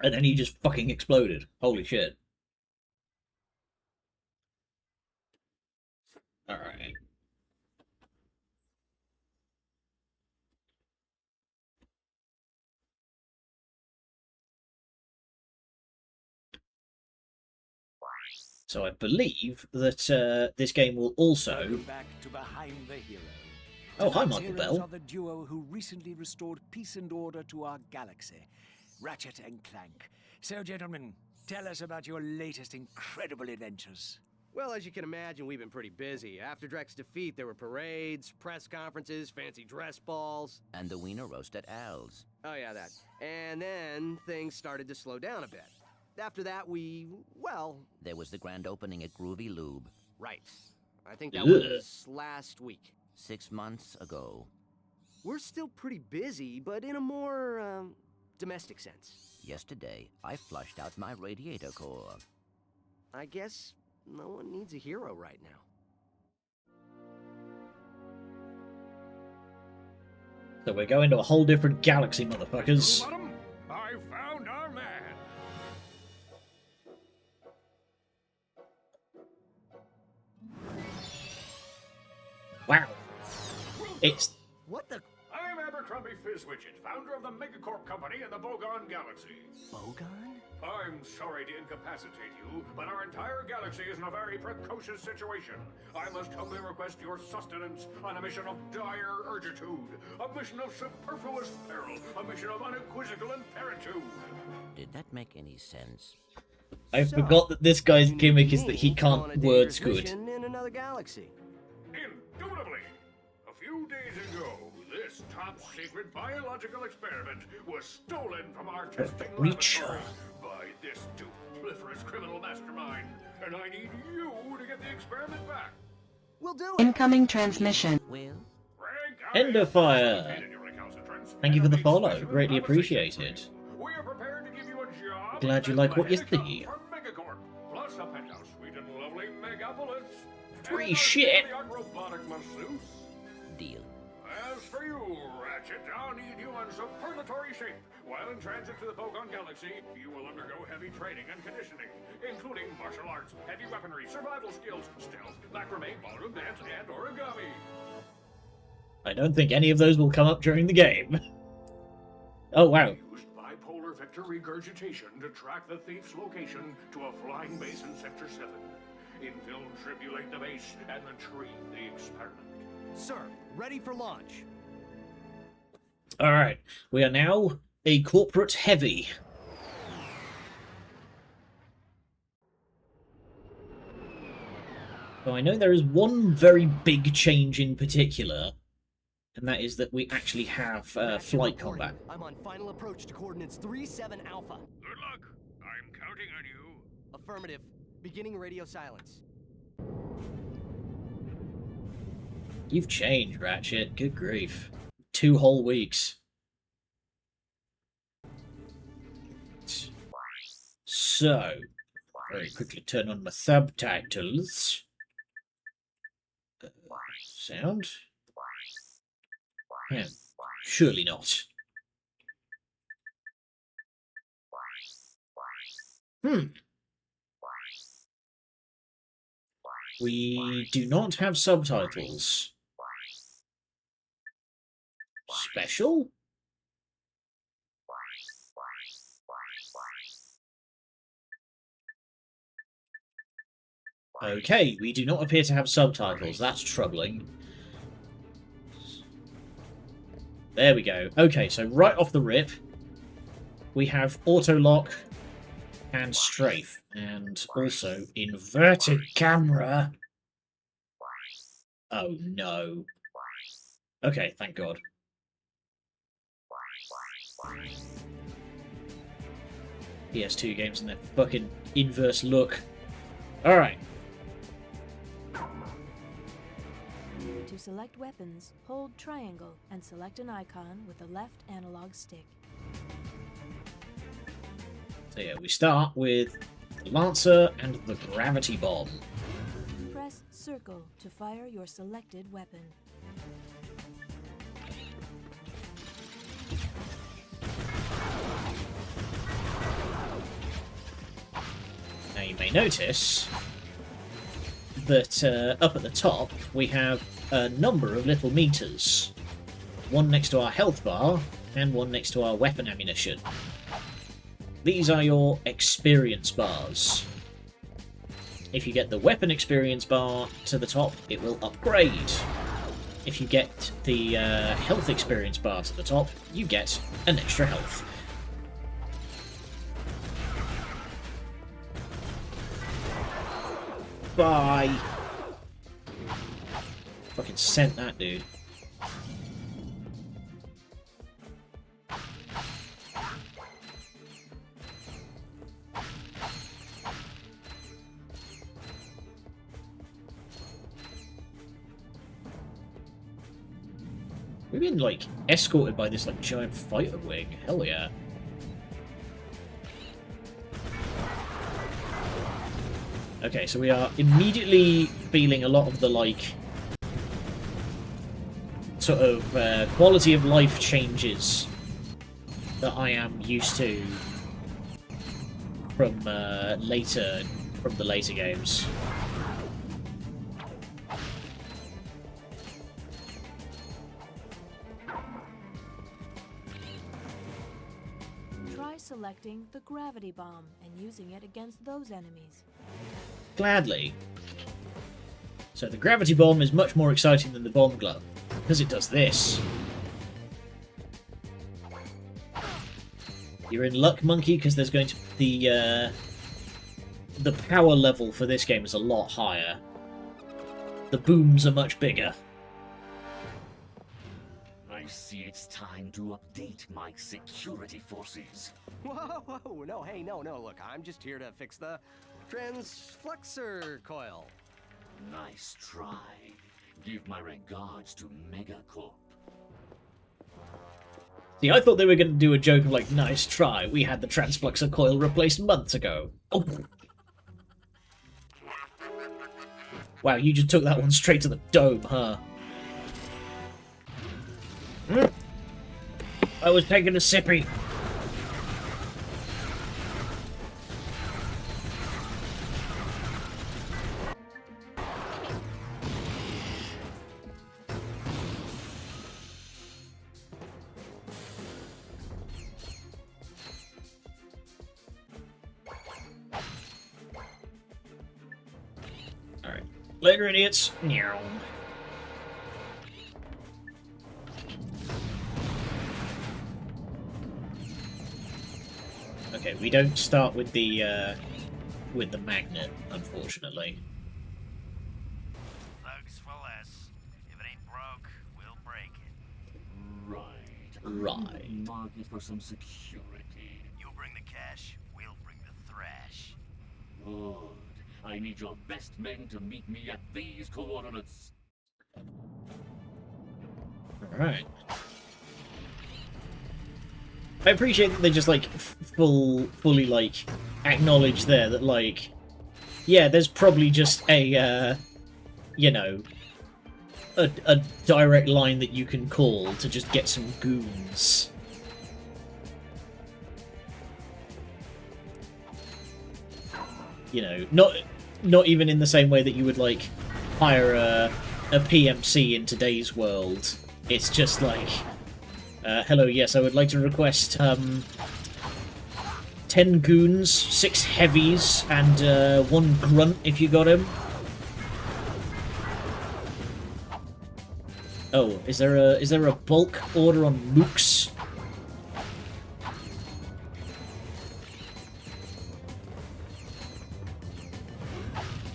And then he just fucking exploded. Holy shit. Alright. So I believe that this game will also... Back to Behind the Hero. Oh, hi, Tonight's Michael heroes Bell. are the duo who recently restored peace and order to our galaxy, Ratchet and Clank. So, gentlemen, tell us about your latest incredible adventures. Well, as you can imagine, we've been pretty busy. After Drek's defeat, there were parades, press conferences, fancy dress balls. And the wiener roast at Al's. Oh yeah, that. And then things started to slow down a bit. After that, well... There was the grand opening at Groovy Lube. Right. I think that Ugh. was last week. 6 months ago. We're still pretty busy, but in a more, domestic sense. Yesterday, I flushed out my radiator core. I guess no one needs a hero right now. So we're going to a whole different galaxy, motherfuckers. Bottom, I found our man. Wow. It's... What the... I'm Abercrombie Fizzwidget, founder of the Megacorp Company in the Bogon Galaxy. Bogon? I'm sorry to incapacitate you, but our entire galaxy is in a very precocious situation. I must humbly request your sustenance on a mission of dire urgitude, a mission of superfluous peril, a mission of unequivocal imperitude. Did that make any sense? I So, forgot that this guy's you gimmick need is that he me on a can't words dangerous good. mission in another galaxy. Indubitably. A few days ago, this top-secret biological experiment was stolen from our testing Reach. laboratory by this dupliferous criminal mastermind, and I need you to get the experiment back. We'll do it. Incoming transmission. Well, Frank, End of fire. I your recalcitrance, Thank you and for the a follow. special Greatly conversation appreciated. for you. We are prepared to give you a job. Glad you and like what you ahead to come see. from Megacorp, plus a penthouse suite in lovely Megapolis. Free and our shit. state-of-the-art robotic masseuse. deal. As for you, Ratchet, I'll need you in superlatory shape. While in transit to the Bogon Galaxy, you will undergo heavy training and conditioning, including martial arts, heavy weaponry, survival skills, stealth, macrame, ballroom dance, and origami. I don't think any of those will come up during the game. Oh, wow. Used bipolar vector regurgitation to track the thief's location to a flying base in Sector 7. Infiltribulate the base and retrieve the experiment. Sir, ready for launch. Alright, we are now a corporate heavy. So I know there is one very big change in particular, and that is that we actually have flight combat. I'm on final approach to coordinates 37 Alpha. Good luck. I'm counting on you. Affirmative. Beginning radio silence. You've changed, Ratchet. Good grief. 2 whole weeks. So, very quickly turn on my subtitles. Sound? Yeah, surely not. We do not have subtitles. Special? Okay, we do not appear to have subtitles. That's troubling. There we go. Okay, so right off the rip, we have auto-lock and strafe, and also inverted camera. Oh no. Okay, thank God. PS2 games and their fucking inverse look. Alright. To select weapons, hold triangle and select an icon with the left analog stick. So yeah, we start with the Lancer and the Gravity Bomb. Press circle to fire your selected weapon. may notice that up at the top we have a number of little meters. One next to our health bar and one next to our weapon ammunition. These are your experience bars. If you get the weapon experience bar to the top, it will upgrade. If you get the health experience bar to the top, you get an extra health. Bye! Fucking sent that dude. We've been, like, escorted by this, like, giant fighter wing. Hell yeah. Okay, so we are immediately feeling a lot of the, like, sort of quality of life changes that I am used to from the later games. Try selecting the gravity bomb and using it against those enemies. Gladly. So the gravity bomb is much more exciting than the bomb glove, because it does this. You're in luck, monkey, because there's going to the power level for this game is a lot higher. The booms are much bigger. I see it's time to update my security forces. Whoa, whoa, no, hey, no, look, I'm just here to fix the transflexor coil. Nice try. Give my regards to Megacorp. See, I thought they were going to do a joke of like, nice try, we had the transflexor coil replaced months ago. Oh. Wow, you just took that one straight to the dome, huh? I was taking a sippy. Alright. Later, idiots. Meow. Okay, we don't start with the magnet, unfortunately. Thugs for less. If it ain't broke, we'll break it. Right. Right. Market for some security. You bring the cash, we'll bring the thrash. Good. I need your best men to meet me at these coordinates. Alright. I appreciate that they just, like, fully, like, acknowledge there that, like, yeah, there's probably just a, you know, a direct line that you can call to just get some goons. You know, not even in the same way that you would, like, hire a PMC in today's world. It's just like, hello, yes, I would like to request 10 goons, 6 heavies, and 1 grunt if you got him. Oh, is there a bulk order on mooks?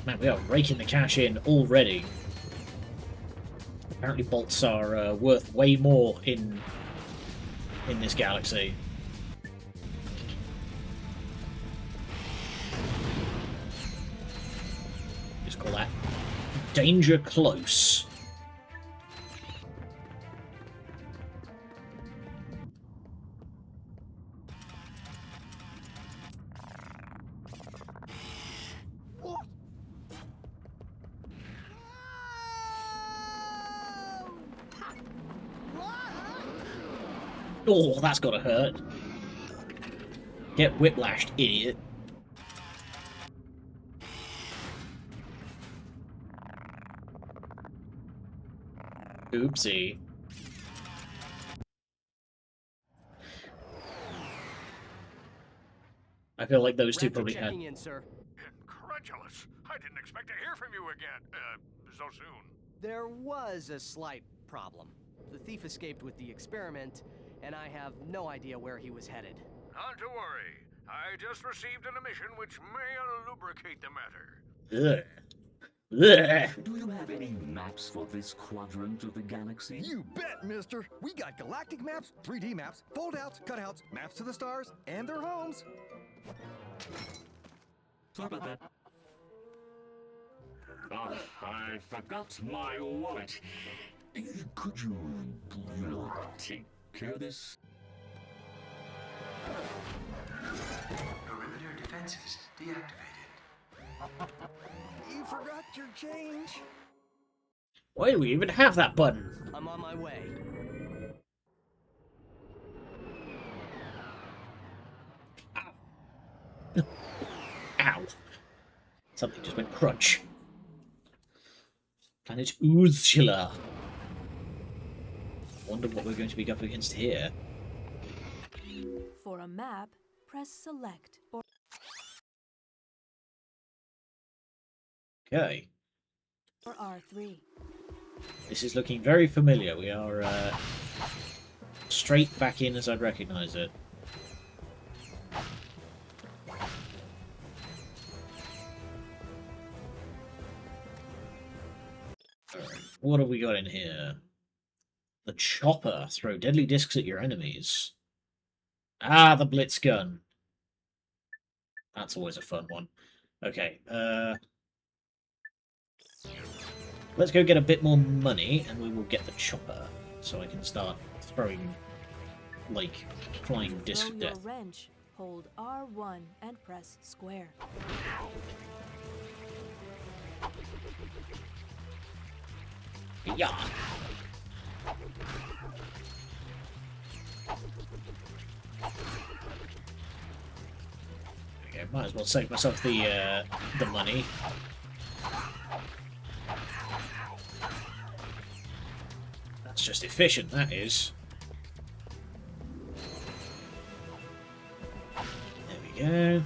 Man, we are raking the cash in already. Apparently bolts are worth way more in this galaxy. Just call that danger close. Oh, that's gotta hurt. Get whiplashed, idiot. Oopsie. I feel like those two Ratchet probably had... checking in, sir. Incredulous. I didn't expect to hear from you again. So soon. There was a slight problem. The thief escaped with the experiment, and I have no idea where he was headed. Not to worry. I just received an emission which may lubricate the matter. Ugh. Ugh. Do you have any maps for this quadrant of the galaxy? You bet, mister. We got galactic maps, 3D maps, fold-outs, cutouts, maps to the stars, and their homes. Sorry about that. Ah, I forgot my wallet. Could you, take care of this? Perimeter defenses deactivated. You forgot your change. Why do we even have that button? I'm on my way. Ow. Something just went crunch. Planet Ursula. Wonder what we're going to be up against here. For a map, press select or Okay. R3. This is looking very familiar. We are straight back in as I'd recognise it. Alright, what have we got in here? The chopper. Throw deadly discs at your enemies. Ah, the blitz gun. That's always a fun one. Okay, let's go get a bit more money, and we will get the chopper, so I can start throwing, like, flying disc Throw of your death. wrench. Hold R1 and press square. Yeah. Okay, might as well save myself the money. That's just efficient, that is. There we go.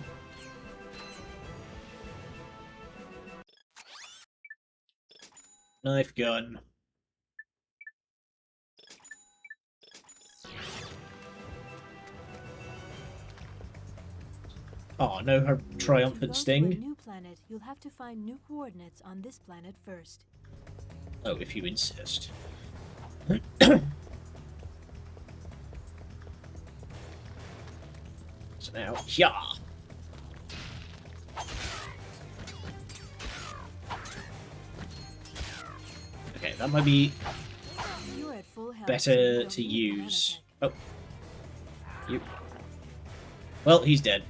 Knife gun. Oh, no, her triumphant To go to a sting. new planet, you'll have to find new coordinates on this planet first. Oh, if you insist. So now, yeah. Okay, that might be You're at full health, so better you to don't need use. nanotech. Oh. You. Well, he's dead.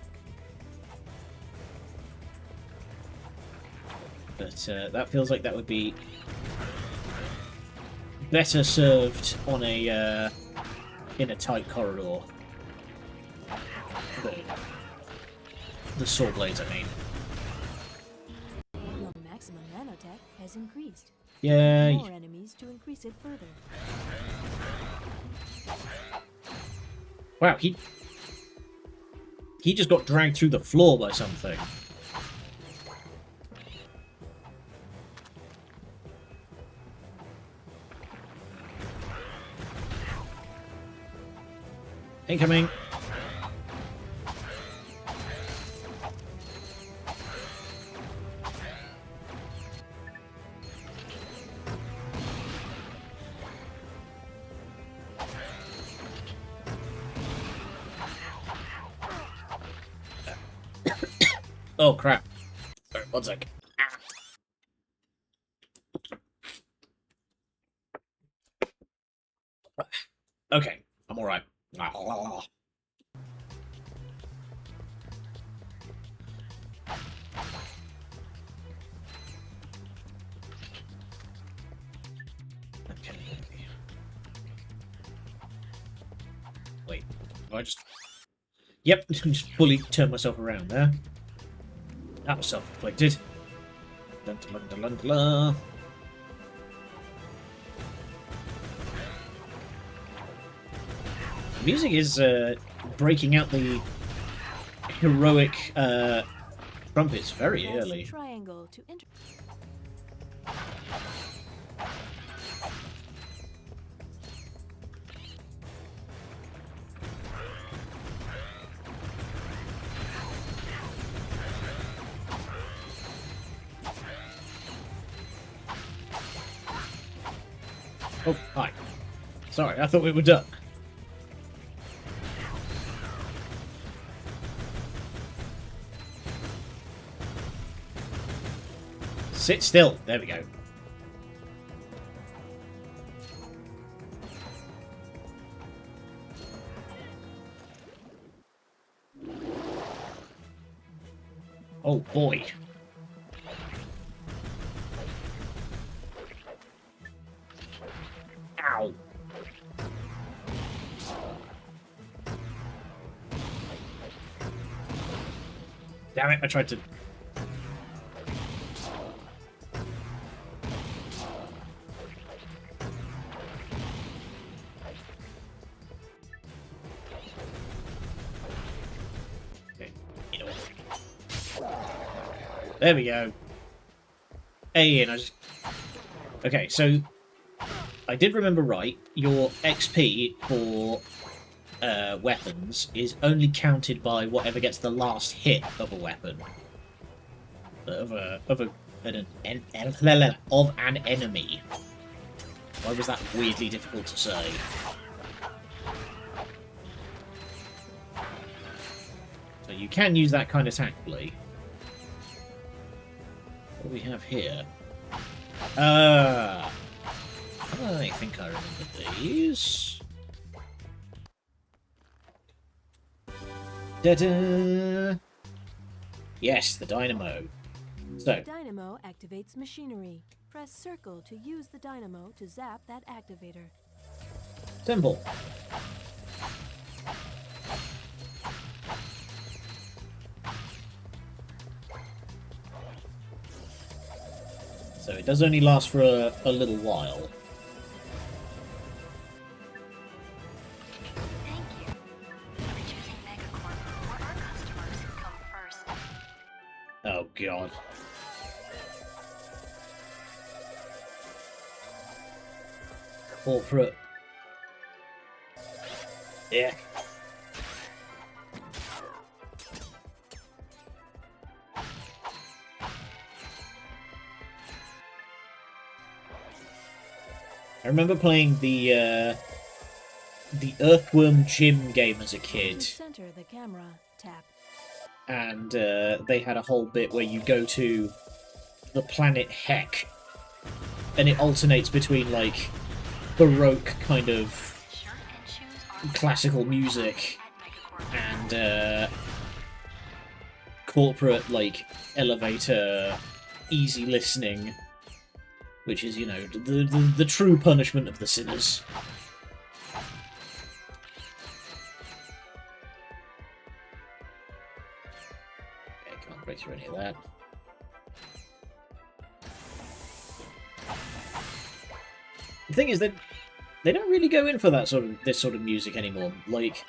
But that feels like that would be better served on a in a tight corridor. The saw blades, I mean. Your maximum nanotech has increased. Yay! More enemies to increase it further. Wow, he just got dragged through the floor by something. Incoming. Oh crap. Sorry, one sec. Okay, I'm alright. Okay. Wait, do I just... Yep, just fully turn myself around there. That was self-inflicted. Dun, dun, dun, dun, dun, dun. Music is breaking out the heroic trumpets very Press early. triangle to enter. Oh, hi. Sorry, I thought we were done. Sit still. There we go. Oh boy. Ow. Damn it, I tried to... Okay, you know what? There we go. Hey, and I just... Okay, so... I did remember right, your XP for weapons is only counted by whatever gets the last hit of a weapon. Of an enemy. Why was that weirdly difficult to say? So you can use that kind of tactically. What do we have here? I think I remember these. Da-da! Yes, the dynamo. So, The dynamo activates machinery. Press circle to use the dynamo to zap that activator. simple. So it does only last for a little while. Thank you for choosing Megacorp, where our customers come first. Oh god. Corporate. Yeah. I remember playing the Earthworm Jim game as a To kid, center the camera, tap. and they had a whole bit where you go to the planet Heck, and it alternates between like Baroque kind of Shirt and shoes are classical music at Megacorp. and corporate like elevator easy listening, which is, you know, the true punishment of the sinners. Okay, can't break through any of that. The thing is that they don't really go in for this sort of music anymore. Like,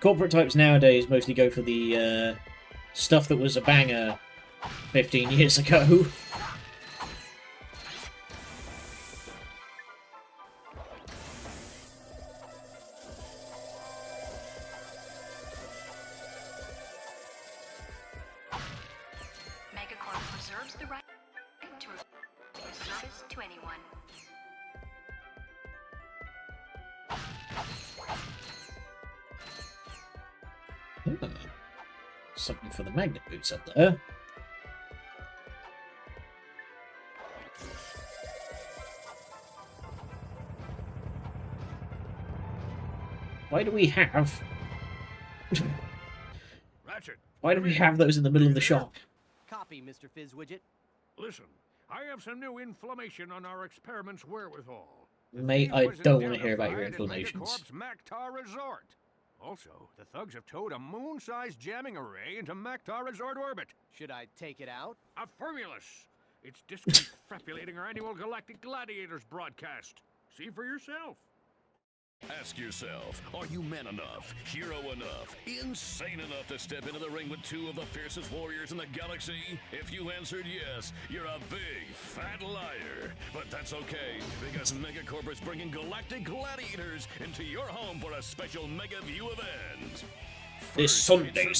corporate types nowadays mostly go for the stuff that was a banger 15 years ago. Megacorp preserves the right to refuse service to anyone. Something for the magnet boots up there. Why do we have... Ratchet, Why do we have those in the middle of the shop? Copy, Mr. Fizzwidget. listen. I have some new inflammation on our experiment's wherewithal. The Mate, thief I was don't want to hear about your identified at inflammations. Megacorp's Mactar Resort. Also, the thugs have towed a moon-sized jamming array into Mactar Resort orbit. Should I take it out? A Formulus. It's disconfabulating our annual Galactic Gladiators broadcast. See for yourself. Ask yourself, are you man enough, hero enough, insane enough to step into the ring with two of the fiercest warriors in the galaxy? If you answered yes, you're a big, fat liar. But that's okay, because Megacorp is bringing Galactic Gladiators into your home for a special Mega View event. This Sunday.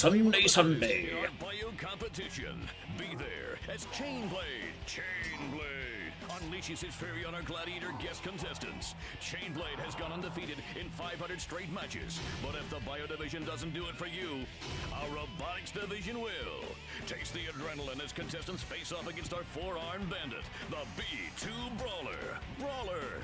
Our bio competition. Be there as Chainblade unleashes his fury on our gladiator guest contestants. Chainblade has gone undefeated in 500 straight matches, but if the bio division doesn't do it for you, our robotics division will. Taste the adrenaline as contestants face off against our four-armed bandit, the B2 Brawler. Brawler.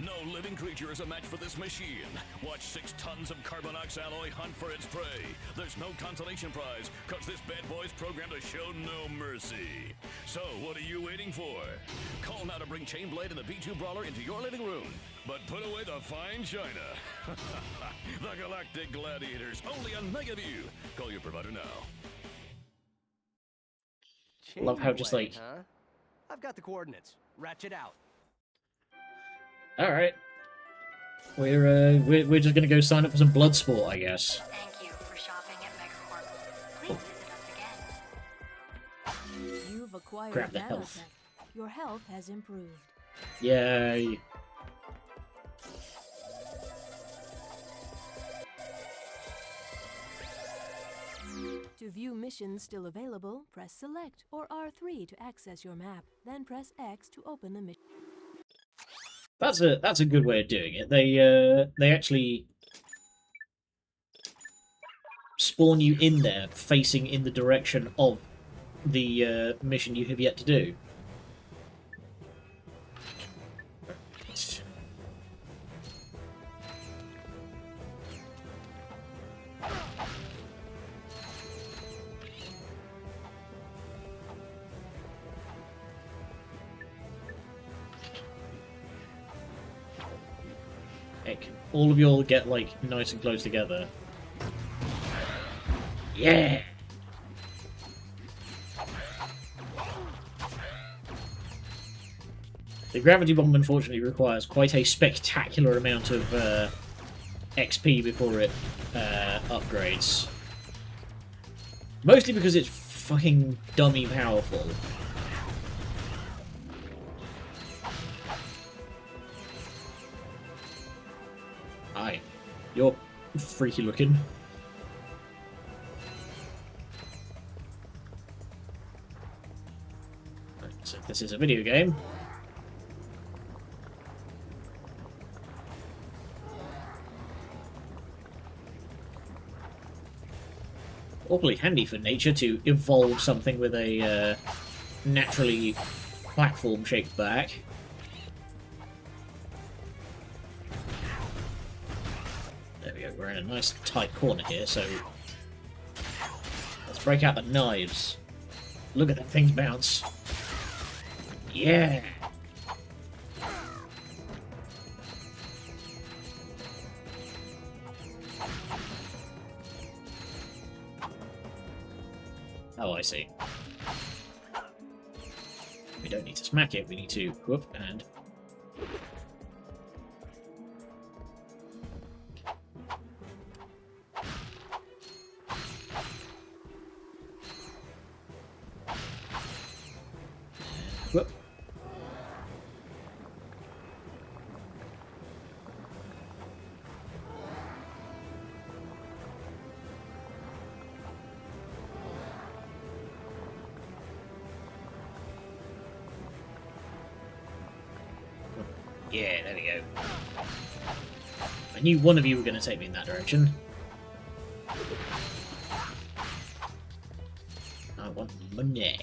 No living creature is a match for this machine. Watch 6 tons of Carbonox alloy hunt for its prey. There's no consolation prize, cause this bad boy's programmed to show no mercy. So, what are you waiting for? Call now to bring Chainblade and the B2 Brawler into your living room. But put away the fine china. The Galactic Gladiators, only on Megaview. Call your provider now. Love how just like... Huh? I've got the coordinates. Ratchet out. All right, we're just gonna go sign up for some blood sport, I guess. Thank you for shopping at Megacorp. Please visit us again. You've acquired Grab the nanotech. health. Your health has improved. Yay! To view missions still available, press Select or R3 to access your map. Then press X to open the mission. That's a good way of doing it. They actually spawn you in there, facing in the direction of the mission you have yet to do. Heck, all of y'all get like nice and close together. Yeah! The gravity bomb unfortunately requires quite a spectacular amount of XP before it upgrades. Mostly because it's fucking dummy powerful. Hi. You're freaky looking. Right, so this is a video game. Awfully handy for nature to evolve something with a naturally platform-shaped back. There we go, we're in a nice tight corner here, so let's break out the knives. Look at that thing bounce. Yeah! Oh, I see. We don't need to smack it, we need to whoop and... whoop. Yeah, there we go. I knew one of you were going to take me in that direction. I want money.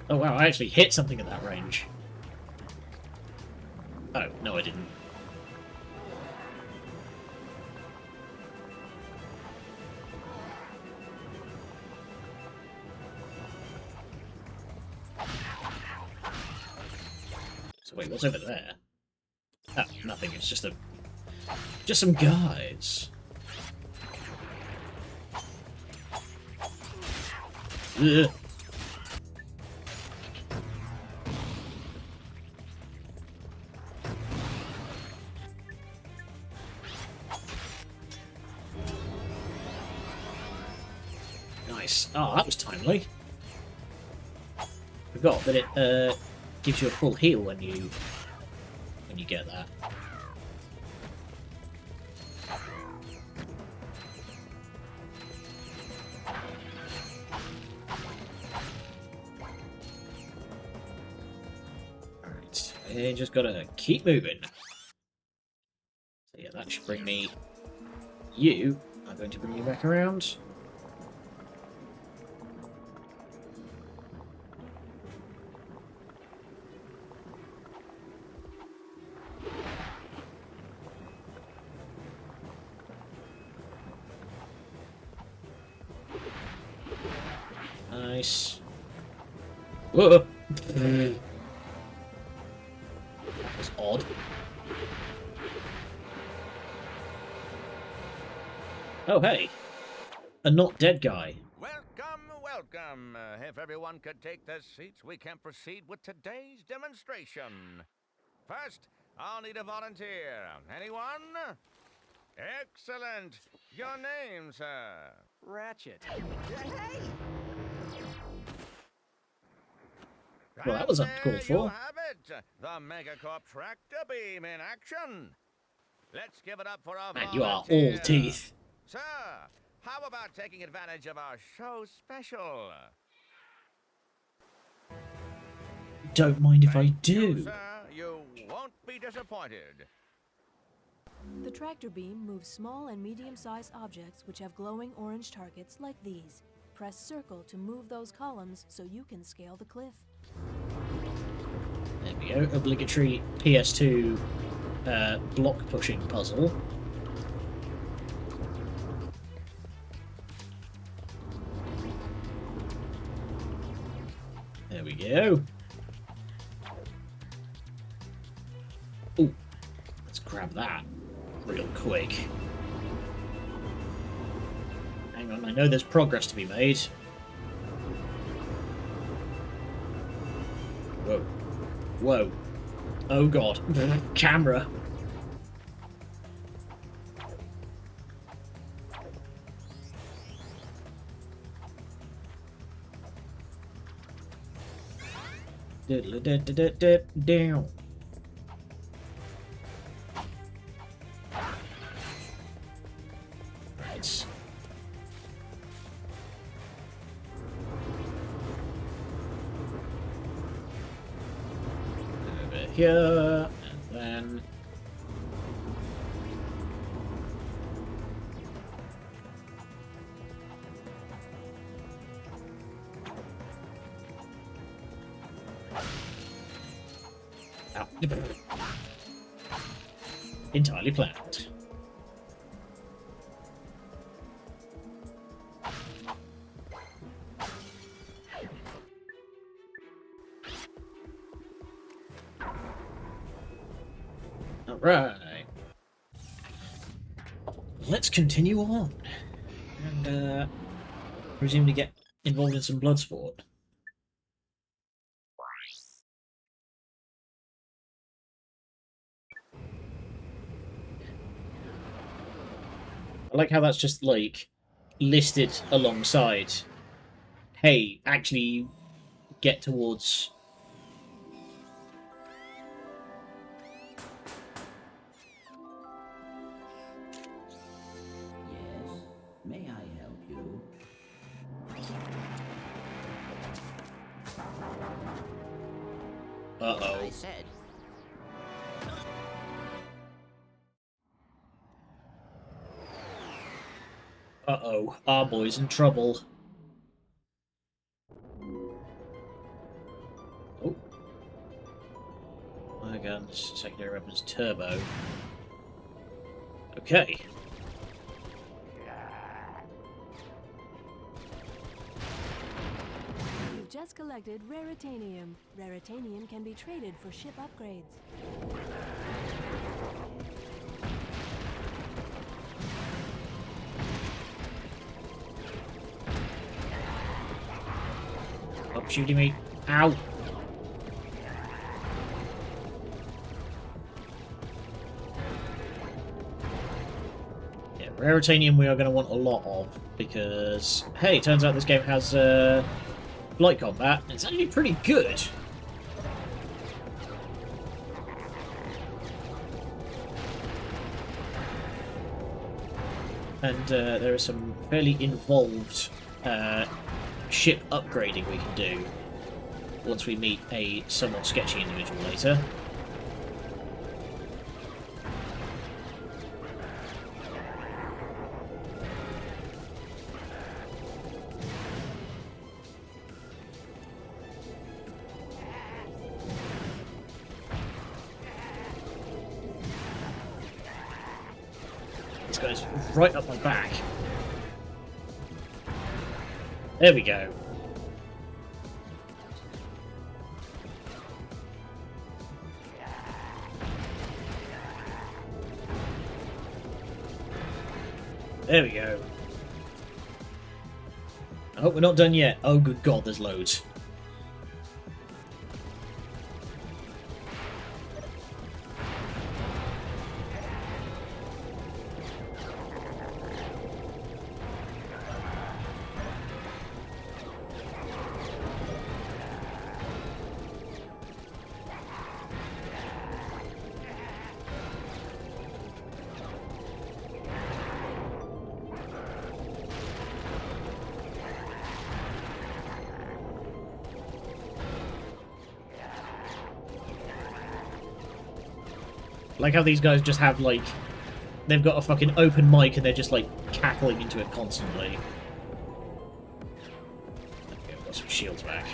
Oh wow, I actually hit something at that range. Oh, no I didn't. So wait, what's over there? Oh, nothing, it's just a Just some guys. Ugh. Nice. Oh, that was timely. Forgot that it gives you a full heal when you get that. Alright, you just gotta keep moving. So yeah, that should bring me... You are going to bring you back around. Nice. Whoa! That's odd. Oh, hey! A not dead guy. Welcome, welcome. If everyone could take their seats, we can proceed with today's demonstration. First, I'll need a volunteer. Anyone? Excellent. Your name, sir? Ratchet. Hey! Well, that was And uncalled there you for. have it. The Megacorp tractor beam in action. Let's give it up for our Man, you are all volunteer. teeth. Sir, how about taking advantage of our show special? Don't mind if I Thank you, do. sir. You won't be disappointed. The tractor beam moves small and medium-sized objects which have glowing orange targets like these. Press circle to move those columns so you can scale the cliff. There we go. Obligatory PS2 block pushing puzzle. There we go. Ooh, let's grab that real quick. Hang on, I know there's progress to be made. Whoa. Whoa. Oh god. Camera. Down. Right. Over here, and then... Ow. Entirely planned. Alright. Let's continue on. And, presumably get involved in some blood sport. I like how that's just, like, listed alongside. Hey, actually get towards... Yes. May I help you? Uh-oh. I said. Uh-oh. Our boy's in trouble. Oh. My guns, secondary weapons, turbo. Okay. You've just collected Raritanium. Raritanium can be traded for ship upgrades. shooting me. Ow! Yeah, Raritanium we are going to want a lot of, because, hey, it turns out this game has flight combat, and it's actually pretty good. And there is some fairly involved ship upgrading we can do once we meet a somewhat sketchy individual later. This guy's right up my back. There we go. There we go. I hope we're not done yet. Oh, good God, there's loads. Like how these guys just have, like, they've got a fucking open mic and they're just, like, cackling into it constantly. Okay, I've got some shields back.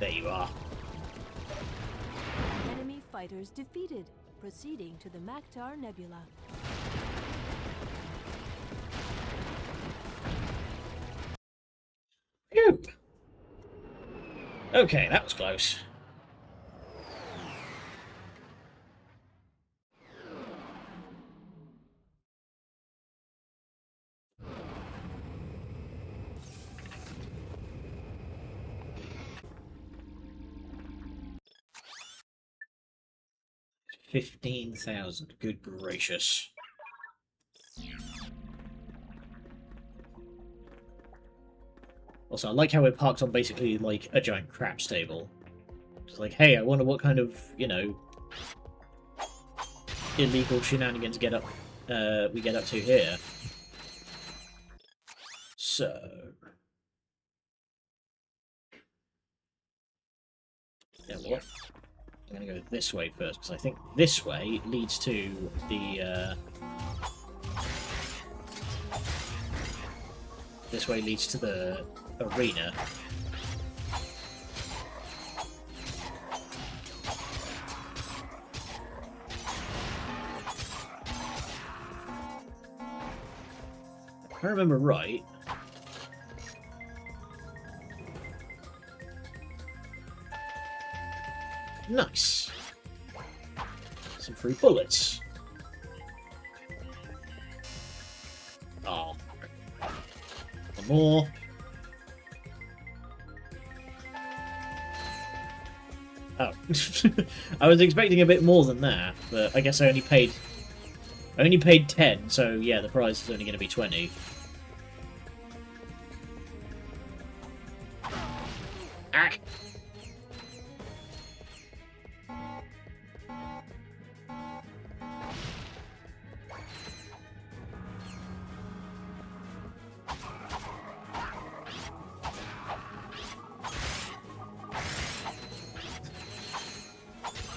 There you are. Enemy fighters defeated. Proceeding to the Maktar Nebula. Phew. Okay, that was close. $15,000. Good gracious. Also, I like how we're parked on basically like a giant craps table. It's like, hey, I wonder what kind of, you know, illegal shenanigans we get up to here. So, yeah, what? I'm going to go this way first, because I think this way leads to the, this way leads to the arena. If I remember right, nice. Some free bullets. Oh. One more. Oh. I was expecting a bit more than that, but I guess I only paid 10, so yeah, the prize is only going to be 20. Ah.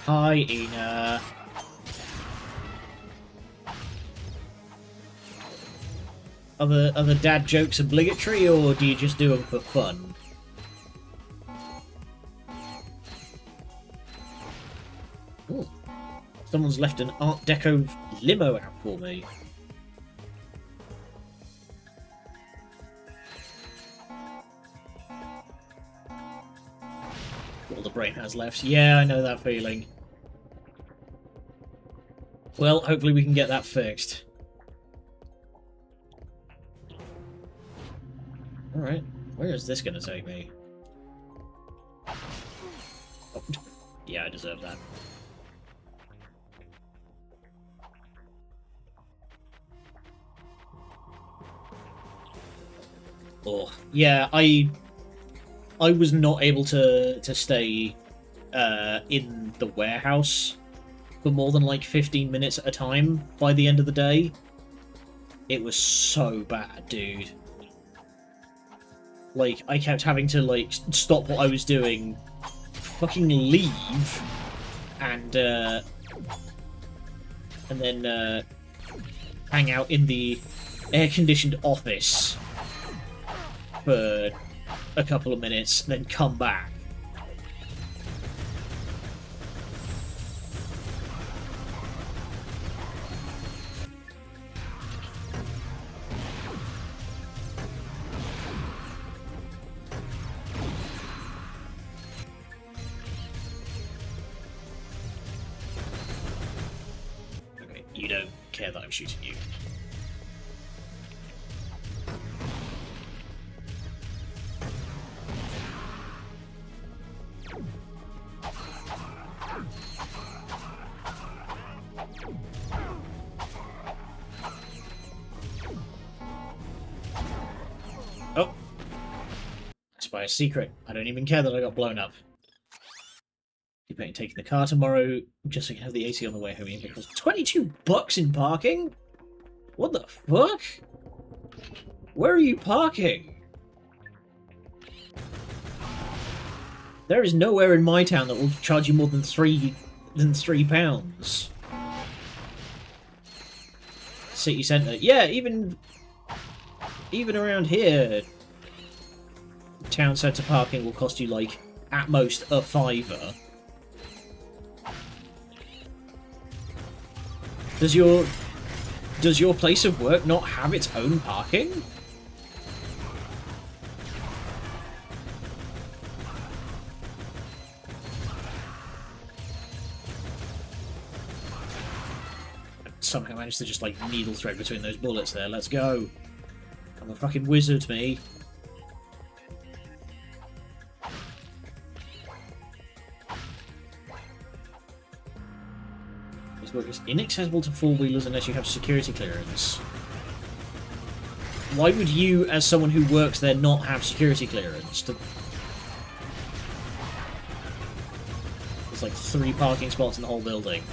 Hi, Ina. Are the dad jokes obligatory, or do you just do them for fun? Ooh. Someone's left an Art Deco limo out for me. brain has left. Yeah, I know that feeling. Well, hopefully we can get that fixed. Alright, where is this going to take me? Oh, yeah, I deserve that. Oh, yeah, I was not able to stay in the warehouse for more than like 15 minutes at a time by the end of the day. It was so bad, dude. Like, I kept having to, like, stop what I was doing, fucking leave, and then hang out in the air-conditioned office for a couple of minutes, then come back. Okay, you don't care that I'm shooting you. Oh! That's by a secret. I don't even care that I got blown up. You're taking the car tomorrow just so you can have the AC on the way home. It costs $22 in parking? What the fuck? Where are you parking? There is nowhere in my town that will charge you more than £3. City centre. Yeah, even around here, town centre parking will cost you, like, at most a £5. Does your place of work not have its own parking? Somehow managed to just, like, needle thread between those bullets there. Let's go. I'm a fucking wizard, me. This work is inaccessible to four-wheelers unless you have security clearance. Why would you, as someone who works there, not have security clearance? There's like 3 parking spots in the whole building.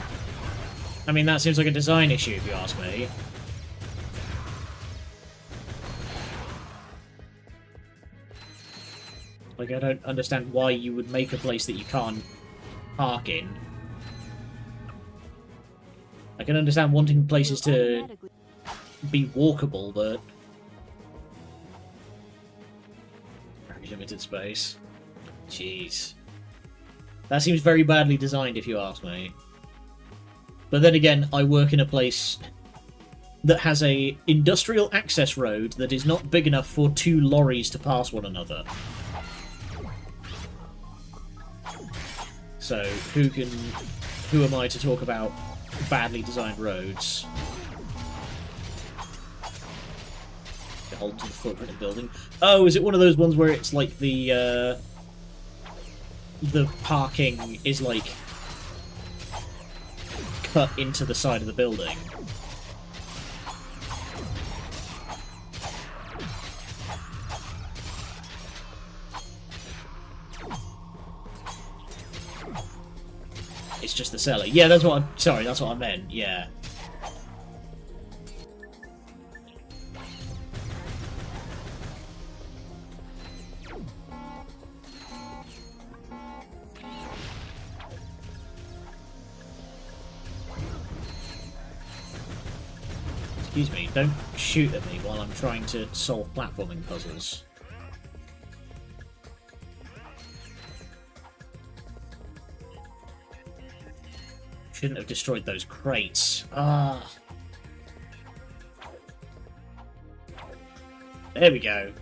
I mean, that seems like a design issue, if you ask me. Like, I don't understand why you would make a place that you can't park in. I can understand wanting places to be walkable, but... very limited space. Jeez. That seems very badly designed, if you ask me. But then again, I work in a place that has a industrial access road that is not big enough for 2 lorries to pass one another. So, who am I to talk about badly designed roads? Hold to the footprint of the building. Oh, is it one of those ones where it's like the parking is like cut into the side of the building? It's just the cellar. Yeah, that's what sorry, that's what I meant, yeah. Excuse me, don't shoot at me while I'm trying to solve platforming puzzles. Shouldn't have destroyed those crates. Ah. There we go.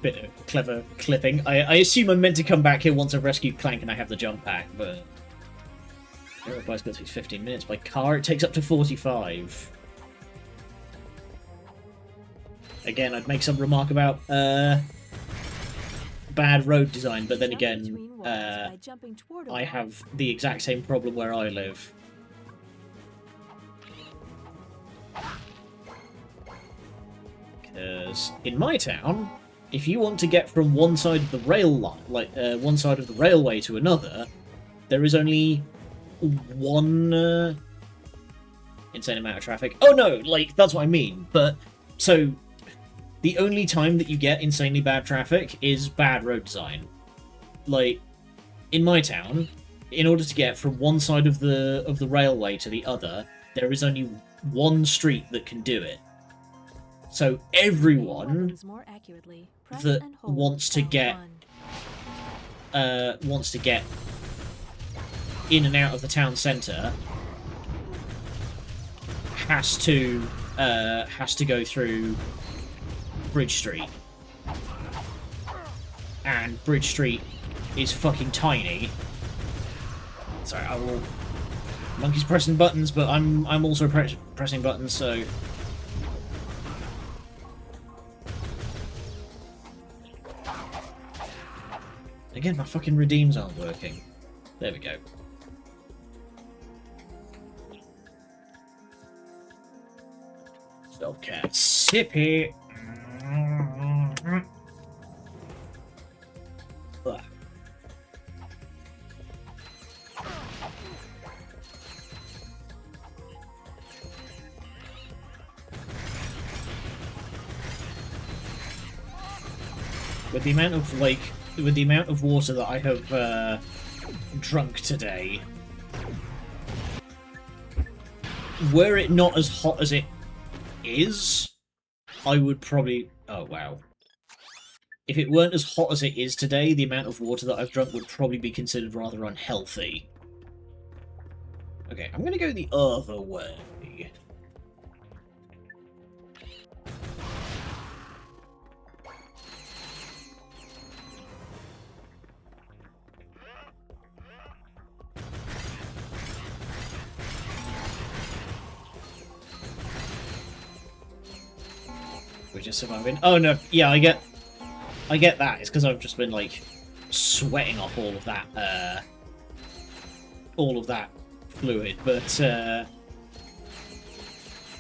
Bit of clever clipping. I assume I'm meant to come back here once I've rescued Clank and I have the jump pack, but... Everybody's got to take 15 minutes. By car, it takes up to 45. Again, I'd make some remark about bad road design, but then again, I have the exact same problem where I live. Because in my town, if you want to get from one side of the rail line, one side of the railway to another, there is only one insane amount of traffic. Oh no, like that's what I mean. But so the only time that you get insanely bad traffic is bad road design. Like in my town, in order to get from one side of the railway to the other, there is only one street that can do it. So everyone that wants to get in and out of the town centre has to go through Bridge Street, and Bridge Street is fucking tiny. Sorry, I will. Monkey's pressing buttons, but I'm also pressing buttons, so. Again, my fucking redeems aren't working. There we go. Stop cat. Sippy. Ugh. With the amount of water that I have drunk today, were it not as hot as it is, I would probably... Oh, wow. If it weren't as hot as it is today, the amount of water that I've drunk would probably be considered rather unhealthy. Okay, I'm gonna go the other way. We're just surviving. Oh no, yeah, I get that. It's because I've just been like sweating off all of that fluid. But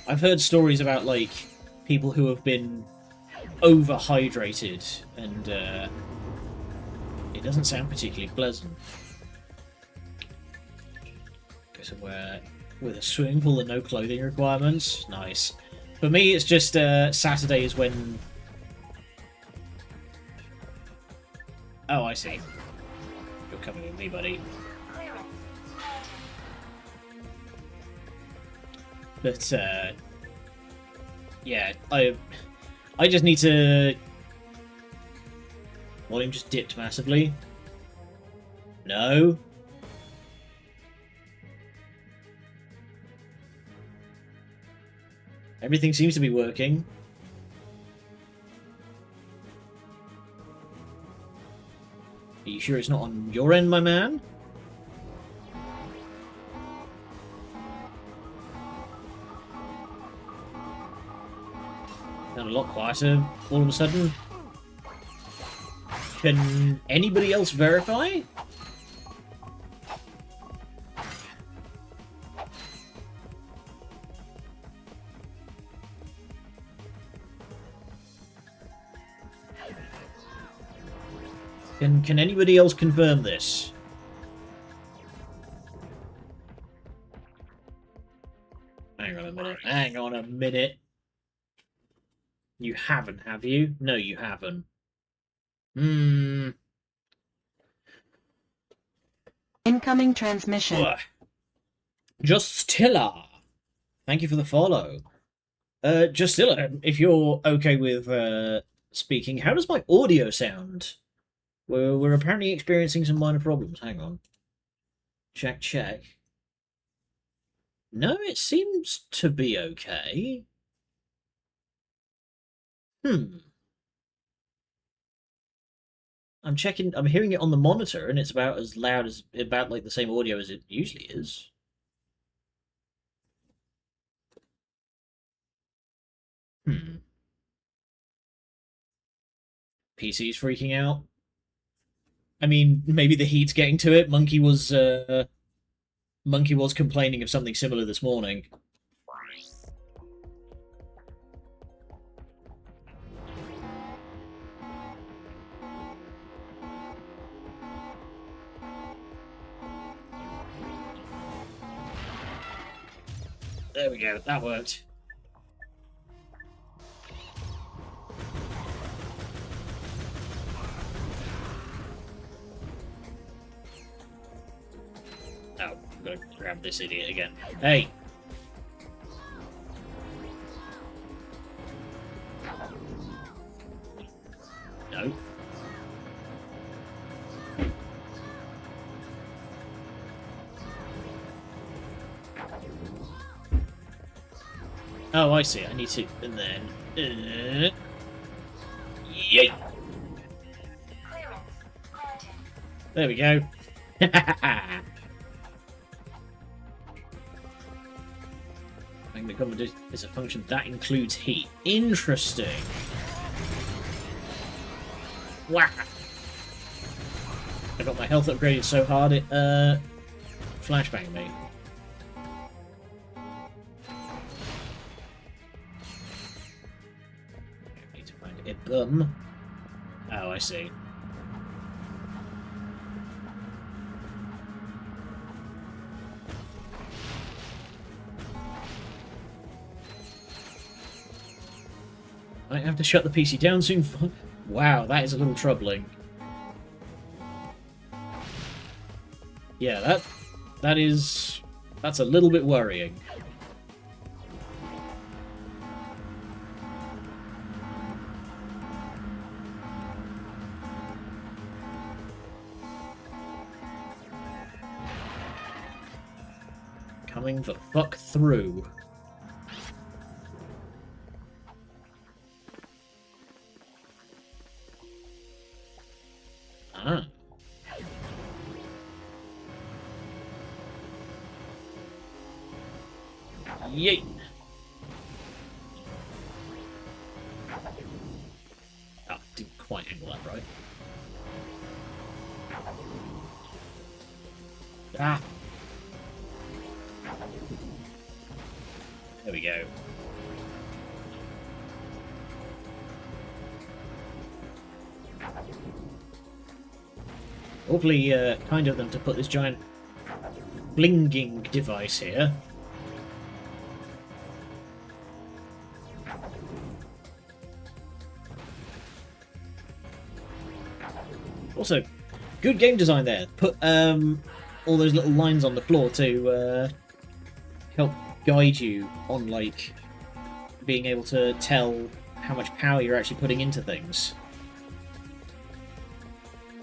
I've heard stories about like people who have been overhydrated, and it doesn't sound particularly pleasant. Go somewhere with a swimming pool and no clothing requirements. Nice. For me, it's just Saturday is when... Oh, I see. You're coming with me, buddy. But, yeah, I just need to... Volume just dipped massively. No. Everything seems to be working. Are you sure it's not on your end, my man? Sound a lot quieter all of a sudden. Can anybody else verify? Can anybody else confirm this? Hang on a minute. Hang on a minute. You haven't, have you? No, you haven't. Incoming transmission. Ugh. Justilla. Thank you for the follow. Justilla, if you're okay with speaking, how does my audio sound? We're apparently experiencing some minor problems. Hang on. Check. No, it seems to be okay. I'm checking. I'm hearing it on the monitor, and it's about as loud as about like the same audio as it usually is. PC's freaking out. I mean, maybe the heat's getting to it. Monkey was complaining of something similar this morning. There we go. That worked. Oh, I'm gonna grab this idiot again. Hey! No. Oh, I see. I need to... And then... Yay! There we go. The comment is a function that includes heat. Interesting. Wow. I got my health upgraded so hard it flashbanged me. I need to find a bum. Oh, I see. I have to shut the PC down soon. Wow, that is a little troubling. Yeah, that's a little bit worrying. Coming the fuck through. Ah. Yeet. Ah, didn't quite angle that right. Ah. There we go. Awfully kind of them to put this giant blinging device here. Also, good game design there. Put all those little lines on the floor to help guide you on, like, being able to tell how much power you're actually putting into things.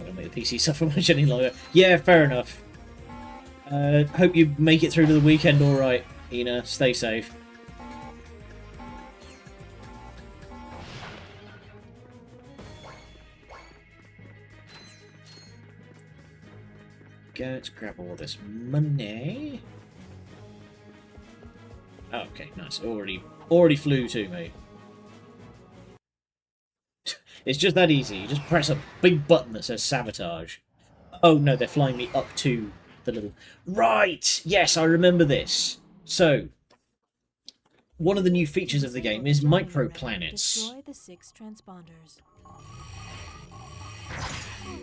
I don't make the PC suffer much any longer. Yeah, fair enough. Hope you make it through to the weekend alright, Ina. Stay safe. Go, let's grab all this money. Oh, okay, nice. Already flew to me. It's just that easy. You just press a big button that says sabotage. Oh no, they're flying me up to the little... Right! Yes, I remember this. So, one of the new features of the game is microplanets. Destroy the 6 transponders.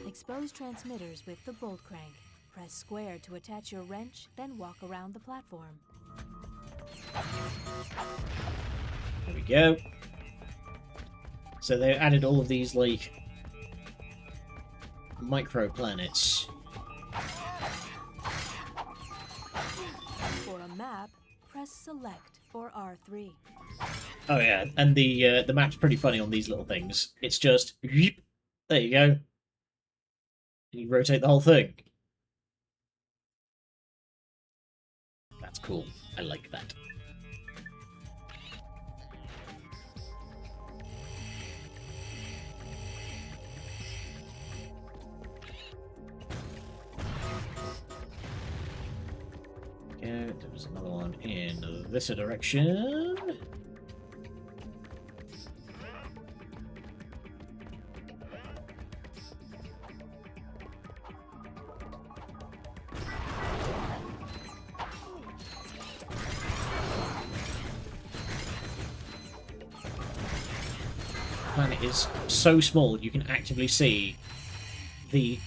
Expose transmitters with the bolt crank. Press square to attach your wrench, then walk around the platform. There we go. So they added all of these, like, microplanets. For a map, press select or R3. Oh yeah, and the map's pretty funny on these little things. It's just, there you go. You rotate the whole thing. That's cool. I like that. There was another one in this direction. Planet is so small you can actively see the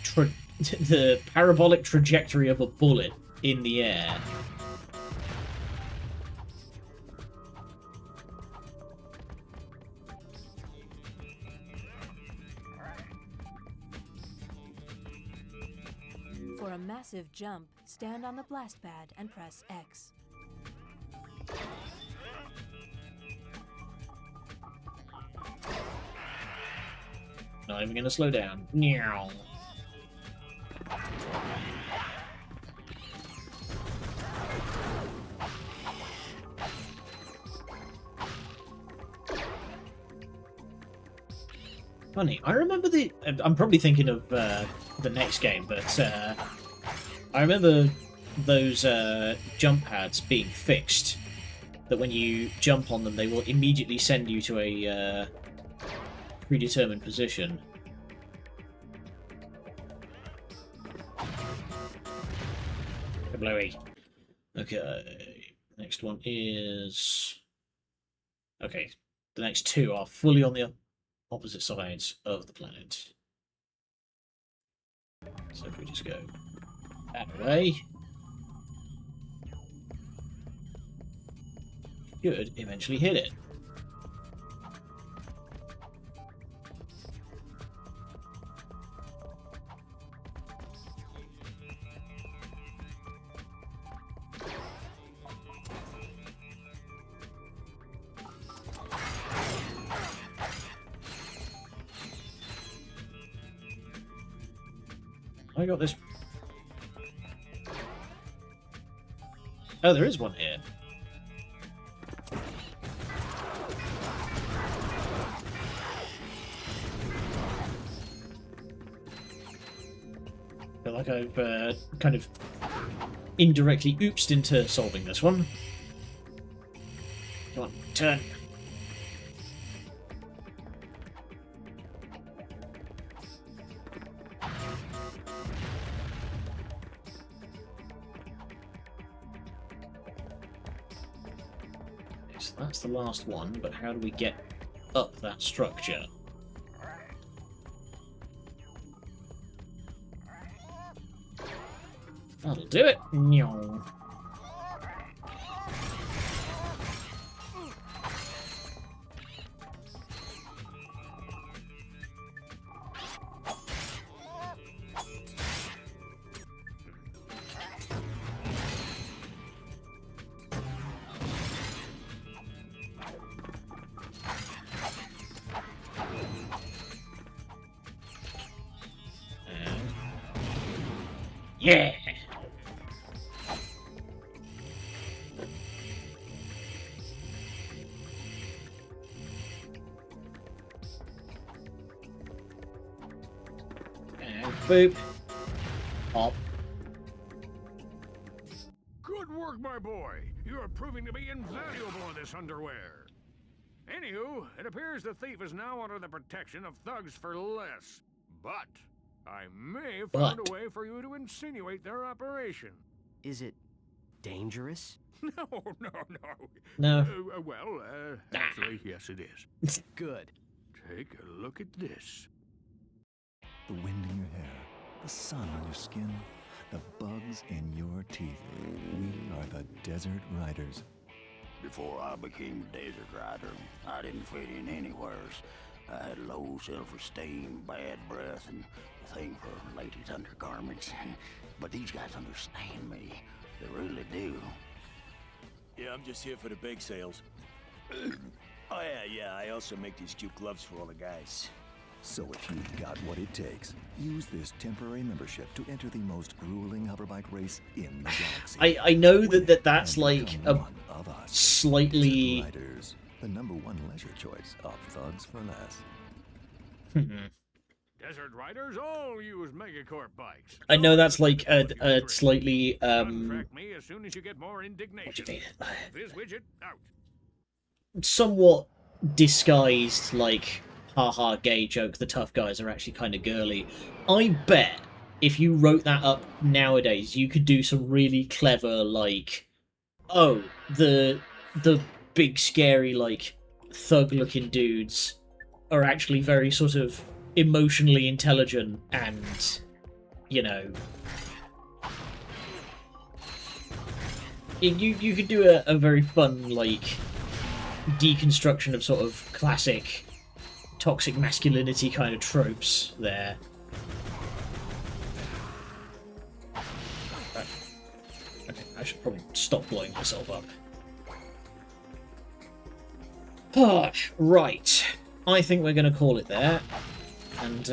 the parabolic trajectory of a bullet in the air. For a massive jump, stand on the blast pad and press X. Not even going to slow down. Meow. Funny, I remember I'm probably thinking of the next game, but I remember those jump pads being fixed. That when you jump on them, they will immediately send you to a predetermined position. Kablowy. Okay, next one is... Okay, the next two are fully on the opposite sides of the planet. So if we just go that way, should eventually hit it. I got this. Oh, there is one here. I feel like I've kind of indirectly oopsed into solving this one. Come on, turn. So that's the last one, but how do we get up that structure? That'll do it. Nyong. Yeah. And boop. Pop. Good work, my boy. You are proving to be invaluable in this underwear. Anywho, it appears the thief is now under the protection of thugs for less. But I may have found a way for you to insinuate their operation. Is it dangerous? No. No. Actually, yes, it is. Good. Take a look at this. The wind in your hair, the sun on your skin, the bugs in your teeth. We are the Desert Riders. Before I became a desert rider, I didn't fit in anywheres. I had low self-esteem, bad breath, and a thing for ladies' undergarments. But these guys understand me. They really do. Yeah, I'm just here for the bake sales. Oh yeah, I also make these cute gloves for all the guys. So if you've got what it takes, use this temporary membership to enter the most grueling hoverbike race in the galaxy. I know that's like a slightly... Riders, the #1 leisure choice of thugs for less. Desert riders all use Megacorp bikes. I know that's like a slightly Contract me as soon as you get more indignation. This widget out. somewhat disguised, like, haha, gay joke, the tough guys are actually kind of girly. I bet if you wrote that up nowadays, you could do some really clever, like, oh, the big, scary, like, thug-looking dudes are actually very sort of emotionally intelligent and, you know... You could do a very fun, like, deconstruction of sort of classic toxic masculinity kind of tropes there. Okay, I should probably stop blowing myself up. Right. I think we're going to call it there. And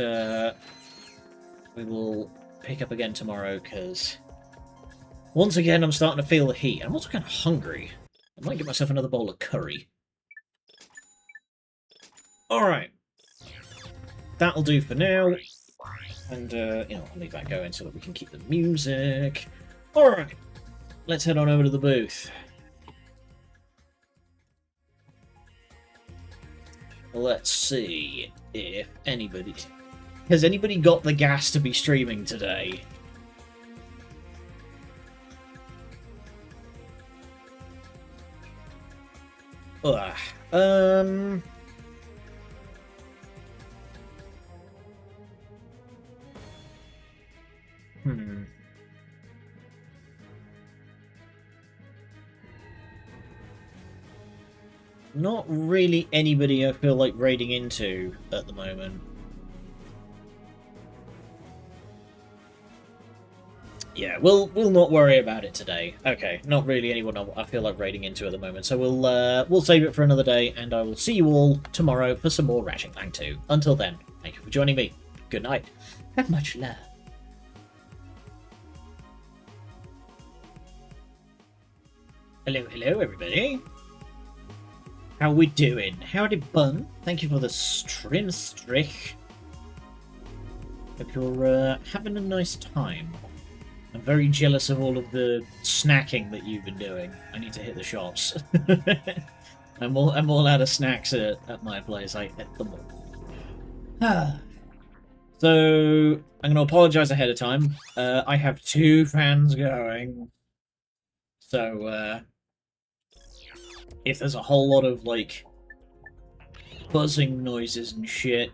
we will pick up again tomorrow, because once again I'm starting to feel the heat. I'm also kind of hungry. I might get myself another bowl of curry. Alright. That'll do for now. And, you know, I'll leave that going so that we can keep the music. Alright. Let's head on over to the booth. Let's see if anybody... Has anybody got the gas to be streaming today? Ugh. Not really anybody I feel like raiding into at the moment. Yeah, we'll not worry about it today. Okay, not really anyone I feel like raiding into at the moment, so we'll save it for another day, and I will see you all tomorrow for some more Ratchet Clank 2. Until then, thank you for joining me. Good night. Have much love. Hello, everybody. How we doing? Howdy, bun. Thank you for the stream streak. Hope you're having a nice time. I'm very jealous of all of the snacking that you've been doing. I need to hit the shops. I'm all out of snacks at my place. I ate them all. So I'm going to apologise ahead of time. I have 2 fans going. So if there's a whole lot of, like, buzzing noises and shit,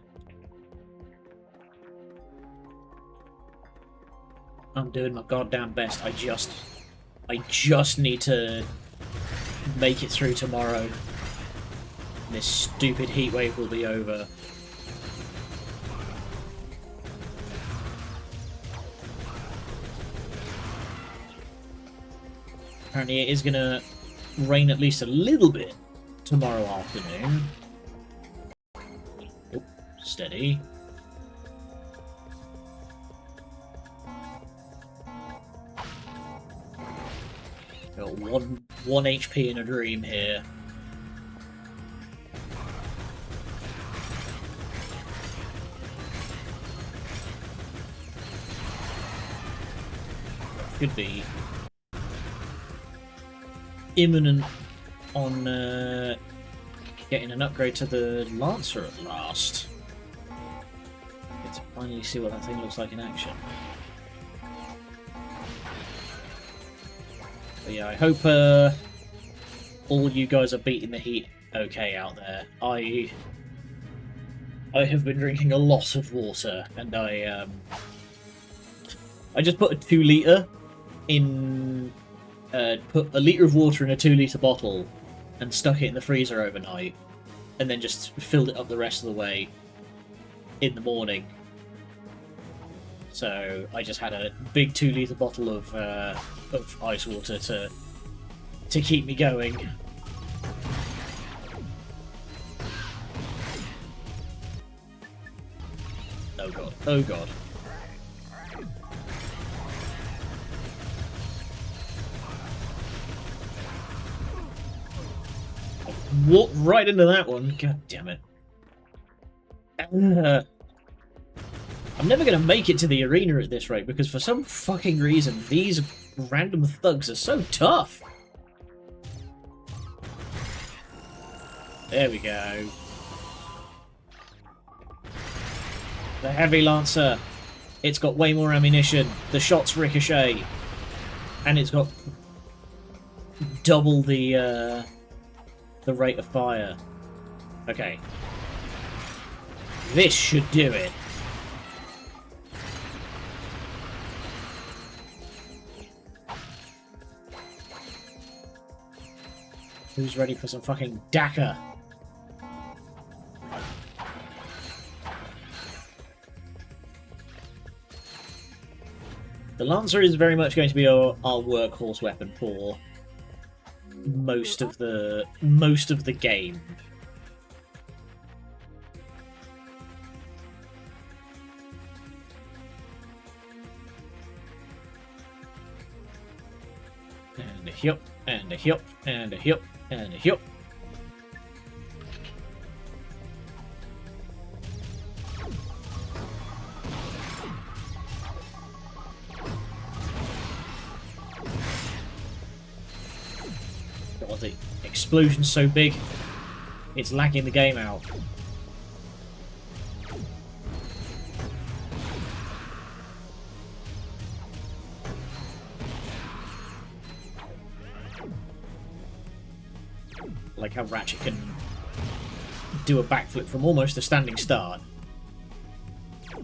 I'm doing my goddamn best. I just need to make it through tomorrow. This stupid heatwave will be over. Apparently it is gonna rain at least a little bit tomorrow afternoon. Oh, steady. Got one HP in a dream here. Could be imminent on getting an upgrade to the Lancer at last. Get to finally see what that thing looks like in action. But yeah, I hope all you guys are beating the heat okay out there. I have been drinking a lot of water, and I just put a 2 litre in. Put a litre of water in a 2 litre bottle and stuck it in the freezer overnight, and then just filled it up the rest of the way in the morning. So I just had a big 2 litre bottle of ice water to keep me going. Oh god, oh god. Walked right into that one. God damn it. I'm never going to make it to the arena at this rate, because for some fucking reason, these random thugs are so tough. There we go. The Heavy Lancer. It's got way more ammunition. The shots ricochet. And it's got double the rate of fire. Okay. This should do it. Who's ready for some fucking Dakar? The Lancer is very much going to be our workhorse weapon for most of the game. And a hip, and a hip, and a hip, and a hip. God, the explosion's so big, it's lagging the game out. Like how Ratchet can do a backflip from almost a standing start. I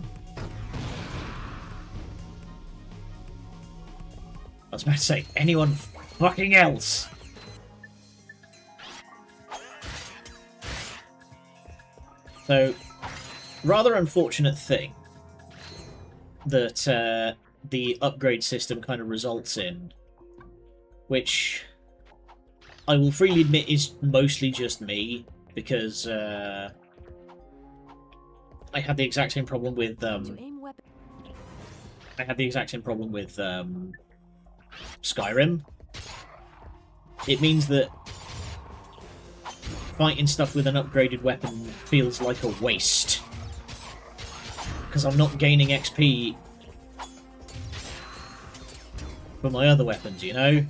was about to say, anyone fucking else? So, rather unfortunate thing that the upgrade system kind of results in, which I will freely admit is mostly just me, because I had the exact same problem with Skyrim. It means that fighting stuff with an upgraded weapon feels like a waste, because I'm not gaining XP for my other weapons, you know?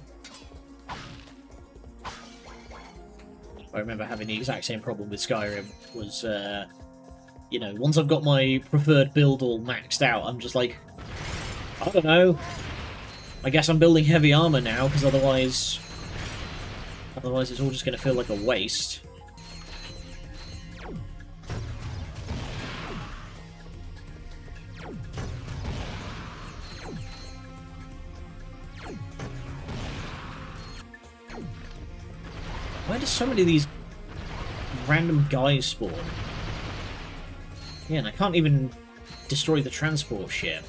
I remember having the exact same problem with Skyrim, was, you know, once I've got my preferred build all maxed out, I'm just like, I don't know, I guess I'm building heavy armor now, because otherwise it's all just going to feel like a waste. Why do so many of these random guys spawn? Yeah, and I can't even destroy the transport ship.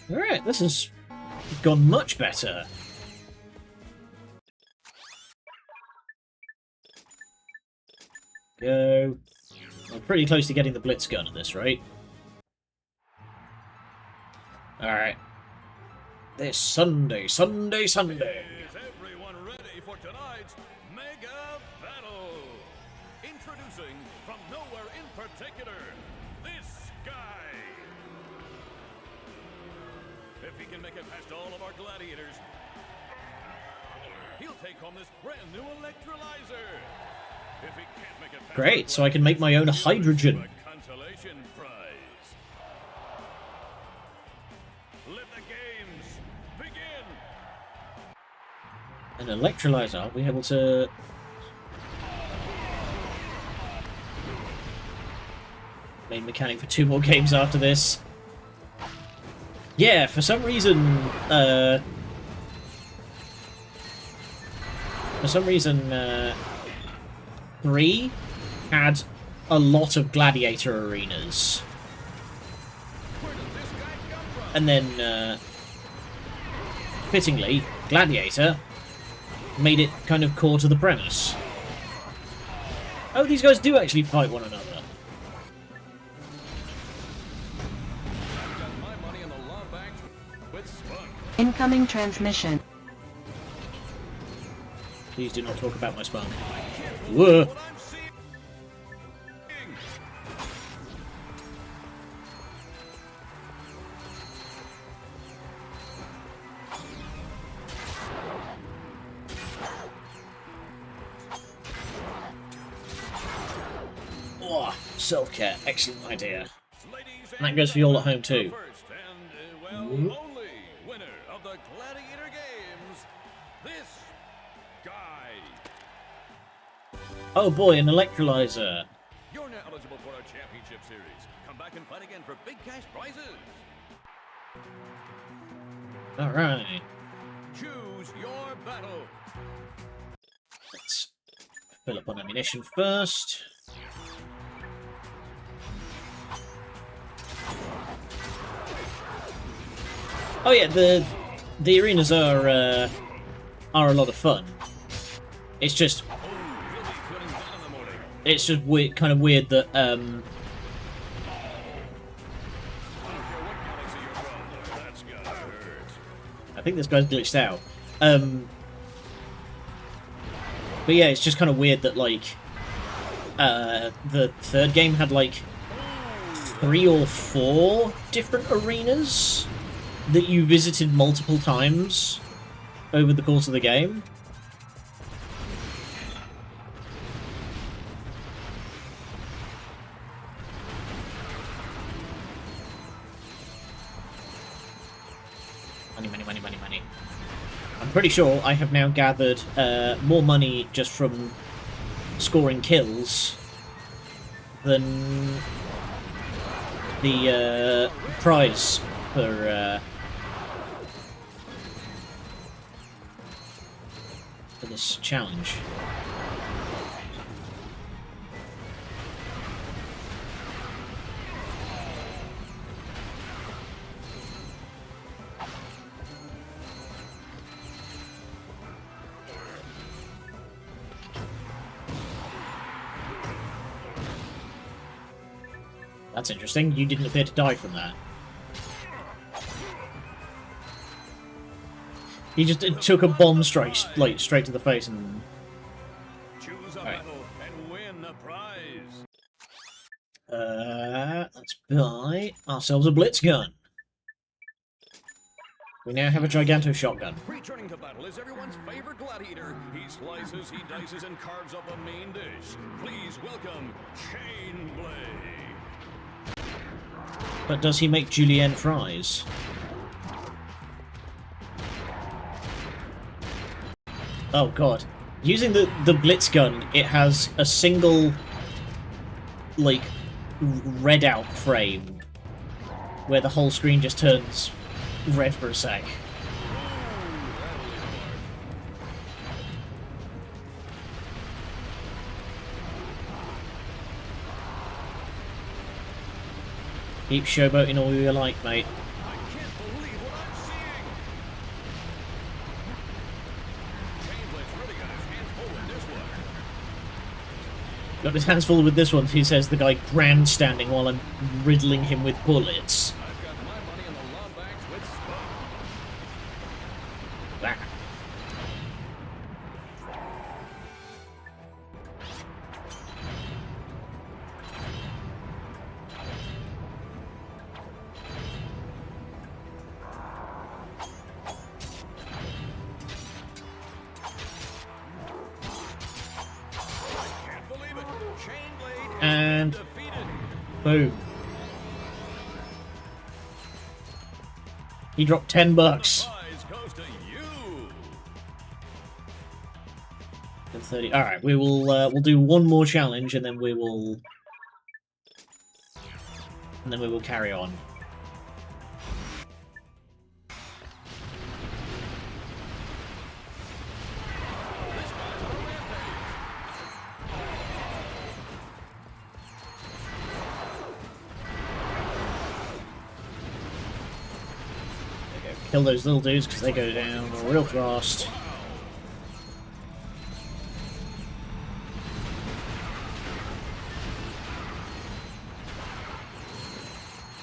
Alright, this has gone much better. Go. I'm pretty close to getting the Blitz gun at this rate. Alright. This Sunday. Is everyone ready for tonight's mega battle? Introducing from nowhere in particular, this guy. If he can make it past all of our gladiators, he'll take home this brand new electrolyzer. If he can't make it past great, so I can make my own hydrogen. Consolation prize. Let the games begin. An electrolyzer, I'll be able to... main mechanic for 2 more games after this. Yeah, for some reason, 3 had a lot of gladiator arenas. And then, fittingly, Gladiator made it kind of core to the premise. Oh, these guys do actually fight one another. Incoming transmission. Please do not talk about my spunk. Whoa! Oh, self-care. Excellent idea. And that goes for you all at home too. Only winner of the Gladiator Games, this guy. Oh boy, an electrolyzer. You're now eligible for our championship series. Come back and fight again for big cash prizes. Alright. Choose your battle. Let's fill up on ammunition first. Oh yeah, the arenas are a lot of fun. It's just weird, kind of weird that I think this guy's glitched out. But yeah, it's just kind of weird that like the third game had like 3 or 4 different arenas that you visited multiple times over the course of the game. Money, money, money, money, money. I'm pretty sure I have now gathered more money just from scoring kills than the prize for this challenge. That's interesting. You didn't appear to die from that. He just took a bomb strike like straight to the face and. Choose a Right. battle and win a prize. Let's buy ourselves a blitz gun. We now have a giganto shotgun. Returning to battle is everyone's favorite gladiator. He slices, he dices, and carves up a main dish. Please welcome Chainblade. But does he make julienne fries? Oh god. Using the blitz gun, it has a single, like, red out frame where the whole screen just turns red for a sec. Keep showboating all you like, mate. Got his hands full with this one, he says, the guy grandstanding while I'm riddling him with bullets. Ah. And boom. He dropped $10. And 30. All right, we will. We'll do one more challenge, and then we will. And then we will carry on. Kill those little dudes because they go down real fast.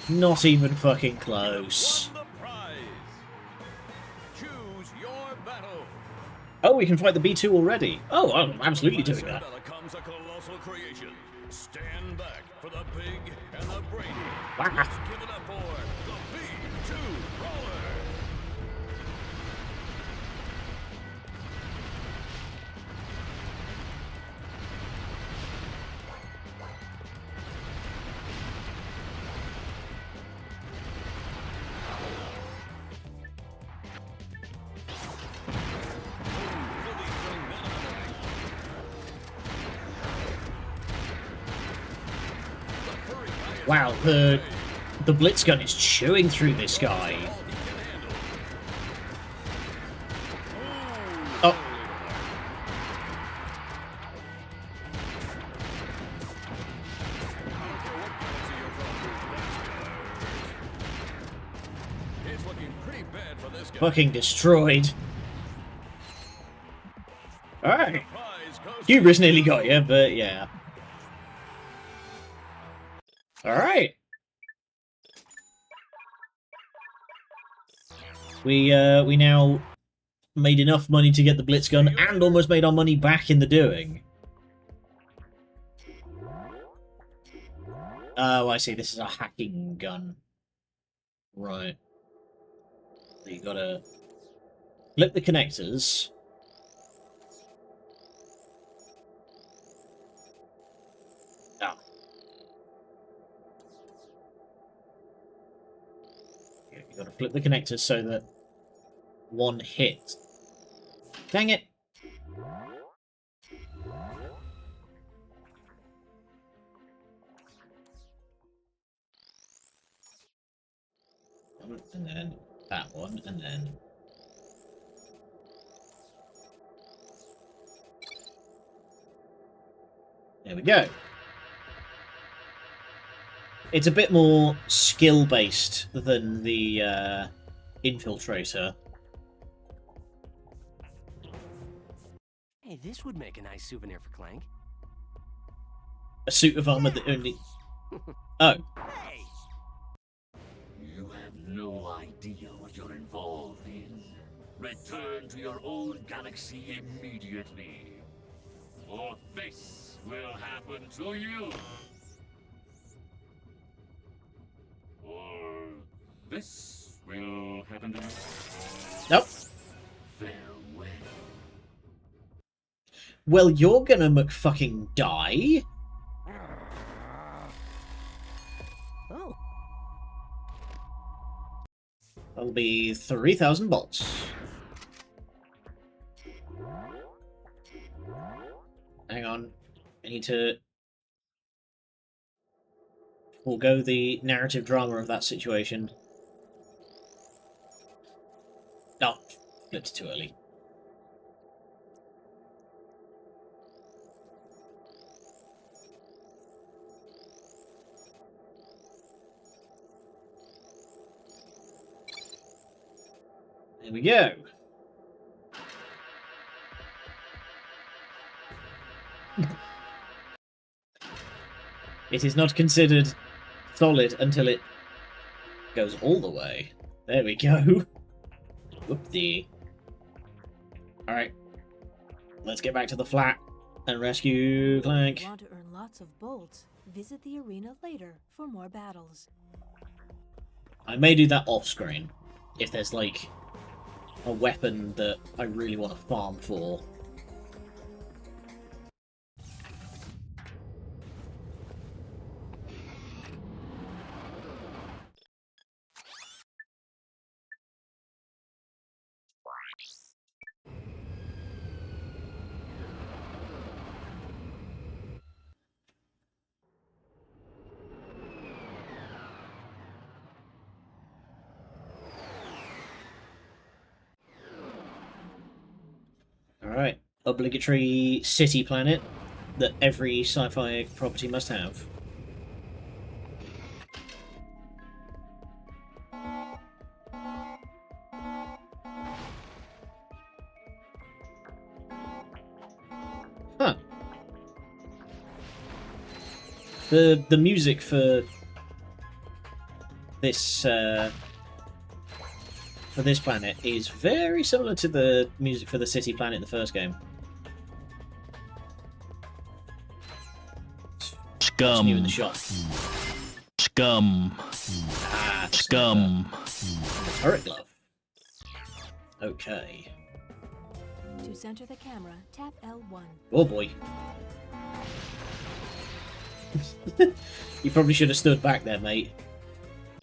Not even fucking close. Oh, we can fight the B2 already. Oh, I'm absolutely doing that. Comes a colossal creation. Stand back for the big and the brainy. Wow. Let's give it up for the B2 Roller. Wow, the blitz gun is chewing through this guy. Oh. It's looking pretty bad for this guy. Fucking destroyed. Alright. Hubris nearly got you, but yeah. Alright. We now made enough money to get the blitz gun and almost made our money back in the doing. Oh, I see. This is a hacking gun. Right. So you gotta flip the connectors. Ah. Yeah, you gotta flip the connectors so that one hit. Dang it! And then that one, and then... There we go. It's a bit more skill-based than the Infiltrator. Hey, this would make a nice souvenir for Clank. A suit of armor that only... Oh. Hey! You have no idea what you're involved in. Return to your own galaxy immediately. Or this will happen to you. Or this will happen to you. Nope. Farewell. Well, you're gonna McFucking die. Oh. That'll be 3,000 bolts. Hang on. I need to forego the narrative drama of that situation. Oh, flipped too early. There we go. It is not considered solid until it goes all the way. There we go. Whoop-dee. Alright. Let's get back to the flat and rescue Clank. If you want to earn lots of bolts, visit the arena later for more battles. I may do that off-screen if there's, like, a weapon that I really want to farm for. Alright, obligatory city planet that every sci-fi property must have. Huh. The music for this for this planet is very similar to the music for the city planet in the first game. Scum. You in the shot. Scum. Ah, Scum. the turret glove. Okay. To center the camera, tap L1. Oh boy. You probably should have stood back there, mate.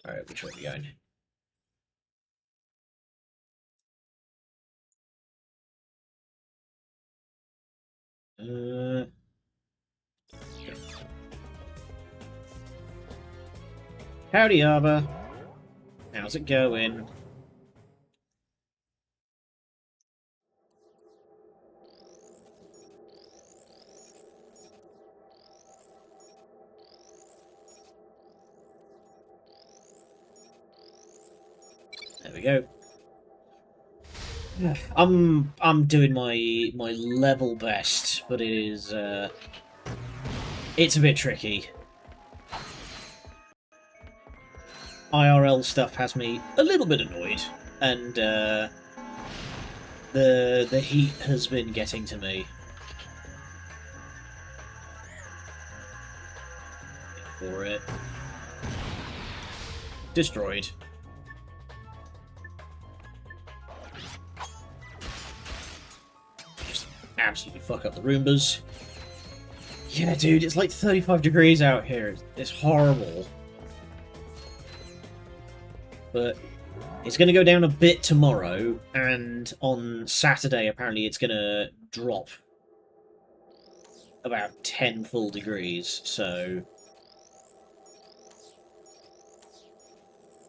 Alright, which way are we going? Howdy, Arbor. How's it going? There we go. I'm doing my level best, but it is it's a bit tricky. IRL stuff has me a little bit annoyed, and the heat has been getting to me. For it. Destroyed. Just absolutely fuck up the Roombas. Yeah, dude, it's like 35 degrees out here. It's horrible. But it's going to go down a bit tomorrow, and on Saturday, apparently, it's going to drop about 10 full degrees, so...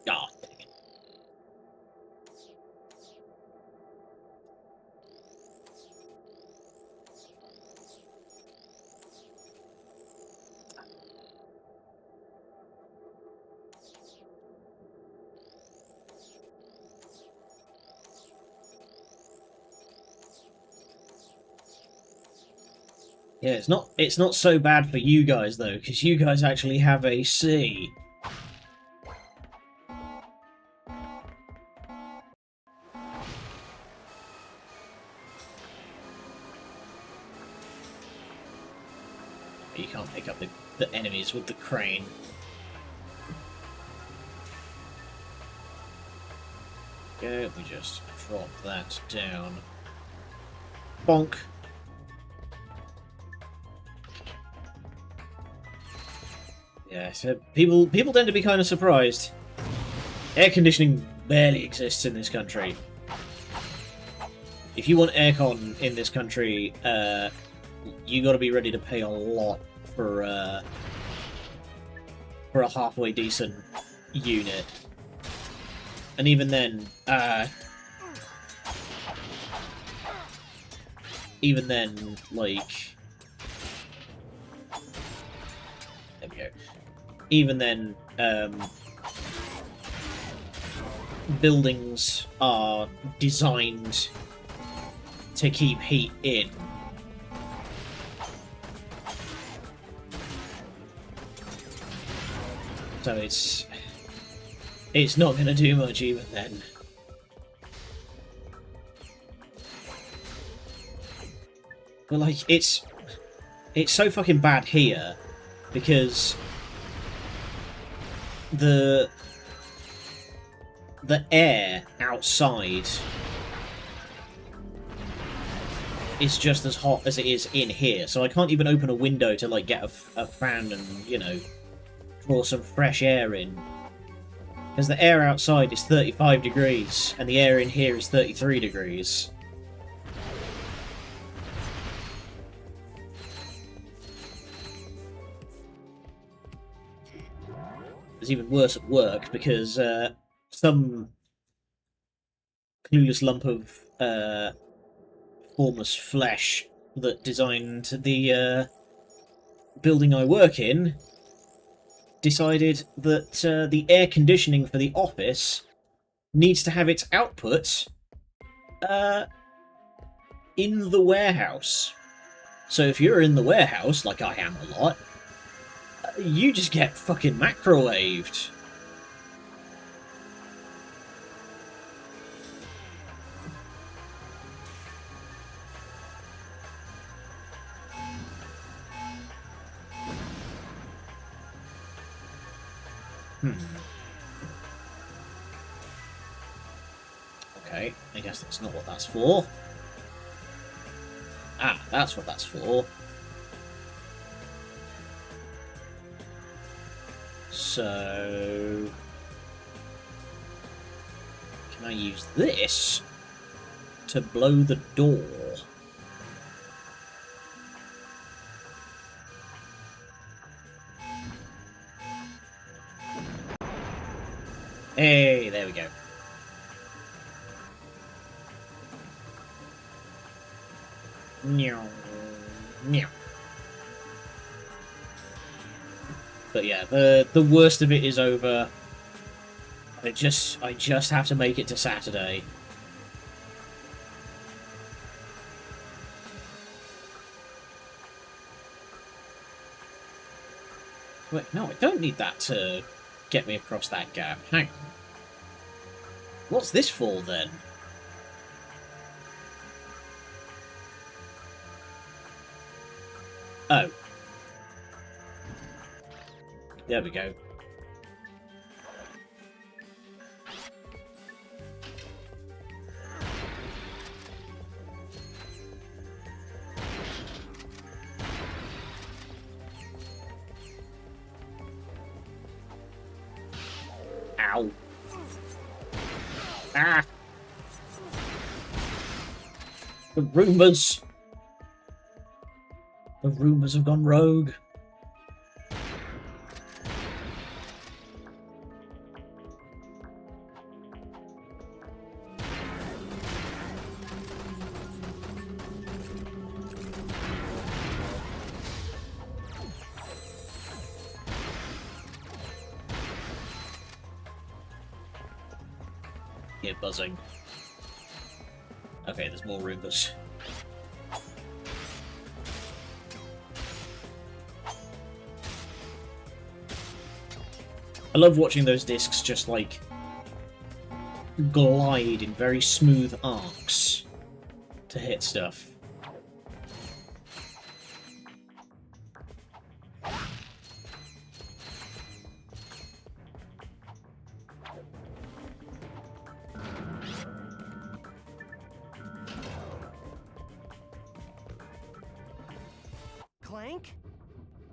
Ah, dang it. Yeah, it's not so bad for you guys though, because you guys actually have AC. You can't pick up the enemies with the crane. Okay, we just drop that down. Bonk. Yeah, so people tend to be kind of surprised. Air conditioning barely exists in this country. If you want aircon in this country, you got to be ready to pay a lot for a halfway decent unit. And even then, like, there we go. Even then, buildings are designed to keep heat in. So it's not going to do much even then. But like, it's so fucking bad here because the air outside is just as hot as it is in here, so I can't even open a window to like get a fan and, you know, draw some fresh air in. Because the air outside is 35 degrees, and the air in here is 33 degrees. It's even worse at work, because some clueless lump of formless flesh that designed the building I work in decided that the air conditioning for the office needs to have its output in the warehouse. So if you're in the warehouse, like I am a lot, you just get fucking microwaved. Okay, I guess that's not what that's for. Ah, that's what that's for. So... Can I use this to blow the door? Hey, there we go. Meow. Meow. But yeah, the worst of it is over. I just have to make it to Saturday. Wait, no, I don't need that to get me across that gap. Hang on. What's this for, then? Oh. There we go. Ow. Ah! The Roombas! The Roombas have gone rogue. Ear buzzing. Okay, there's more Roombas. I love watching those discs just, like, glide in very smooth arcs to hit stuff. Clank?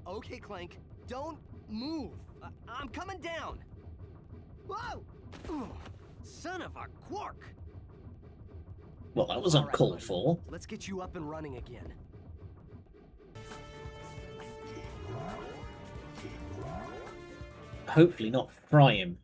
Okay, Clank, don't move. I'm coming down. Whoa! Ugh, son of a quark! Well, that was uncalled for. Let's get you up and running again. Hopefully not fry him.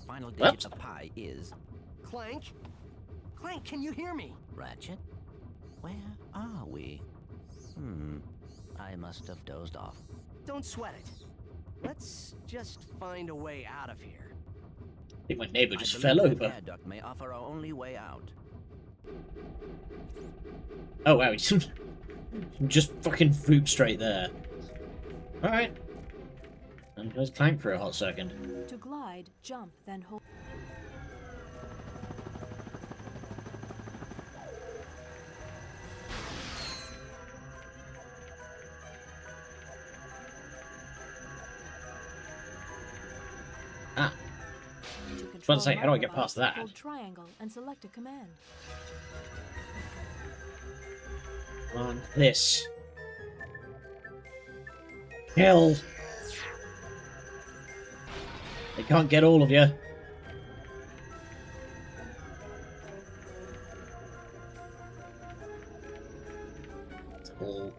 Final digit of pi is... Clank? Clank, can you hear me? Ratchet? Where are we? I must have dozed off. Don't sweat it. Let's just find a way out of here. I think my neighbor just I fell believe over. that air duct may offer our only way out. Oh wow, he just fucking fooped straight there. Alright. And there's Clank for a hot second. To glide, jump, then hold. Ah. I was about to say, how do I get past that? Hold triangle and select a command. On this. Kill. They can't get all of you. That's all.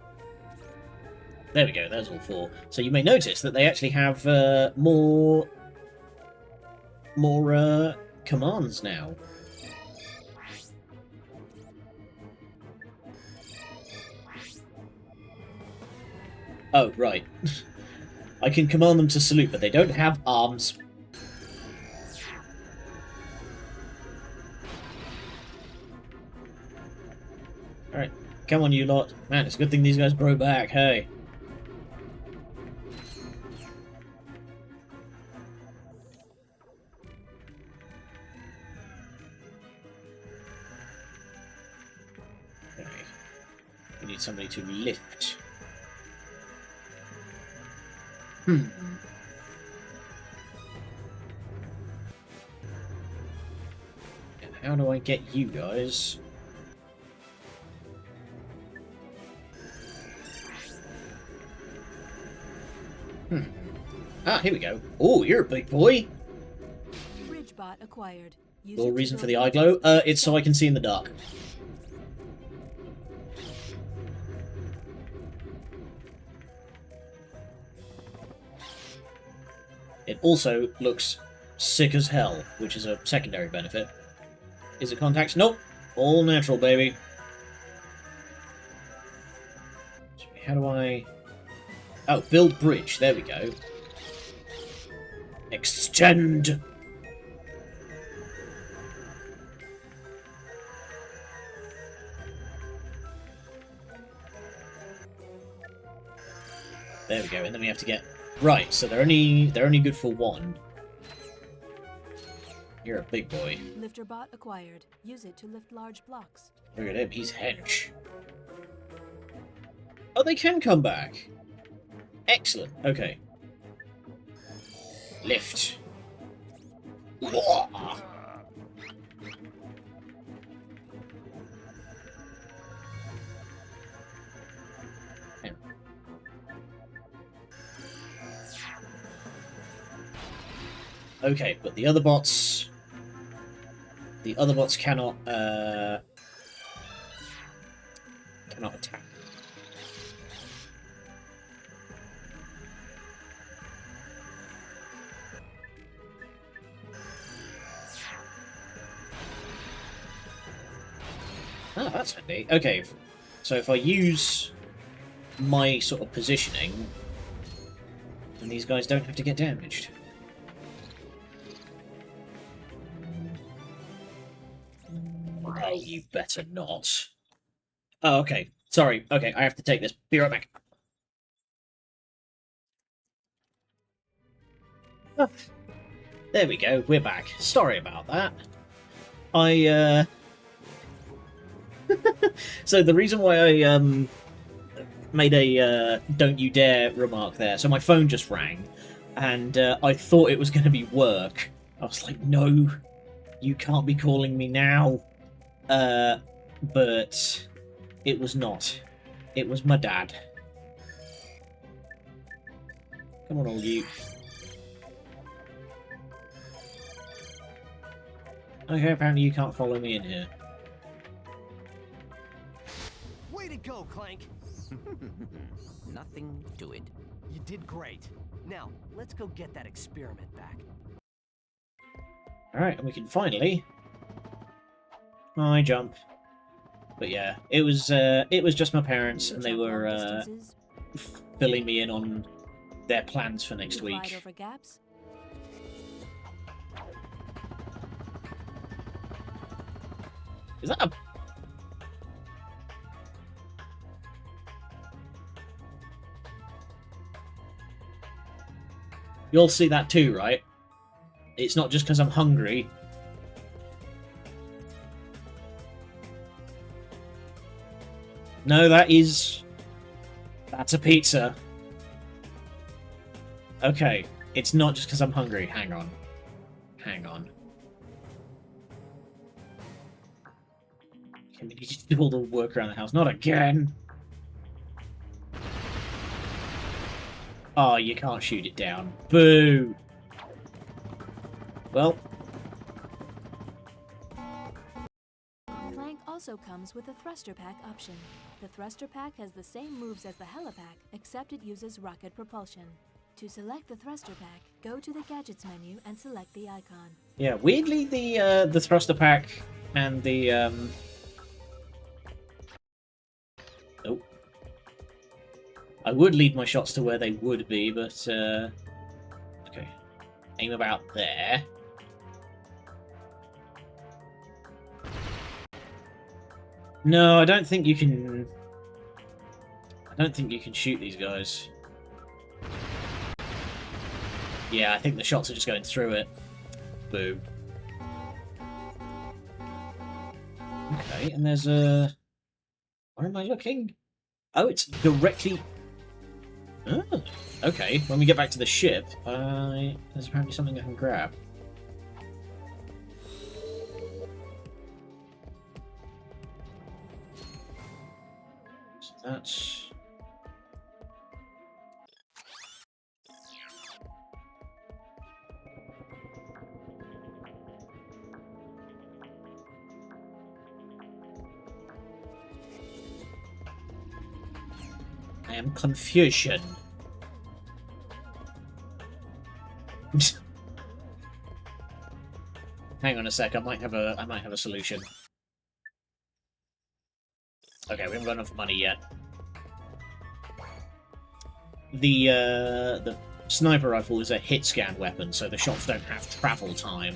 There we go, there's all four. So you may notice that they actually have more commands now. Oh, right. I can command them to salute, but they don't have arms. Alright, come on you lot. Man, it's a good thing these guys grow back, hey. need somebody to lift. How do I get you guys? Ah, here we go. Oh, you're a big boy. Bridgebot acquired. Use Little it to reason for build the eye glow? It's so I can see in the dark. It also looks sick as hell, which is a secondary benefit. Is it contacts? Nope. All natural, baby. How do I... Oh, build bridge. There we go. Extend! There we go, and then we have to get... Right, so they're only good for one. You're a big boy. Lifterbot acquired. Use it to lift large blocks. Look at him, he's hench. Oh, they can come back. Excellent, okay. Lift. Whoa. Okay, but the other bots cannot attack. Oh, that's handy. Okay, so if I use my sort of positioning, then these guys don't have to get damaged. Oh, you better not. Oh, okay. Sorry. Okay, I have to take this. Be right back. Oh, there we go. We're back. Sorry about that. So the reason why I made a "don't you dare" remark there. So my phone just rang, and I thought it was going to be work. I was like, "No, you can't be calling me now." But it was not. It was my dad. Come on, all you. Okay, apparently you can't follow me in here. Way to go, Clank! Nothing to it. You did great. Now, let's go get that experiment back. Alright, and we can finally... I jump. But yeah, it was just my parents, and they were filling me in on their plans for next week. Over gaps. Is that a... You'll see that too, right? It's not just because I'm hungry. No, that's a pizza. Okay, it's not just because I'm hungry. Hang on. Hang on. Can you just do all the work around the house? Not again! Oh, you can't shoot it down. Boo! Well... Clank also comes with a thruster pack option. The thruster pack has the same moves as the helipack, except it uses rocket propulsion. To select the thruster pack, go to the gadgets menu and select the icon. Yeah, weirdly the thruster pack and the Nope. I would lead my shots to where they would be, but okay. Aim about there. No, I don't think you can shoot these guys. Yeah, I think the shots are just going through it. Boo. Okay, and there's a... Where am I looking? Oh, it's directly... Oh, okay. When we get back to the ship, there's apparently something I can grab. So that's... I am confusion. Hang on a sec, I might have a solution. Okay, we haven't got enough money yet. The sniper rifle is a hit scan weapon, so the shots don't have travel time.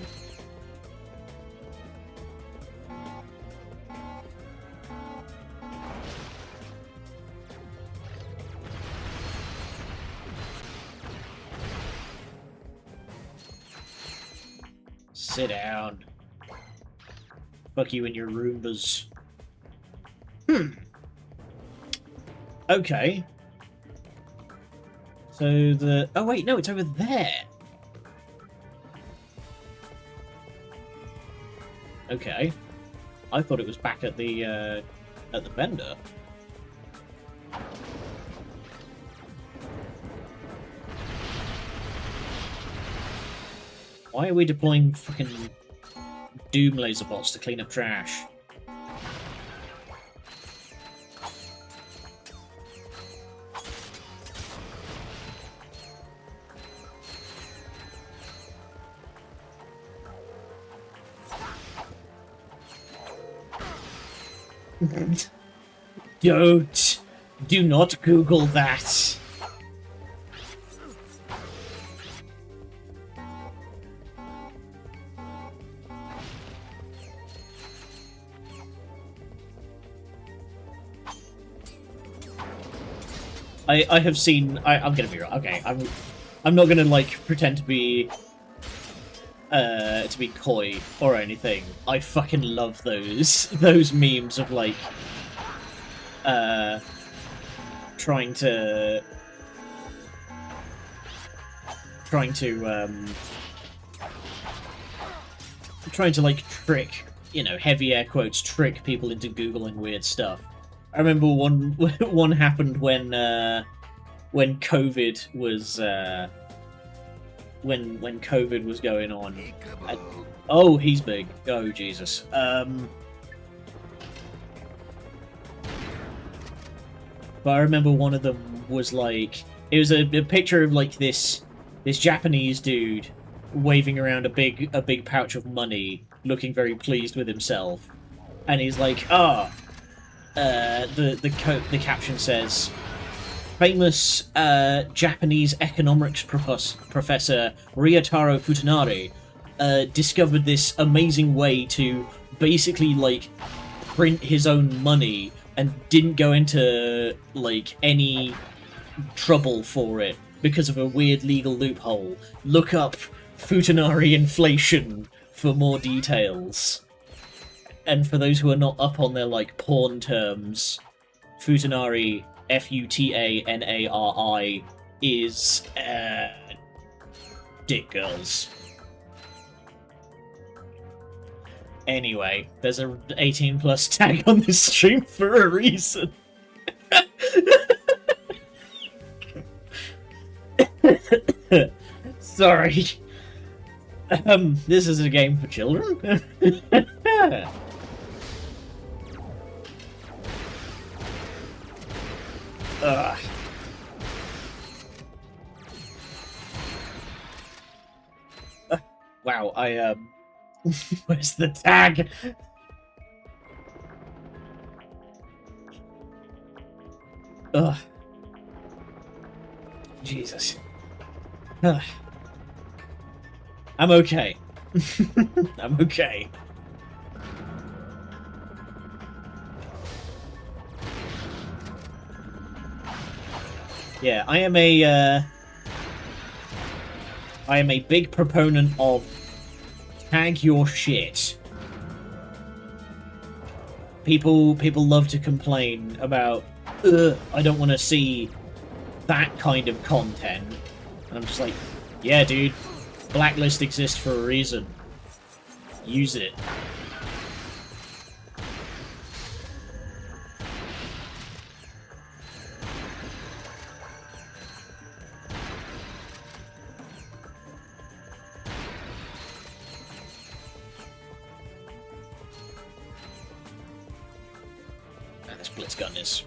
Sit down. Fuck you and your Roombas. Okay. So the... Oh wait, no, it's over there. Okay. I thought it was back at the vendor. Why are we deploying fucking Doom laser bots to clean up trash? Don't! Do not Google that! I have seen... I'm gonna be real. Okay, I'm not gonna, like, pretend to be coy or anything. I fucking love those memes of, like, trying to like trick, you know, heavy air quotes, trick people into Googling weird stuff. I remember one happened when COVID was when COVID was going on. Oh, he's big. Oh, Jesus. But I remember one of them was like, it was a picture of like this Japanese dude waving around a big pouch of money, looking very pleased with himself, and he's like, the caption says, famous Japanese economics professor Ryotaro Futanari discovered this amazing way to basically like print his own money and didn't go into like any trouble for it because of a weird legal loophole. Look up Futanari inflation for more details. And for those who are not up on their like porn terms, Futanari, Futanari, is dick girls. Anyway, there's a 18+ tag on this stream for a reason. Sorry. This is a game for children. Wow, where's the tag? Ugh. Jesus. Ugh. I'm okay. I'm okay. Yeah, I am a big proponent of tag your shit. People love to complain about I don't want to see that kind of content. And I'm just like, yeah, dude, Blacklist exists for a reason. Use it. And this blitz gun is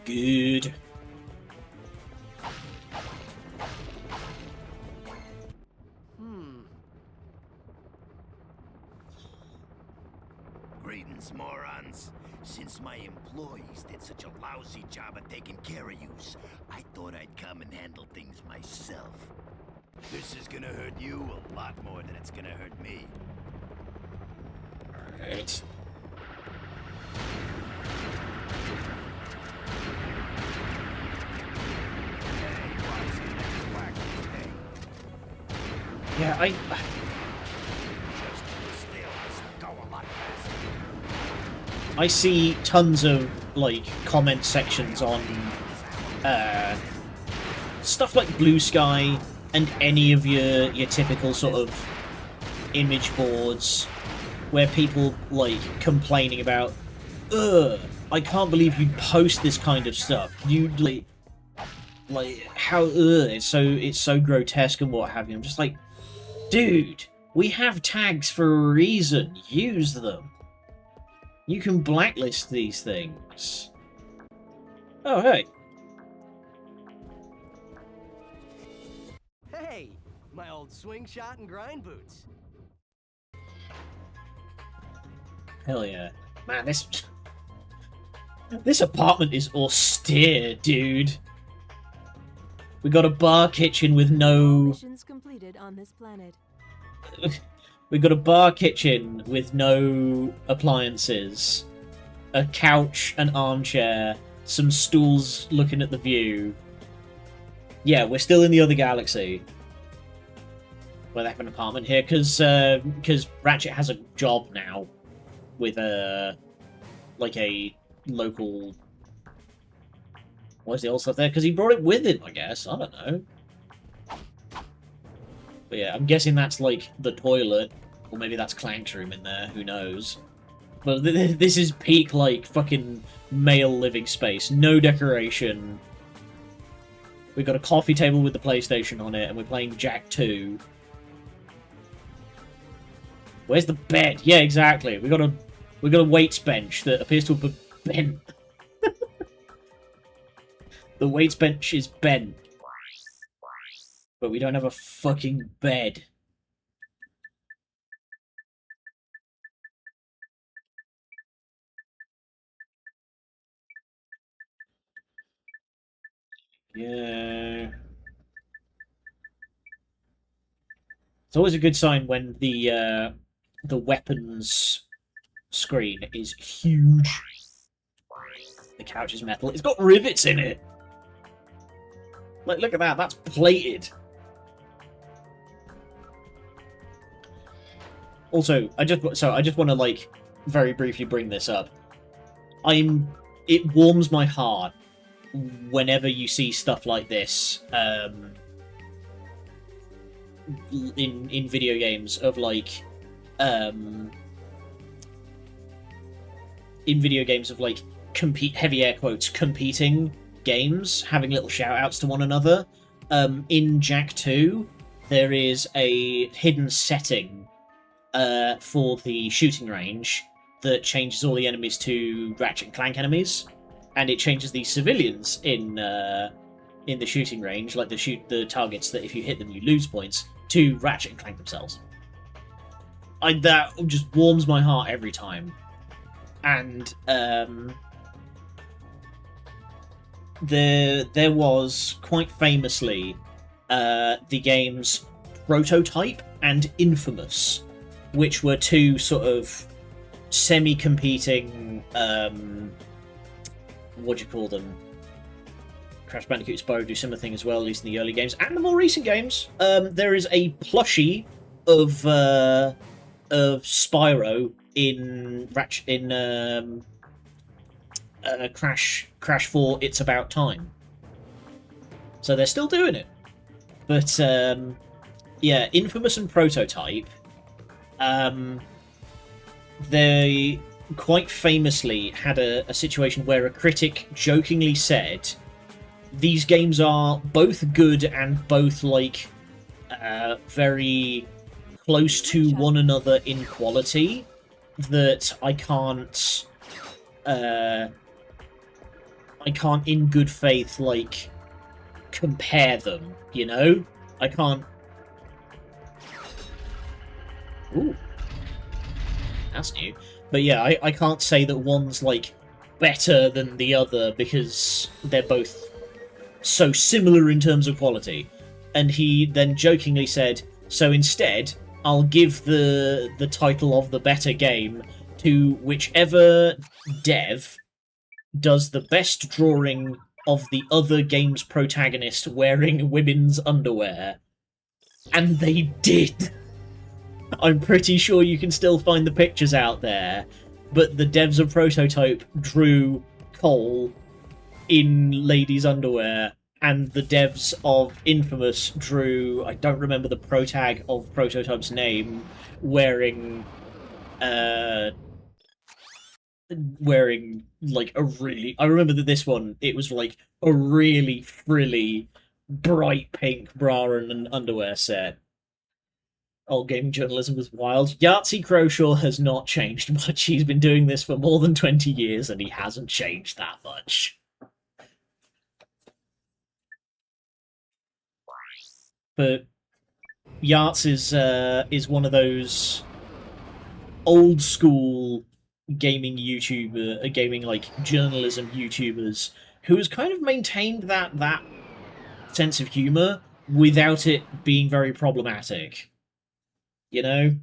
good. Greetings, morons. Since my employees did such a lousy job of taking care of yous, I thought I'd come and handle things myself. This is gonna hurt you a lot more than it's gonna hurt me. Alright. Yeah, I see tons of, like, comment sections on stuff like Blue Sky and any of your typical sort of image boards where people, like, complaining about, ugh, I can't believe you'd post this kind of stuff. You'd, like how, it's so grotesque and what have you. I'm just like, dude, we have tags for a reason. Use them. You can blacklist these things. Oh, hey. Hey, my old swing shot and grind boots. Hell yeah. Man, this apartment is austere, dude. We got a bar kitchen with no... Missions completed on this planet. We got a bar kitchen with no appliances, a couch, an armchair, some stools looking at the view. Yeah, we're still in the other galaxy. Where they have an apartment here, because Ratchet has a job now with like a local... Where's the old stuff there? Because he brought it with him, I guess. I don't know. But yeah, I'm guessing that's, like, the toilet. Or maybe that's Clank's room in there. Who knows? But this is peak, like, fucking male living space. No decoration. We've got a coffee table with the PlayStation on it, and we're playing Jack 2. Where's the bed? Yeah, exactly. We got a weights bench that appears to have been bent. The weights bench is bent. But we don't have a fucking bed. Yeah. It's always a good sign when the weapons screen is huge. The couch is metal. It's got rivets in it. Like, look at that. That's plated. Also, I just want to, like, very briefly bring this up. It warms my heart whenever you see stuff like this in video games of, like, heavy air quotes, competing games, having little shout-outs to one another. In Jack 2, there is a hidden setting for the shooting range that changes all the enemies to Ratchet and Clank enemies, and it changes the civilians in the shooting range, like the targets that if you hit them you lose points, to Ratchet and Clank themselves. That just warms my heart every time. And there was quite famously the games Prototype and Infamous, which were two sort of semi-competing, what do you call them? Crash Bandicoot Spyro do similar thing as well, at least in the early games. And the more recent games, there is a plushie of Spyro in Crash 4 It's About Time. So they're still doing it. But, yeah, Infamous and Prototype, they quite famously had a situation where a critic jokingly said, these games are both good and both, like, very close to one another in quality, that I can't in good faith, like, compare them, you know? I can't... Ooh. That's new. But yeah, I can't say that one's, like, better than the other because they're both so similar in terms of quality. And he then jokingly said, so instead, I'll give the title of the better game to whichever dev does the best drawing of the other game's protagonist wearing women's underwear. And they did! I'm pretty sure you can still find the pictures out there, but the devs of Prototype drew Cole in ladies' underwear, and the devs of Infamous drew, I don't remember the protag of Prototype's name, wearing like a really... I remember that this one, it was like a really frilly, bright pink bra and underwear set. Old gaming journalism was wild. Yahtzee Croshaw has not changed much. He's been doing this for more than 20 years, and he hasn't changed that much. But Yachts is one of those old school gaming YouTuber, gaming like journalism YouTubers who has kind of maintained that sense of humor without it being very problematic. You know?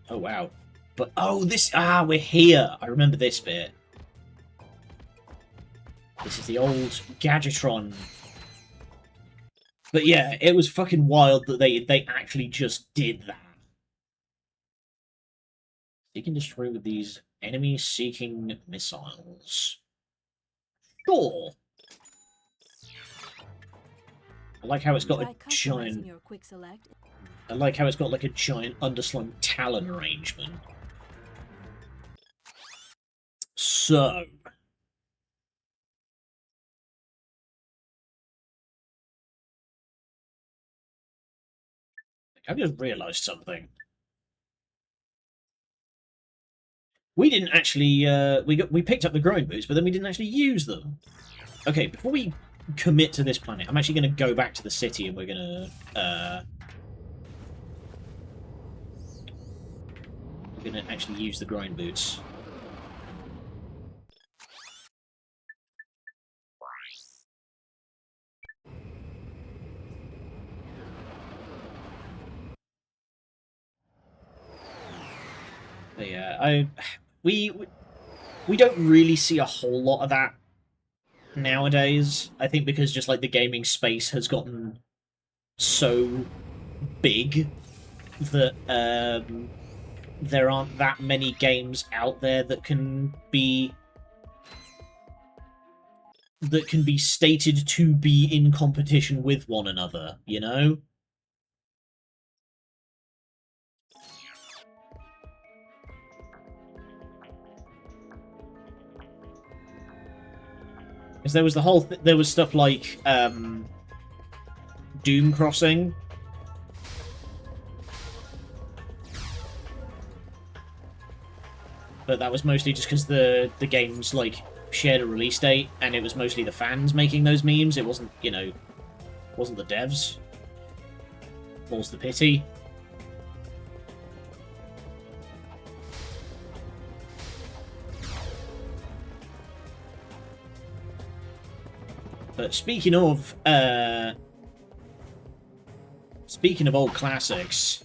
Oh wow. But oh, we're here. I remember this bit. This is the old Gadgetron. But yeah, it was fucking wild that they actually just did that. You can destroy with these enemy-seeking missiles. Sure. I like how it's got a giant... I like how it's got like a giant underslung talon arrangement. So... I've just realised something. We didn't actually... we picked up the growing boots, but then we didn't actually use them. Okay, before we commit to this planet, I'm actually going to go back to the city and we're going to... we're going to actually use the grind boots. But yeah, we don't really see a whole lot of that nowadays. I think because just like the gaming space has gotten so big that there aren't that many games out there that can be stated to be in competition with one another, you know? Because there was the whole there was stuff like Doom Crossing. But that was mostly just because the game's like shared a release date, and it was mostly the fans making those memes. It wasn't, you know, wasn't the devs. More's the pity. But speaking of old classics,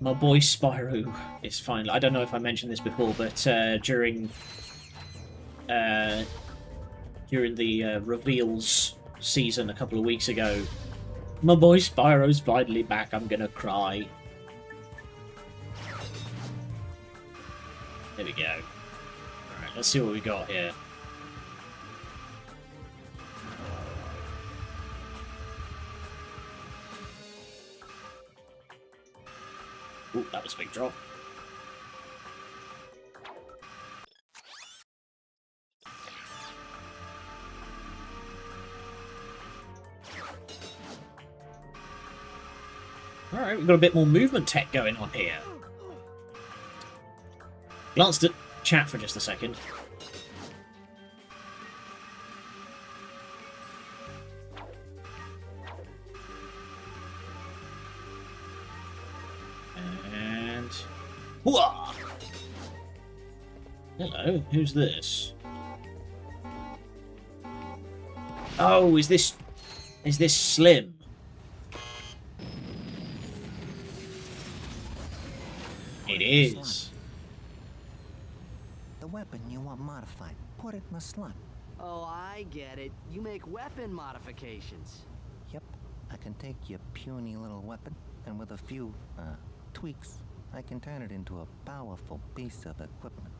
my boy Spyro is finally... I don't know if I mentioned this before, but during the reveals season a couple of weeks ago, My boy Spyro's finally back. I'm gonna cry. There we go. Alright, let's see what we got here. Ooh, that was a big drop. Alright, we've got a bit more movement tech going on here. Glanced at chat for just a second. And... Hooah! Hello, who's this? Oh, is this Slim? It is. The weapon you want modified. Put it in the slot. Oh, I get it. You make weapon modifications. Yep. I can take your puny little weapon, and with a few, tweaks, I can turn it into a powerful piece of equipment.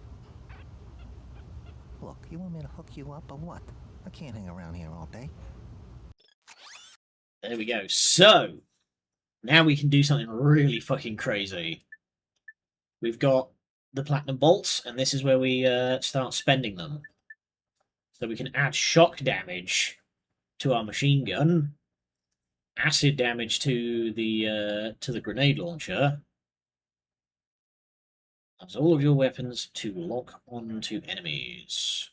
Look, you want me to hook you up or what? I can't hang around here all day. There we go. So, now we can do something really fucking crazy. We've got the platinum bolts, and this is where we start spending them. So we can add shock damage to our machine gun, acid damage to the grenade launcher. That's all of your weapons to lock onto enemies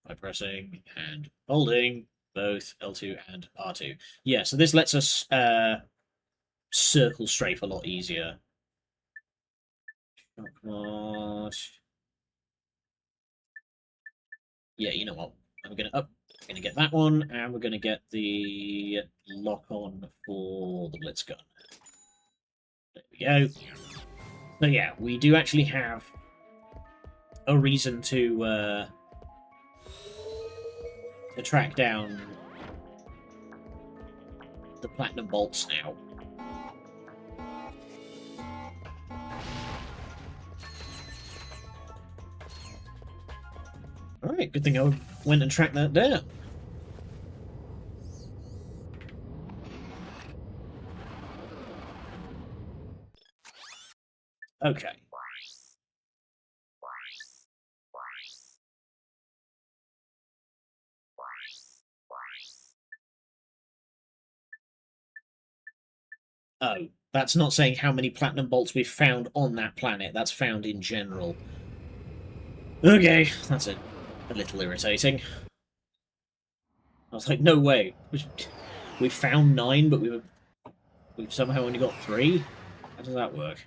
by pressing and holding both L2 and R2. Yeah, so this lets us circle strafe a lot easier. Yeah, you know what? I'm gonna get that one, and we're gonna get the lock on for the blitz gun. There we go. So yeah, we do actually have a reason to track down the platinum bolts now. Alright, good thing I went and tracked that down. Okay. Oh, that's not saying how many platinum bolts we've found on that planet. That's found in general. Okay, that's a little irritating. I was like, no way. We found 9, but we've somehow only got 3? How does that work?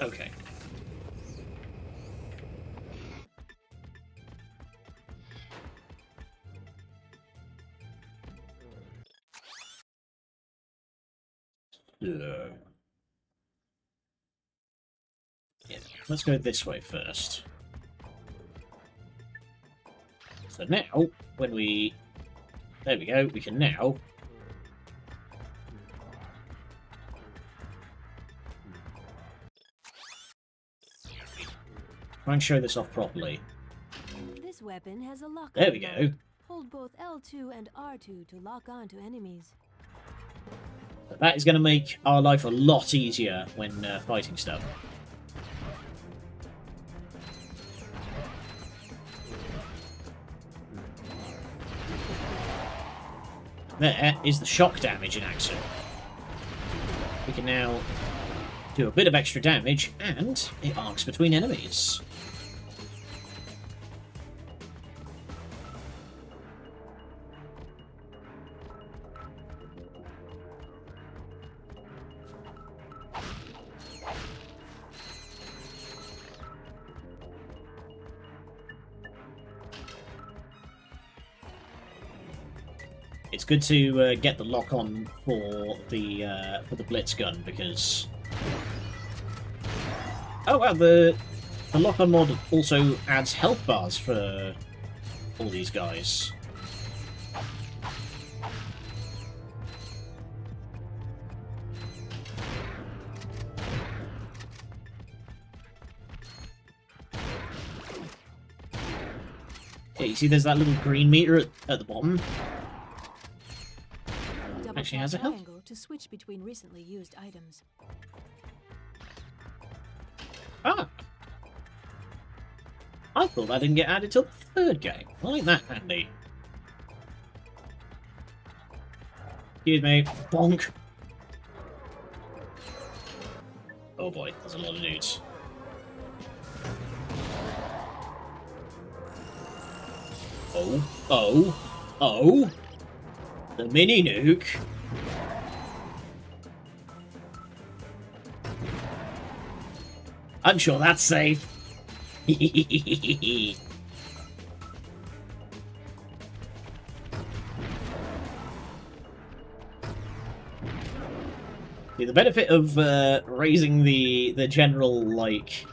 Okay. Yeah, let's go this way first. So now, when we... There we go, we can now... Try and show this off properly. This weapon has a lock. There we go. Hold both L2 and R2 to lock on to enemies. That is going to make our life a lot easier when fighting stuff. There is the shock damage in action. We can now do a bit of extra damage, and it arcs between enemies. It's good to get the lock on for the blitz gun because oh wow, the The lock-on mod also adds health bars for all these guys. Yeah, you see there's that little green meter at the bottom? Double Actually has a health. triangle to switch between recently used items. Ah! I thought that didn't get added till the third game. I like that handy. Excuse me. Bonk. Oh boy, there's a lot of dudes. Oh! The mini nuke. I'm sure that's safe. See, the benefit of raising the general, like,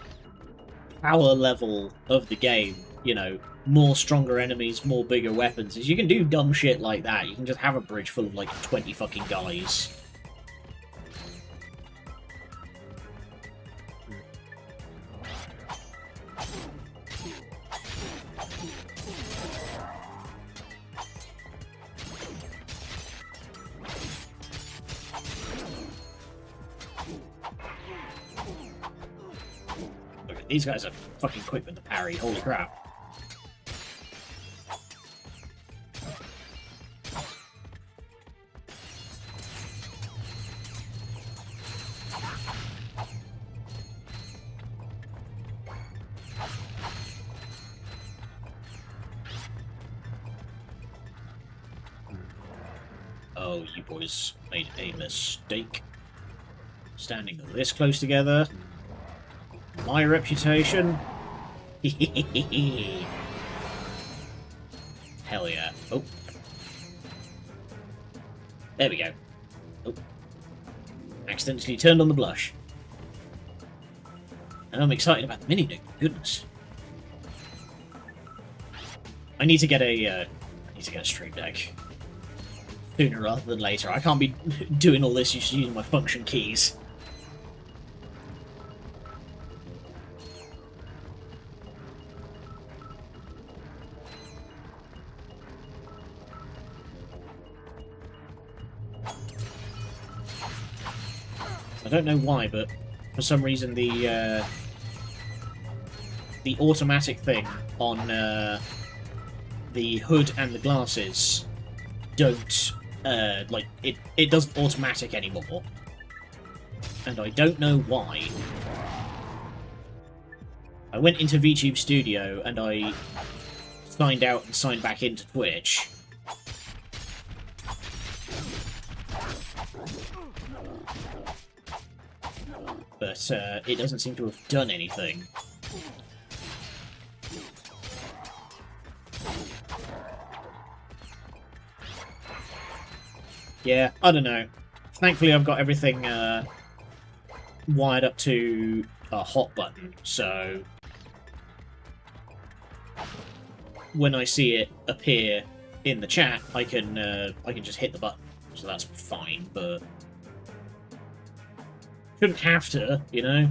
power level of the game, you know, more stronger enemies, more bigger weapons, is you can do dumb shit like that. You can just have a bridge full of, like, 20 fucking guys. Look, these guys are fucking quick with the parry, holy crap. Oh, you boys made a mistake. Standing this close together. My reputation. Hell yeah. Oh. There we go. Oh. Accidentally turned on the blush. And I'm excited about the mini nuke. Goodness. I need to get a Stream Deck. Sooner rather than later. I can't be doing all this just using my function keys. I don't know why, but for some reason the automatic thing on the hood and the glasses don't like it doesn't automatic anymore, and I don't know why. I went into VTube Studio and I signed out and signed back into Twitch. But it doesn't seem to have done anything. Yeah, I don't know. Thankfully I've got everything wired up to a hot button, so when I see it appear in the chat, I can just hit the button, so that's fine, but shouldn't have to, you know?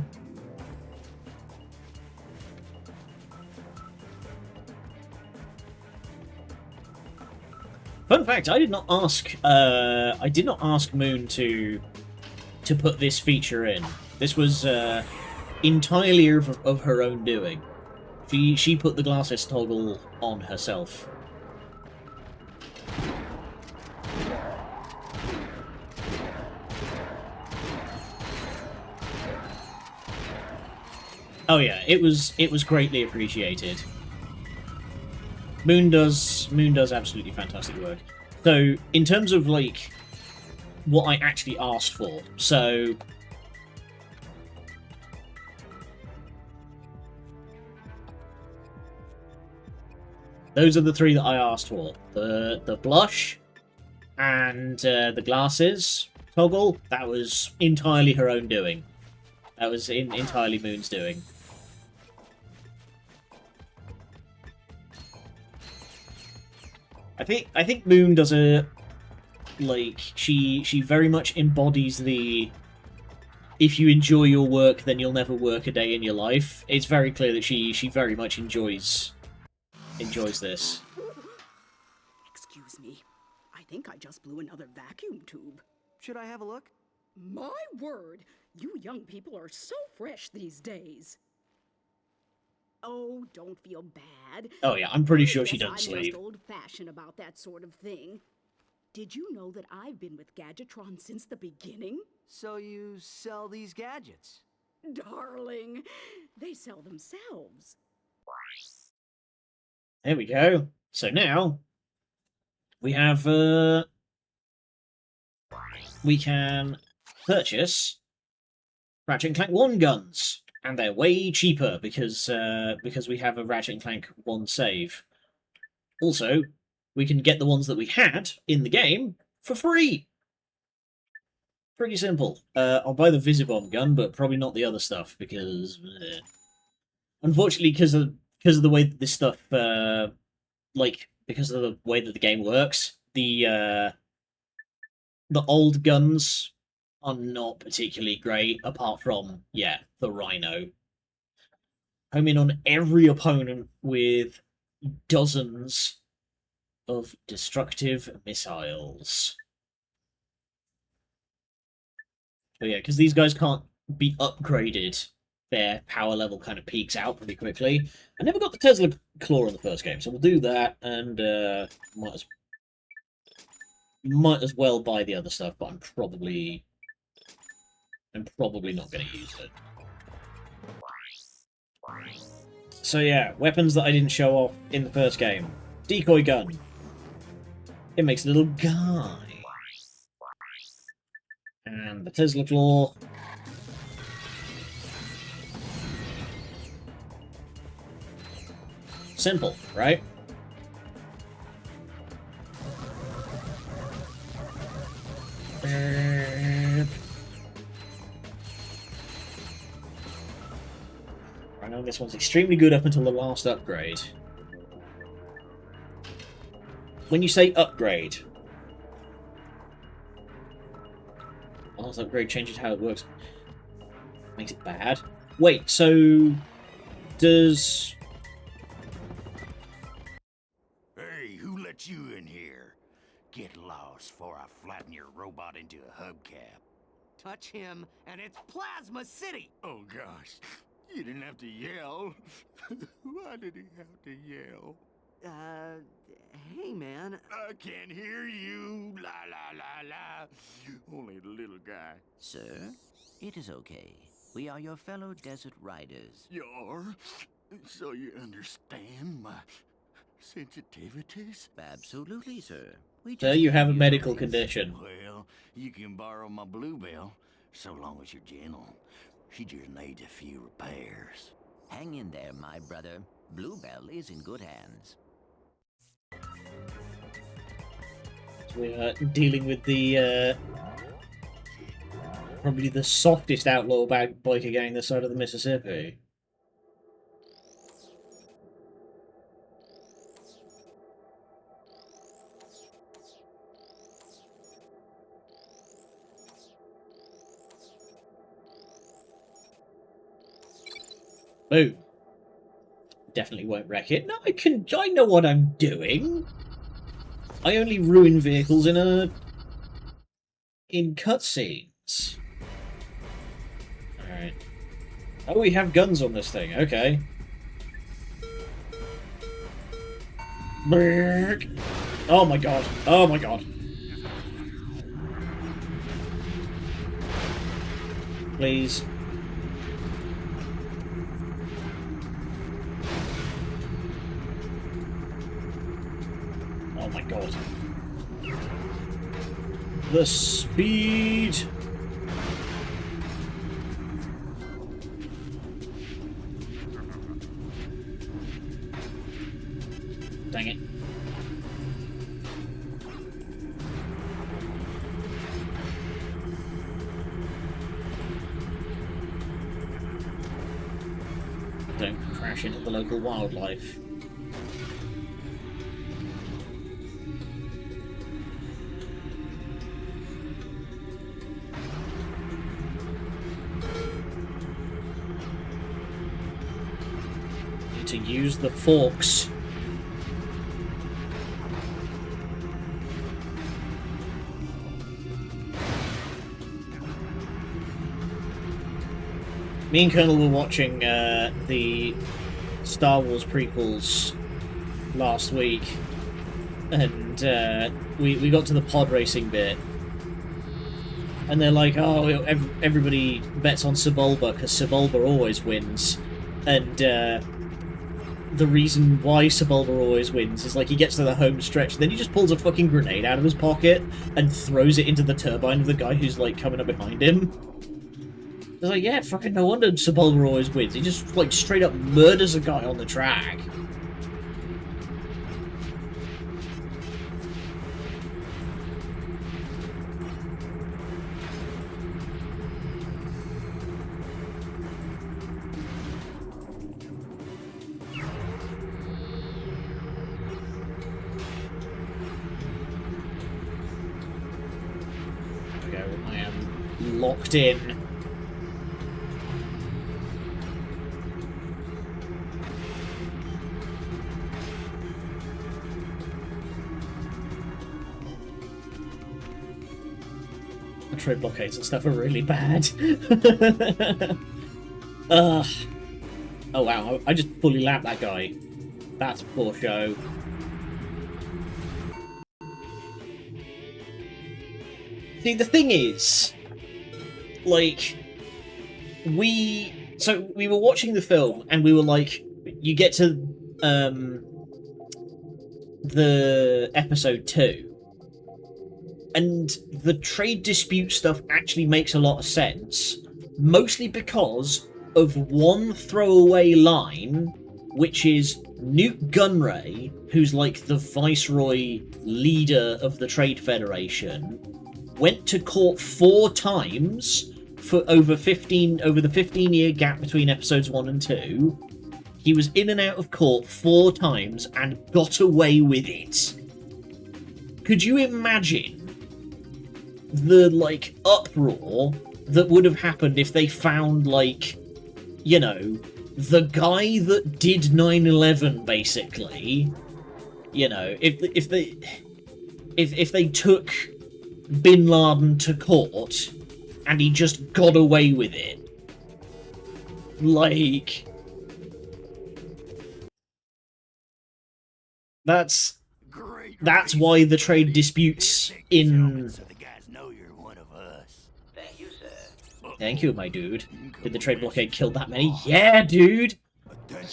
Fun fact, I did not ask Moon to put this feature in. This was entirely of her own doing. She put the glasses toggle on herself. Oh yeah, it was greatly appreciated. Moon does absolutely fantastic work. So, in terms of, like, what I actually asked for, so those are the three that I asked for. The blush and the glasses toggle, that was entirely her own doing. That was entirely Moon's doing. I think Moon does a like she very much embodies the if you enjoy your work then you'll never work a day in your life. It's very clear that she very much enjoys this. Excuse me. I think I just blew another vacuum tube. Should I have a look? My word! You young people are so fresh these days. Oh, don't feel bad. Oh yeah, I'm pretty sure she Yes, doesn't I'm sleep. just old-fashioned about that sort of thing. Did you know that I've been with Gadgetron since the beginning? So you sell these gadgets? Darling, they sell themselves. There we go. So now we have we can purchase Ratchet and Clank 1 guns, and they're way cheaper because we have a Ratchet and Clank 1 save. Also, we can get the ones that we had in the game for free. Pretty simple. I'll buy the Visibomb gun, but probably not the other stuff because, unfortunately, because of the way that this stuff, because of the way that the game works, the old guns are not particularly great, apart from, yeah, the Rhino. Home in on every opponent with dozens of destructive missiles. But yeah, because these guys can't be upgraded, their power level kind of peaks out pretty quickly. I never got the Tesla Claw in the first game, so we'll do that, and might as well buy the other stuff, but I'm probably not going to use it. So yeah, weapons that I didn't show off in the first game. Decoy gun. It makes a little guy. And the Tesla Claw. Simple, right? I know this one's extremely good up until the last upgrade. When you say upgrade, last upgrade changes how it works. Makes it bad. Wait, so does... Hey, who let you in here? Get lost before I flatten your robot into a hubcap. Touch him, and it's Plasma City! Oh gosh, you didn't have to yell. Why did he have to yell? Hey man. I can't hear you. La la la la. Only the little guy. Sir, it is okay. We are your fellow desert riders. You're? So you understand my sensitivities? Absolutely, sir. So you have a medical condition. Well, you can borrow my Bluebell, so long as you're gentle. She just needs a few repairs. Hang in there, my brother. Bluebell is in good hands. We are dealing with the probably the softest outlaw biker gang this side of the Mississippi. Boom. Definitely won't wreck it. No, I know what I'm doing. I only ruin vehicles in cutscenes. Alright. Oh, we have guns on this thing. Okay. Brrrk. Oh my god. Oh my god. Please. Oh my god. The speed! Dang it. Don't crash into the local wildlife. to use the forks. Me and Colonel were watching the Star Wars prequels last week, and we got to the pod racing bit, and they're like, oh, everybody bets on Sebulba because Sebulba always wins, and the reason why Sebulba always wins is like he gets to the home stretch, then he just pulls a fucking grenade out of his pocket and throws it into the turbine of the guy who's like coming up behind him. It's like, yeah, fucking no wonder Sebulba always wins. He just like straight up murders a guy on the track. I am locked in. The trade blockades and stuff are really bad. Oh wow, I just fully lapped that guy. That's a poor show. See, the thing is, like, we were watching the film and we were like, you get to the episode 2 and the trade dispute stuff actually makes a lot of sense, mostly because of one throwaway line, which is Newt Gunray, who's like the viceroy leader of the Trade Federation, went to court 4 times for over the 15-year gap between episodes 1 and 2. He was in and out of court 4 times and got away with it. Could you imagine the, like, uproar that would have happened if they found, like, you know, the guy that did 9/11, basically? You know, if they took Bin Laden to court and he just got away with it. Like, that's why the trade disputes in... Thank you, my dude. Did the trade blockade kill that many? Yeah, dude!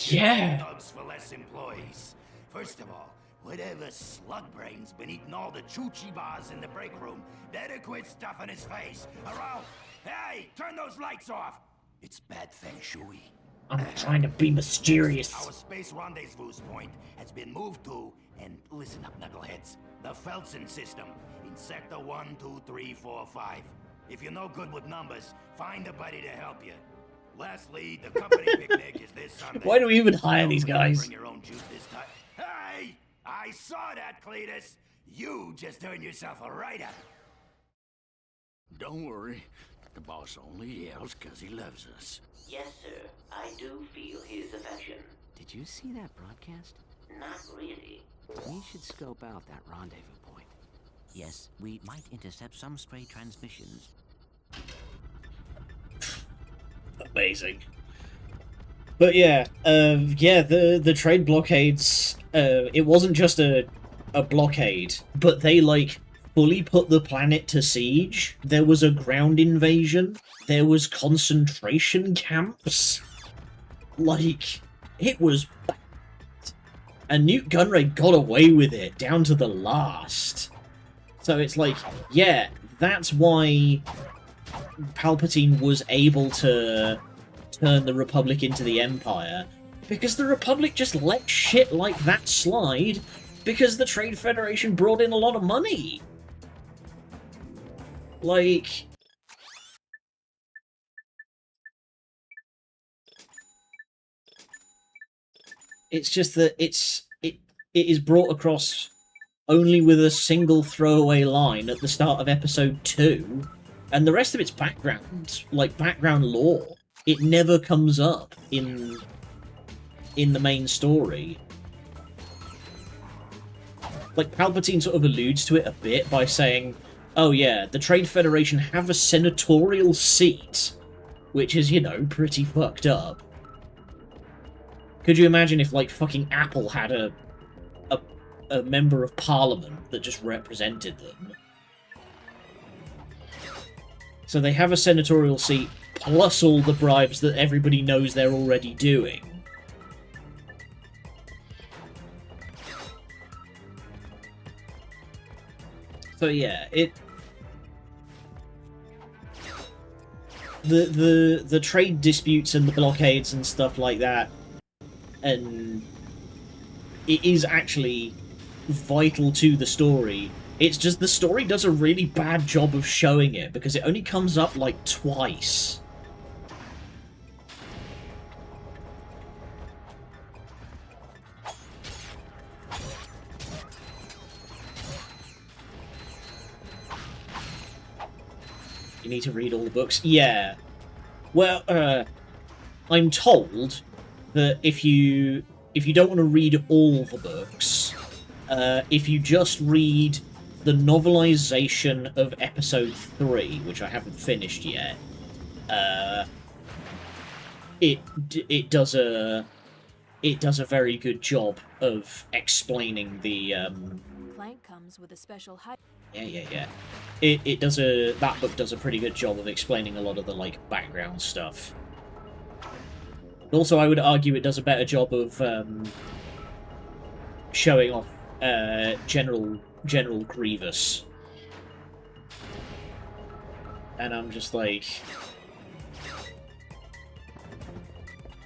Yeah! Thugs for less employees. First of all, whatever slug brain's been eating all the choochie bars in the break room, better quit stuffing his face. Around. Hey, turn those lights off! It's bad feng shui. I'm trying to be mysterious. Our space rendezvous point has been moved to, and listen up, knuckleheads, the Felsen system in sector 1, 2, 3, 4, 5. If you're no good with numbers, find a buddy to help you. Lastly, the company picnic is this Sunday. Why do we even hire these guys? Bring your own juice this time. Hey! I saw that, Cletus! You just earned yourself a write-up. Don't worry. The boss only yells because he loves us. Yes, sir. I do feel his affection. Did you see that broadcast? Not really. We should scope out that rendezvous point. Yes, we might intercept some stray transmissions. Amazing. But yeah, the trade blockades, it wasn't just a blockade, but they, like, fully put the planet to siege. There was a ground invasion. There was concentration camps. Like, it was bad. And Newt Gunray got away with it down to the last. So it's like, yeah, that's why Palpatine was able to turn the Republic into the Empire, because the Republic just let shit like that slide because the Trade Federation brought in a lot of money. Like, it's just that it is brought across only with a single throwaway line at the start of episode 2, and the rest of its background, like background lore, it never comes up in in the main story. Like, Palpatine sort of alludes to it a bit by saying, oh yeah, the Trade Federation have a senatorial seat, which is, you know, pretty fucked up. Could you imagine if, like, fucking Apple had a member of parliament that just represented them? So they have a senatorial seat, plus all the bribes that everybody knows they're already doing. So yeah, the trade disputes and the blockades and stuff like that, and it is actually vital to the story. It's just the story does a really bad job of showing it, because it only comes up like twice. You need to read all the books? Yeah. Well, I'm told that if you don't want to read all the books, if you just read the novelization of Episode 3, which I haven't finished yet, it does a very good job of explaining the Clank comes with a special Yeah. That book does a pretty good job of explaining a lot of the, like, background stuff. Also, I would argue it does a better job of showing off General Grievous. And I'm just like,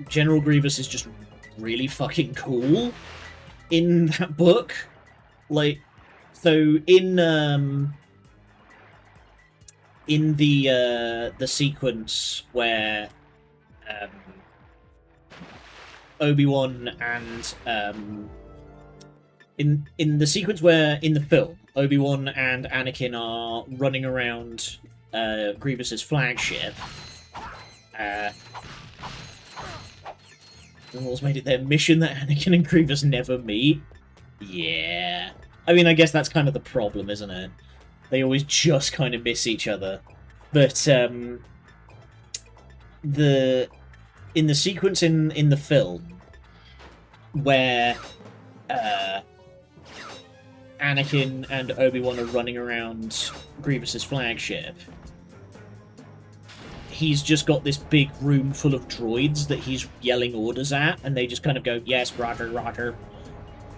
General Grievous is just really fucking cool in that book. Like, so in the sequence where Obi-Wan and in the sequence where in the film Obi-Wan and Anakin are running around Grievous's flagship, the Rebels made it their mission that Anakin and Grievous never meet. Yeah. I mean, I guess that's kind of the problem, isn't it? They always just kind of miss each other. But in the sequence in the film where Anakin and Obi-Wan are running around Grievous's flagship, he's just got this big room full of droids that he's yelling orders at, and they just kind of go, yes, roger, roger.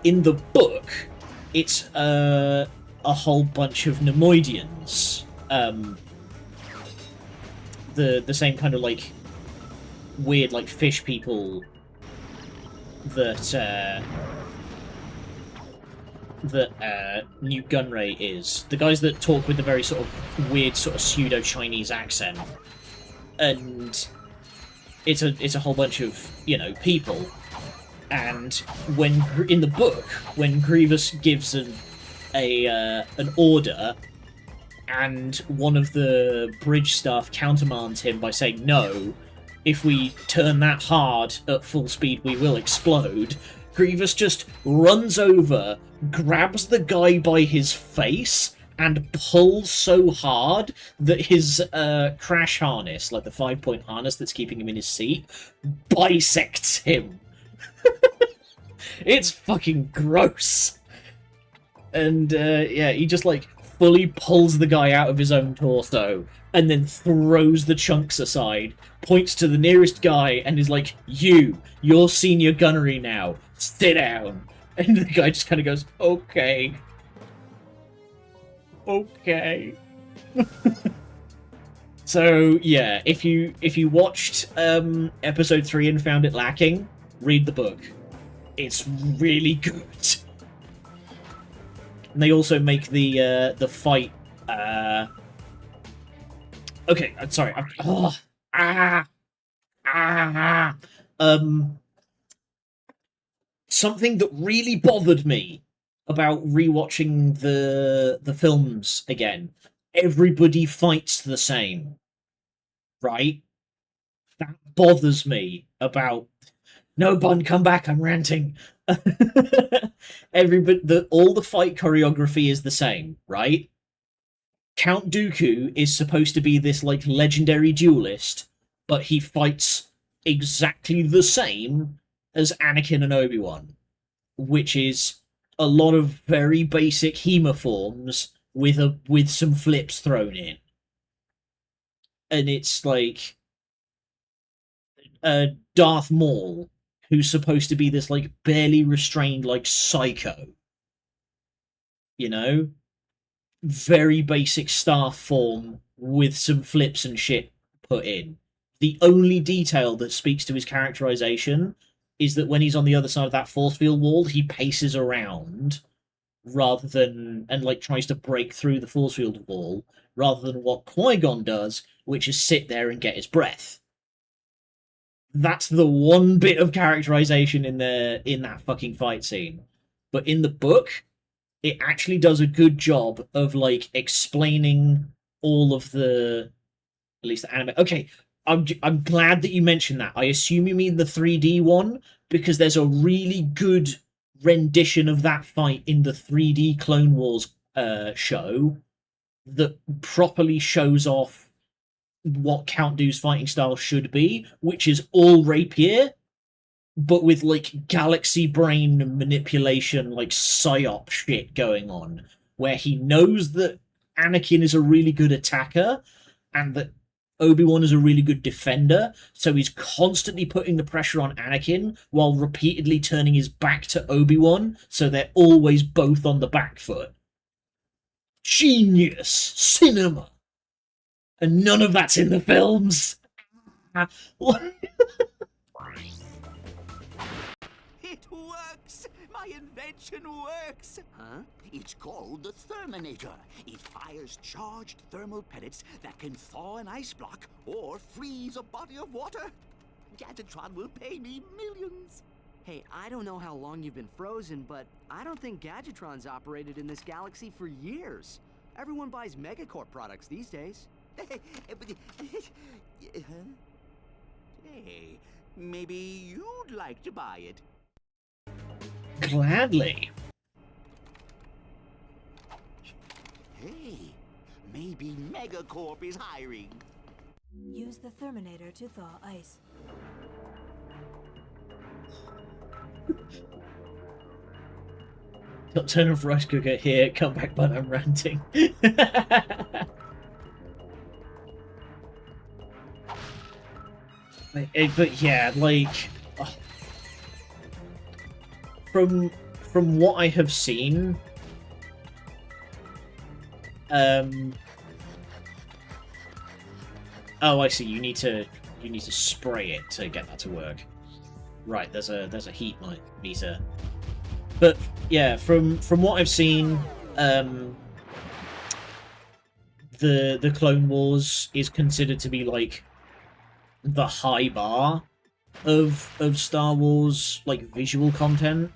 In the book, it's a whole bunch of Nemoidians. The same kind of, like, weird, like, fish people that Newt Gunray is. The guys that talk with the very sort of weird sort of pseudo-Chinese accent. And it's a whole bunch of, you know, people. And when in the book, when Grievous gives an order, and one of the bridge staff countermands him by saying, no, if we turn that hard at full speed we will explode, Grievous just runs over, grabs the guy by his face, and pulls so hard that his crash harness, like the 5-point harness that's keeping him in his seat, bisects him. It's fucking gross. And yeah, he just, like, fully pulls the guy out of his own torso and then throws the chunks aside, points to the nearest guy and is like, you're senior gunnery now, sit down. And the guy just kind of goes, okay. So yeah, if you watched episode 3 and found it lacking, read the book. It's really good. And they also make the fight. Okay, I'm sorry. Something that really bothered me about rewatching the films again. Everybody fights the same, right? That bothers me about No, Bun, come back, I'm ranting. All the fight choreography is the same, right? Count Dooku is supposed to be this like legendary duelist, but he fights exactly the same as Anakin and Obi-Wan, which is a lot of very basic hemaforms with some flips thrown in. And it's like Darth Maul, who's supposed to be this like barely restrained like psycho. You know? Very basic staff form with some flips and shit put in. The only detail that speaks to his characterization is that when he's on the other side of that force field wall, he paces around rather than and like tries to break through the force field wall rather than what Qui-Gon does, which is sit there and get his breath. That's the one bit of characterization in that fucking fight scene. But in the book, it actually does a good job of like explaining all of the, at least the anime. Okay, I'm glad that you mentioned that. I assume you mean the 3D one because there's a really good rendition of that fight in the 3D Clone Wars show that properly shows off what Count Dooku's fighting style should be, which is all rapier but with like galaxy brain manipulation, like psyop shit going on, where he knows that Anakin is a really good attacker and that Obi-Wan is a really good defender, so he's constantly putting the pressure on Anakin while repeatedly turning his back to Obi-Wan, so they're always both on the back foot. Genius cinema! And none of that's in the films! It works! My invention works! Huh? It's called the Therminator. It fires charged thermal pellets that can thaw an ice block or freeze a body of water. Gadgetron will pay me millions. Hey, I don't know how long you've been frozen, but I don't think Gadgetron's operated in this galaxy for years. Everyone buys Megacorp products these days. Hey, maybe you'd like to buy it. Gladly. Hey, maybe Megacorp is hiring. Use the Therminator to thaw ice. Got turn off rice cooker here, come back but I'm ranting. But yeah, like from what I have seen, oh, I see. You need to spray it to get that to work. Right, there's a heat meter. But yeah, from what I've seen, the Clone Wars is considered to be like the high bar of Star Wars like visual content.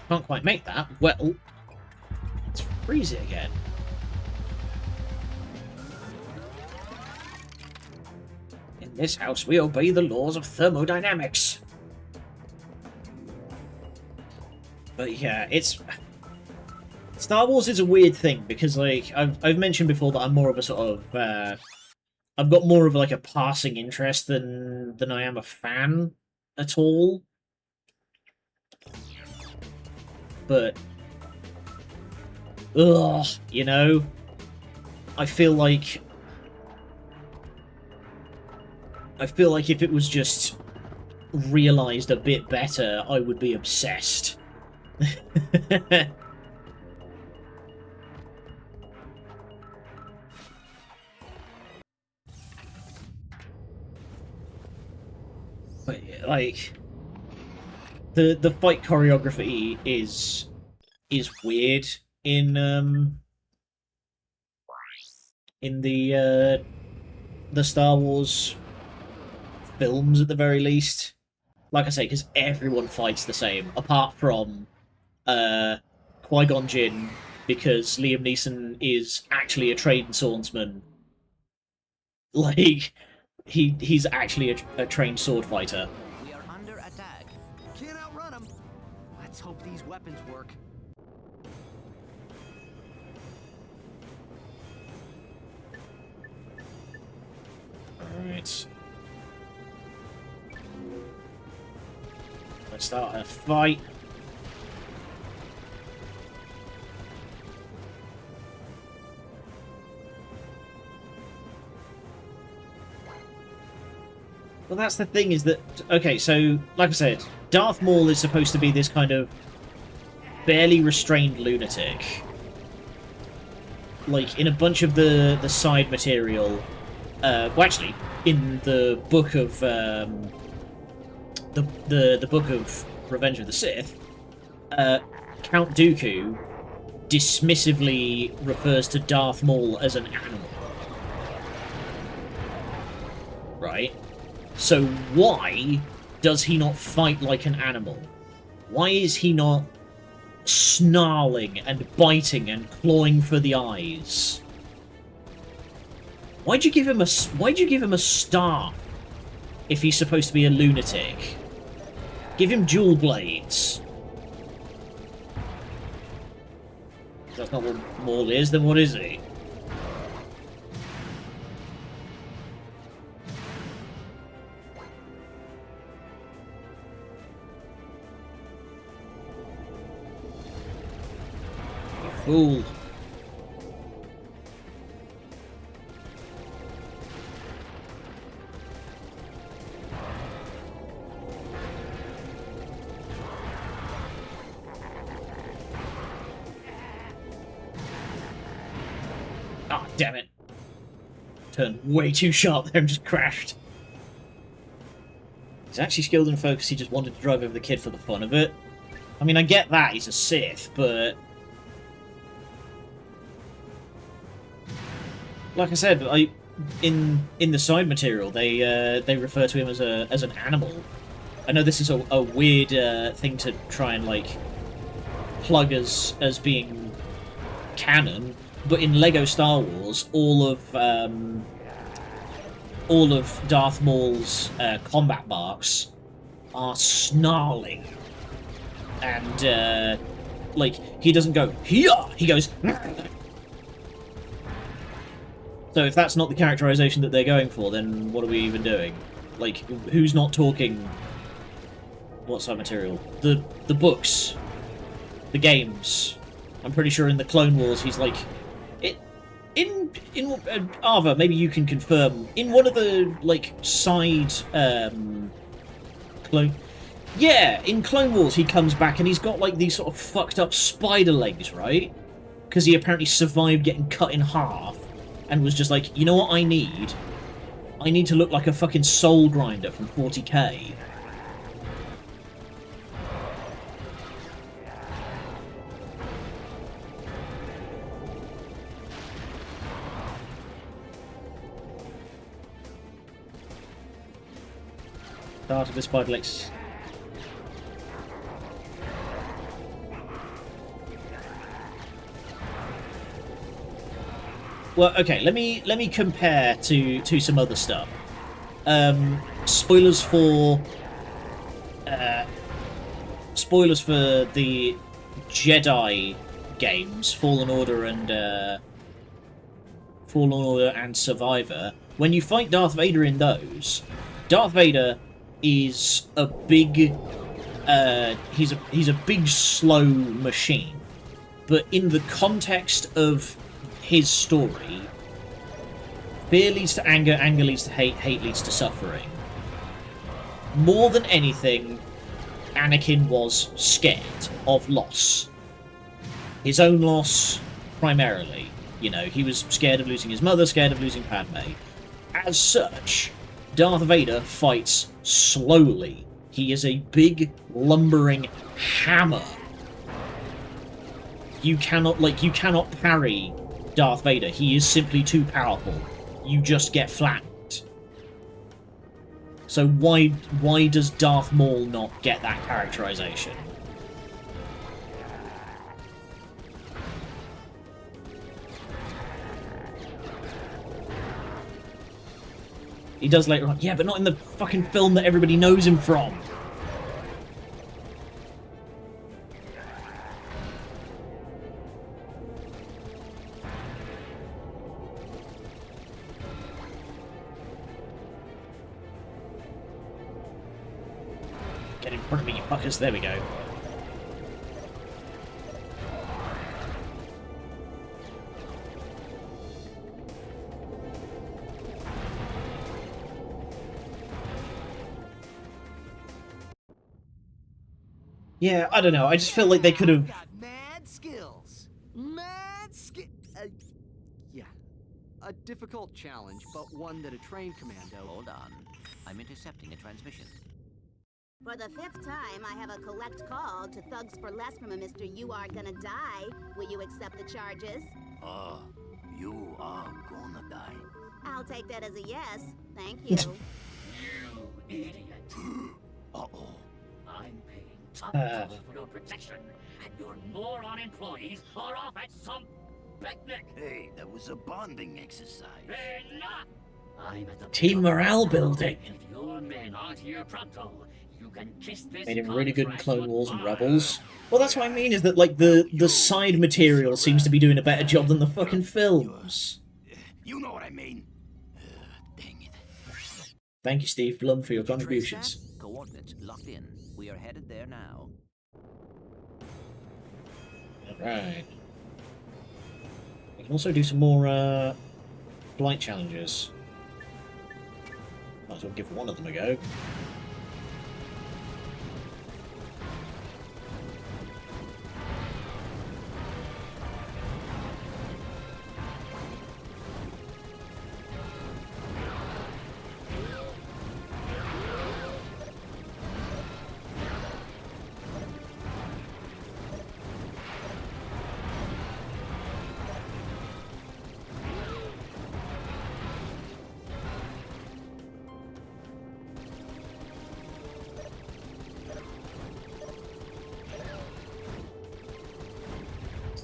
Can't quite make that. Well, let's freeze it again. In this house, we obey the laws of thermodynamics. But yeah, it's... Star Wars is a weird thing, because, like, I've mentioned before that I'm more of a sort of, I've got more of, like, a passing interest than I am a fan at all. But... ugh, you know? I feel like if it was just realised a bit better, I would be obsessed. But, like, the fight choreography is weird in the Star Wars films at the very least. like I say, because everyone fights the same, apart from Qui-Gon Jinn, because Liam Neeson is actually a trained swordsman. Like, he's actually a trained sword fighter. We are under attack. Can't outrun them. Let's hope these weapons work. Alright. Let's start a fight. Well, that's the thing, is that... Okay, so, like I said, Darth Maul is supposed to be this kind of barely restrained lunatic. Like, in a bunch of the side material... well, actually, in the book of... the book of Revenge of the Sith, Count Dooku dismissively refers to Darth Maul as an animal. Right? So why does he not fight like an animal? Why is he not snarling and biting and clawing for the eyes? Why'd you give him a staff if he's supposed to be a lunatic? Give him dual blades. If that's not what Maul is, then what is he? Fool. Ah, damn it. Turned way too sharp there and just crashed. He's actually skilled and focused, he just wanted to drive over the kid for the fun of it. I mean, I get that, he's a Sith, but... Like I said, in the side material, they refer to him as an animal. I know this is a weird thing to try and like plug as being canon, but in Lego Star Wars, all of Darth Maul's combat marks are snarling, and like he doesn't go "Hiya!" He goes. So if that's not the characterization that they're going for, then what are we even doing? Like, who's not talking? What side material? The books, the games. I'm pretty sure in the Clone Wars he's like, in Ava. Maybe you can confirm. In one of the like side clone. Yeah, in Clone Wars he comes back and he's got like these sort of fucked up spider legs, right? Because he apparently survived getting cut in half. And was just like, you know what I need? I need to look like a fucking soul grinder from 40k. Start of the spider legs. Well, okay, let me compare to some other stuff. Spoilers for the Jedi games, Fallen Order and Survivor. When you fight Darth Vader in those, Darth Vader is a big he's a big slow machine. But in the context of his story, fear leads to anger, anger leads to hate, hate leads to suffering. More than anything, Anakin was scared of loss. His own loss, primarily. You know, he was scared of losing his mother, scared of losing Padme. As such, Darth Vader fights slowly. He is a big, lumbering hammer. You cannot parry Darth Vader. He is simply too powerful. You just get flanked. So why does Darth Maul not get that characterization? He does later on. Yeah, but not in the fucking film that everybody knows him from. Get in front of me, you fuckers. There we go. Yeah, I don't know. I just feel like they could have... Mad skills. Mad skill. Yeah. A difficult challenge, but one that a trained commando... Hold on. I'm intercepting a transmission. For the 5th time, I have a collect call to Thugs for Less from a Mr. You Are Gonna Die. Will you accept the charges? You are gonna die. I'll take that as a yes. Thank you. You idiot. Uh-oh. I'm paying top dollar for your protection, and your moron employees are off at some picnic. Hey, that was a bonding exercise. Enough! I'm at the Team morale building. If your men aren't here pronto, you can kiss this Made him really good in contract Clone Wars and goodbye. Rebels. Well, that's what I mean, is that, like, the side material seems to be doing a better job than the fucking films. You know what I mean. Thank you, Steve Blum, for your contributions. Coordinates locked in. We are headed there now. Alright. We can also do some more, flight challenges. Might as well give one of them a go.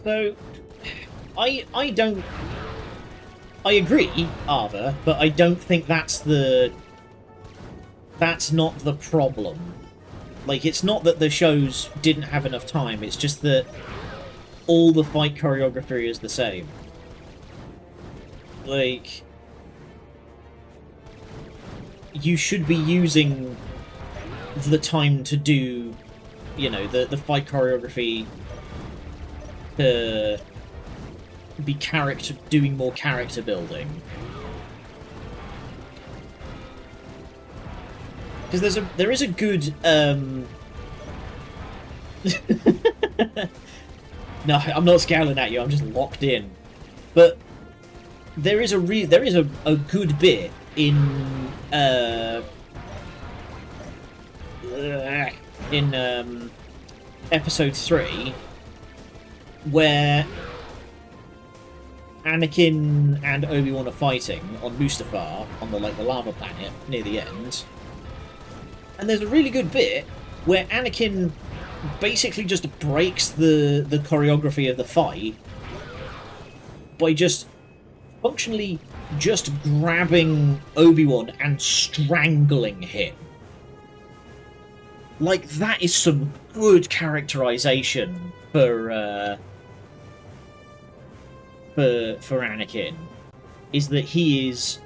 So, I agree, Ava, but I don't think that's not the problem. Like, it's not that the shows didn't have enough time, it's just that all the fight choreography is the same. Like, you should be using the time to do, you know, the fight choreography to be doing more character building. Because there is a good no, I'm not scowling at you, I'm just locked in. But there is a good bit in episode 3 where Anakin and Obi-Wan are fighting on Mustafar on the lava planet near the end. And there's a really good bit where Anakin basically just breaks the choreography of the fight by just functionally just grabbing Obi-Wan and strangling him. Like, that is some good characterization for Anakin, is that he is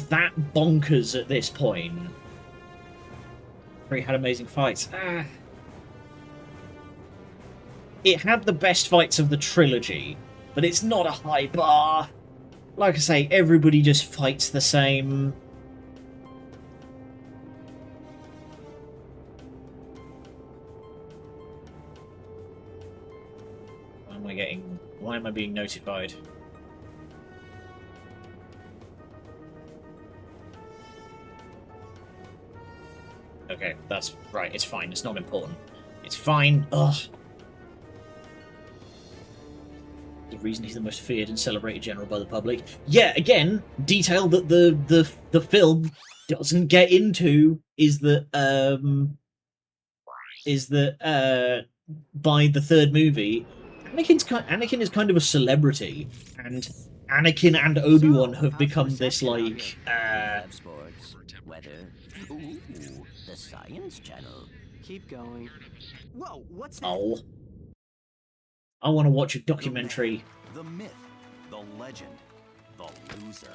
that bonkers at this point. He had amazing fights. It had the best fights of the trilogy, but it's not a high bar. Like I say, everybody just fights the same. Why am I being notified? Okay, that's right, it's fine, it's not important. It's fine. Ugh. The reason he's the most feared and celebrated general by the public. Yeah, again, detail that the film doesn't get into is that by the third movie, Anakin is kind of a celebrity, and Anakin and Obi-Wan have become this like sports, weather. Ooh, the Science Channel. Keep going. Whoa, what's that? oh, I want to watch a documentary. The myth, the legend, the loser.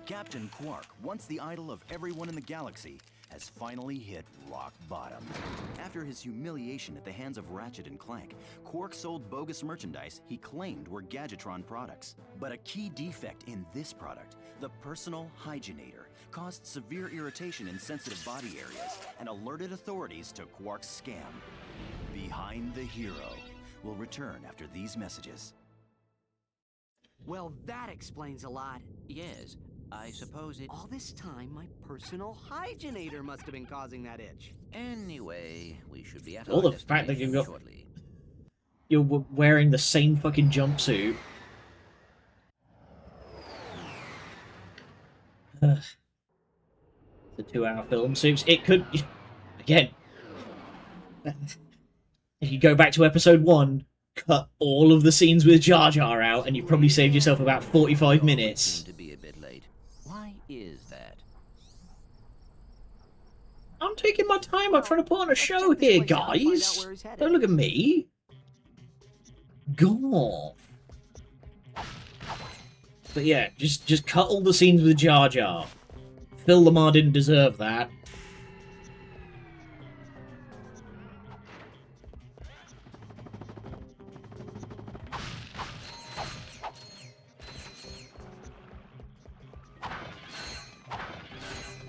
Captain Quark, once the idol of everyone in the galaxy, has finally hit rock bottom. After his humiliation at the hands of Ratchet and Clank, Quark sold bogus merchandise he claimed were Gadgetron products. But a key defect in this product, the personal hygienator, caused severe irritation in sensitive body areas and alerted authorities to Quark's scam. Behind the Hero will return after these messages. Well, that explains a lot. Yes, I suppose it... All this time, my personal hygienator must have been causing that itch. Anyway, we should be at All the fact that you've got... You're wearing the same fucking jumpsuit. The 2-hour film suits. It could... Again... If you go back to episode 1, cut all of the scenes with Jar Jar out, and you've probably saved yourself about 45 minutes. To be a bit late. Why is that? I'm taking my time. I'm trying to put on a show here, guys. Don't look at me. God. But yeah, just cut all the scenes with Jar Jar. Phil Lamar didn't deserve that.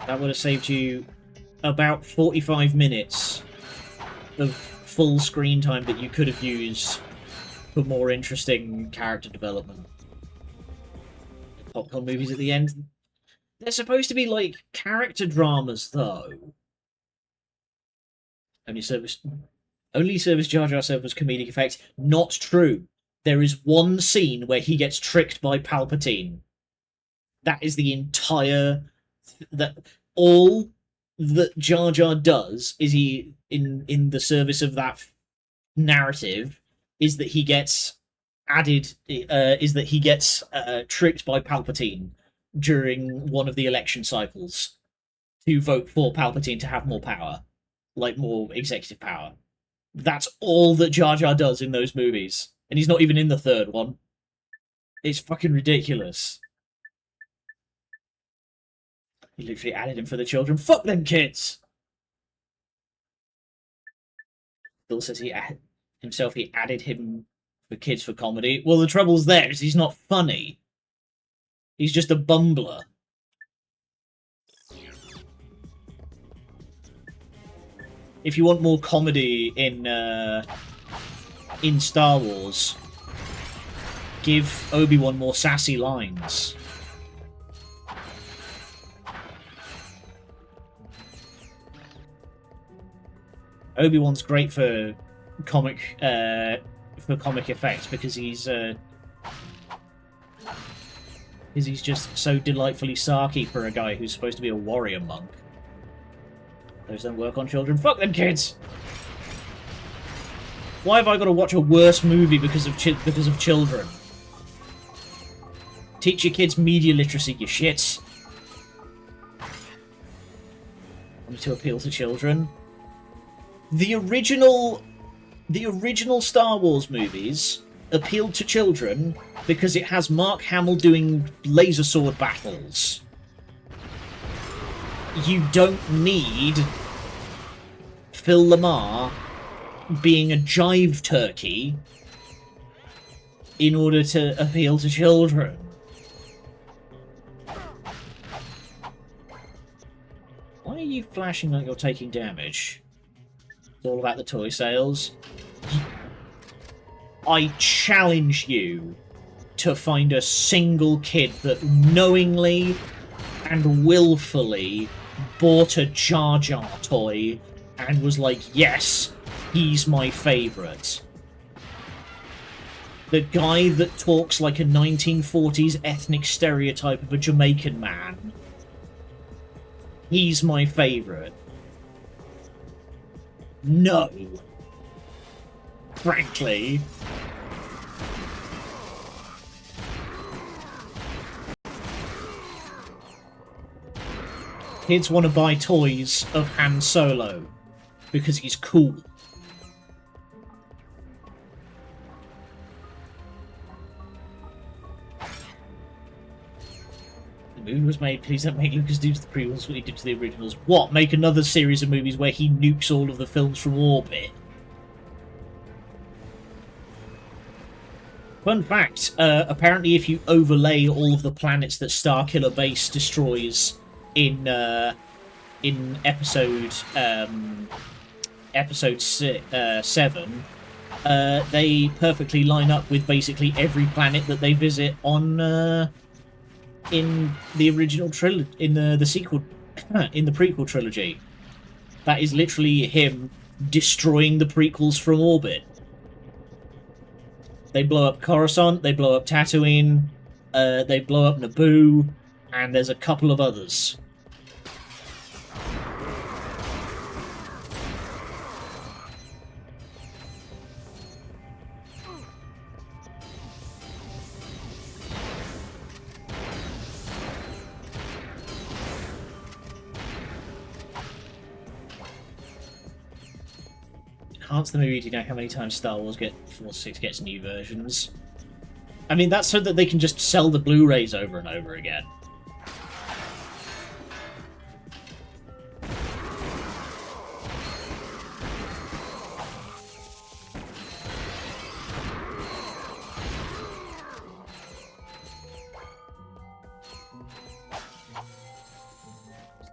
That would have saved you about 45 minutes of full screen time that you could have used for more interesting character development. Popcorn movies at the end. They're supposed to be like character dramas, though. Only service Jar Jar served as comedic effect. Not true. There is one scene where he gets tricked by Palpatine. That is the entire... all that Jar Jar does is he in the service of that narrative is that he gets tricked by Palpatine during one of the election cycles to vote for Palpatine to have more power, like more executive power. That's all that Jar Jar does in those movies, and he's not even in the third one. It's fucking ridiculous. He literally added him for the children. Fuck them kids! Bill says he added him for kids for comedy. Well, the trouble's there is he's not funny. He's just a bumbler. If you want more comedy in Star Wars, give Obi-Wan more sassy lines. Obi-Wan's great for comic effects because he's just so delightfully sarky for a guy who's supposed to be a warrior monk. Those don't work on children. Fuck them kids! Why have I got to watch a worse movie because of children? Teach your kids media literacy, you shits. Only to appeal to children. The original Star Wars movies appealed to children because it has Mark Hamill doing laser sword battles. You don't need Phil Lamar being a jive turkey in order to appeal to children. Why are you flashing like you're taking damage? It's all about the toy sales. I challenge you to find a single kid that knowingly and willfully bought a Jar Jar toy and was like, yes, he's my favourite. The guy that talks like a 1940s ethnic stereotype of a Jamaican man. he's my favourite. No. Frankly. Kids want to buy toys of Han Solo because he's cool. The movie was made, please don't make Lucas do to the prequels what he did to the originals. What? Make another series of movies where he nukes all of the films from orbit? Fun fact, apparently if you overlay all of the planets that Starkiller Base destroys in episode 7, they perfectly line up with basically every planet that they visit on in the original trilogy, in the sequel, in the prequel trilogy. That is literally him destroying the prequels from orbit. They blow up Coruscant, they blow up Tatooine, they blow up Naboo, and there's a couple of others. Enhance the movie. Do you know how many times Star Wars Force 6 gets new versions? I mean, that's so that they can just sell the Blu-rays over and over again.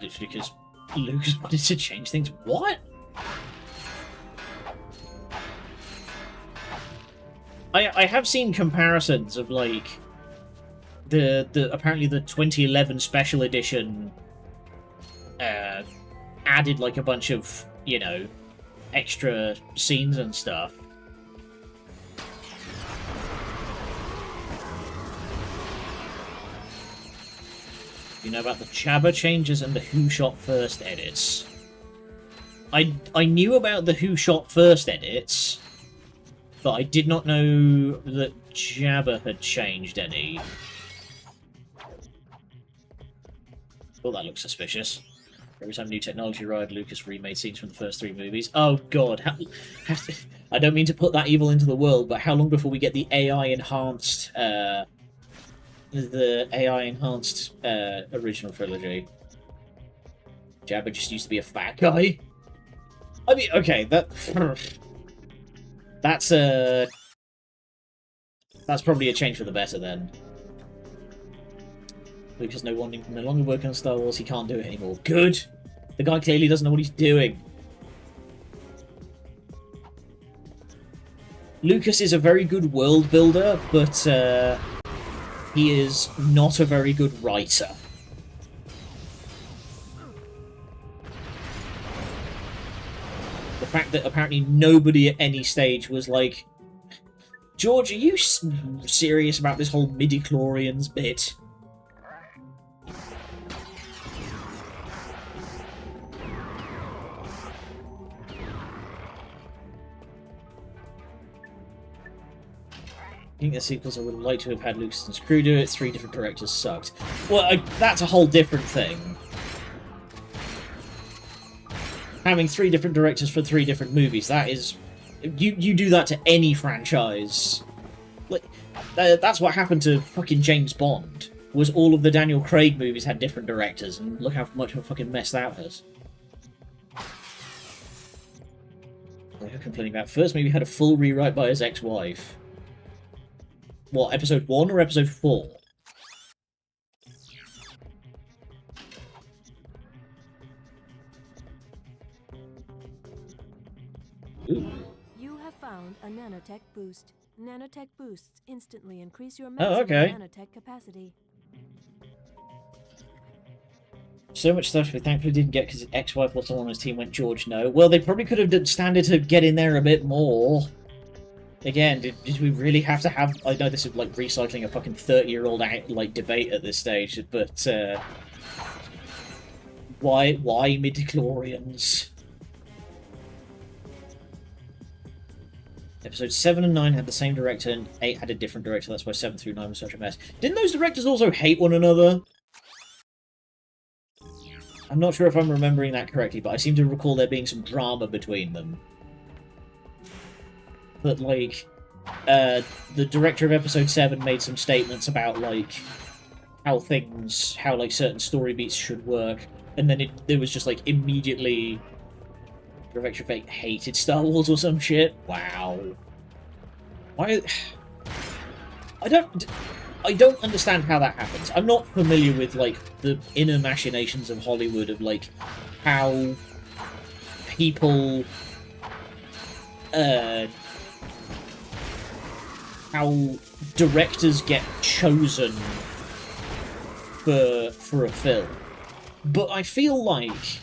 Literally because Lucas wanted to change things. What? I have seen comparisons of like the apparently the 2011 special edition added like a bunch of, you know, extra scenes and stuff. You know about the Jabba changes and the Who Shot First edits. I knew about the Who Shot First edits, but I did not know that Jabba had changed any. Oh, that looks suspicious. Every time new technology arrived, Lucas remade scenes from the first 3 movies. Oh god, I don't mean to put that evil into the world, but how long before we get the AI-enhanced, original trilogy? Jabba just used to be a fat guy? I mean, okay, that's probably a change for the better then. Lucas no longer working on Star Wars, he can't do it anymore. Good! The guy clearly doesn't know what he's doing. Lucas is a very good world builder, but he is not a very good writer. The fact that apparently nobody at any stage was like, George, are you serious about this whole midi-chlorians bit? I think the sequels I would have liked to have had Lucas and Screw do it. 3 different directors sucked. Well, that's a whole different thing. Having 3 different directors for 3 different movies, that is... You do that to any franchise. Like, that's what happened to fucking James Bond. Was all of the Daniel Craig movies had different directors, and look how much of a fucking mess that was. What are you complaining about? First movie had a full rewrite by his ex-wife. What, episode 1 or episode 4? Ooh. You have found a nanotech boost. Nanotech boosts instantly increase your maximum nanotech capacity. So much stuff we thankfully didn't get because his ex-wife was on his team. Went George no. Well, they probably could have done standard to get in there a bit more. Again, did we really have to have... I know this is like recycling a fucking 30-year-old like debate at this stage, but Why midichlorians? Episode 7 and 9 had the same director, and 8 had a different director. That's why 7 through 9 was such a mess. Didn't those directors also hate one another? I'm not sure if I'm remembering that correctly, but I seem to recall there being some drama between them. But, like, the director of episode 7 made some statements about, like, how, like, certain story beats should work, and then it was just, like, immediately... Director of 8 hated Star Wars or some shit? Wow. Why... I don't understand how that happens. I'm not familiar with, like, the inner machinations of Hollywood, of, like, how people... how directors get chosen for a film. But I feel like,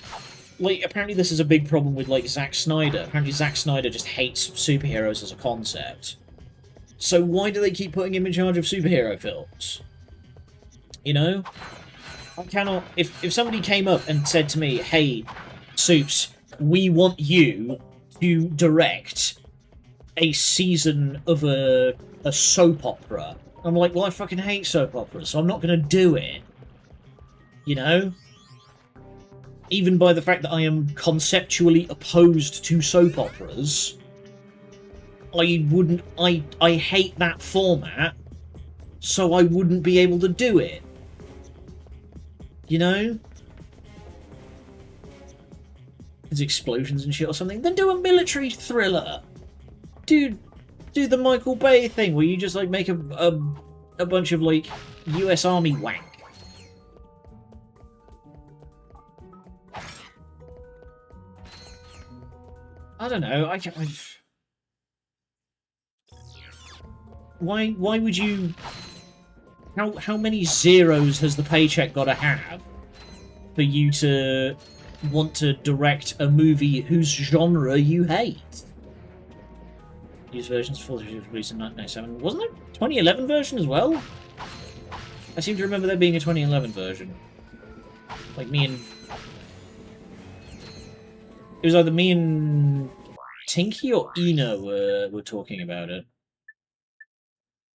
apparently this is a big problem with, like, Zack Snyder. Apparently Zack Snyder just hates superheroes as a concept. So why do they keep putting him in charge of superhero films? You know? I cannot... If somebody came up and said to me, hey, Soups, we want you to direct a season of a soap opera. I'm like, well, I fucking hate soap operas, so I'm not going to do it. You know? Even by the fact that I am conceptually opposed to soap operas, I hate that format, so I wouldn't be able to do it. You know? There's explosions and shit or something. Then do a military thriller. Do the Michael Bay thing where you just, like, make a bunch of, like, US Army wank. I don't know. Why would you... How many zeros has the paycheck got to have for you to want to direct a movie whose genre you hate? These versions fully released in 1997. Wasn't there a 2011 version as well? I seem to remember there being a 2011 version. Like, me and... It was either me and Tinky or Ina were talking about it.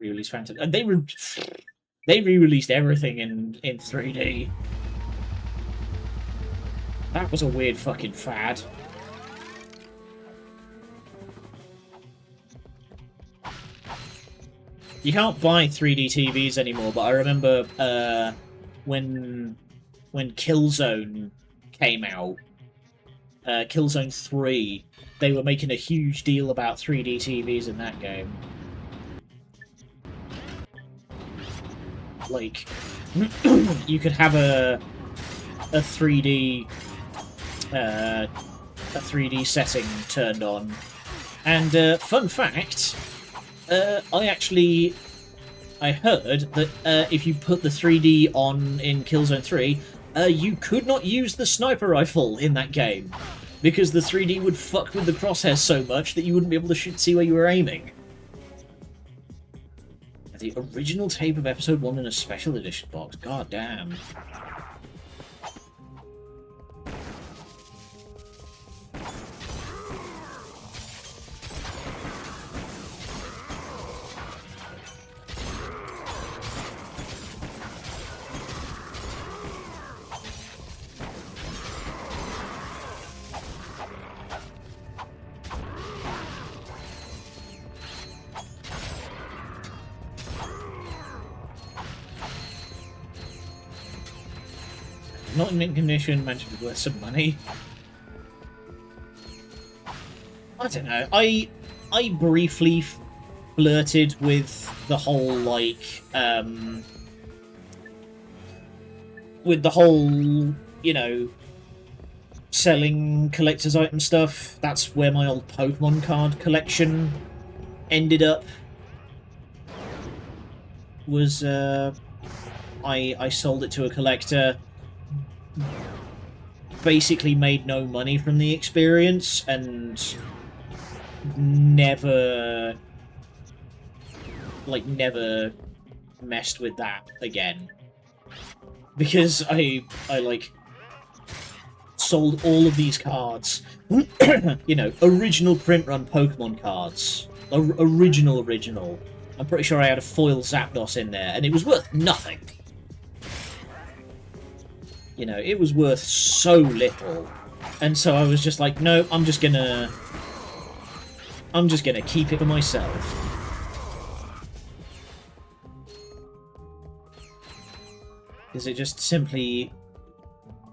Re-release Phantom. And they re-released everything in 3D. That was a weird fucking fad. You can't buy 3D TVs anymore, but I remember when Killzone came out, Killzone 3, they were making a huge deal about 3D TVs in that game. Like, you could have a 3D setting turned on, and fun fact, I heard that if you put the 3D on in Killzone 3, you could not use the sniper rifle in that game, because the 3D would fuck with the crosshairs so much that you wouldn't be able to see where you were aiming. The original tape of episode 1 in a special edition box. God damn. Not in mint condition, meant to be worth some money. I don't know. I briefly flirted with the whole, like, with the whole, you know, selling collector's item stuff. That's where my old Pokemon card collection ended up. Was, I sold it to a collector. Basically made no money from the experience, and never messed with that again. Because I sold all of these cards. You know, original print run Pokemon cards. Original. I'm pretty sure I had a foil Zapdos in there, and it was worth nothing. You know, it was worth so little. And so I was just like, no, I'm just gonna keep it for myself. Because it just simply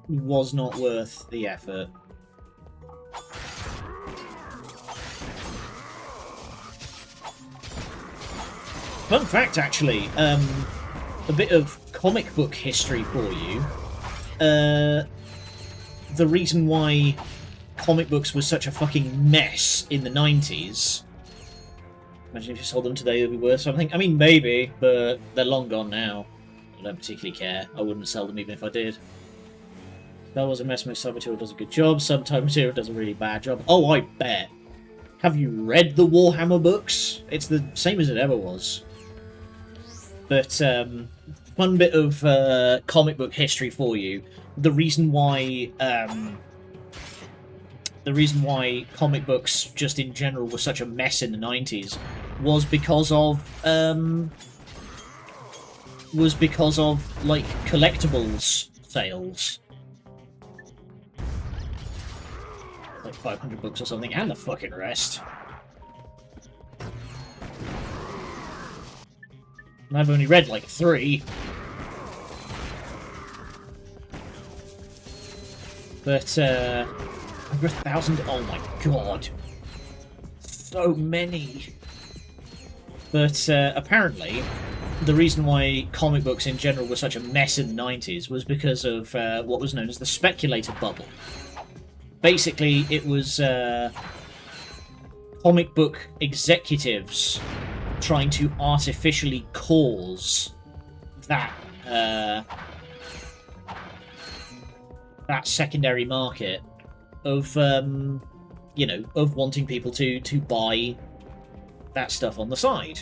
was not worth the effort. Fun fact, actually, a bit of comic book history for you. The reason why comic books were such a fucking mess in the 90s... Imagine if you sold them today, they'd be worth something. I mean, maybe, but they're long gone now. I don't particularly care. I wouldn't sell them even if I did. That was a mess. Most Submaterial does a good job. Sometimes Material does a really bad job. Oh, I bet. Have you read the Warhammer books? It's the same as it ever was. But, fun bit of comic book history for you. The reason why comic books just in general were such a mess in the 90s was because of like collectibles sales. Like 500 books or something, and the fucking rest. And I've only read like 3. But over 1,000. Oh my god, so many. But apparently, the reason why comic books in general were such a mess in the 90s was because of what was known as the speculator bubble. Basically, it was comic book executives trying to artificially cause that that secondary market of you know, of wanting people to buy that stuff on the side.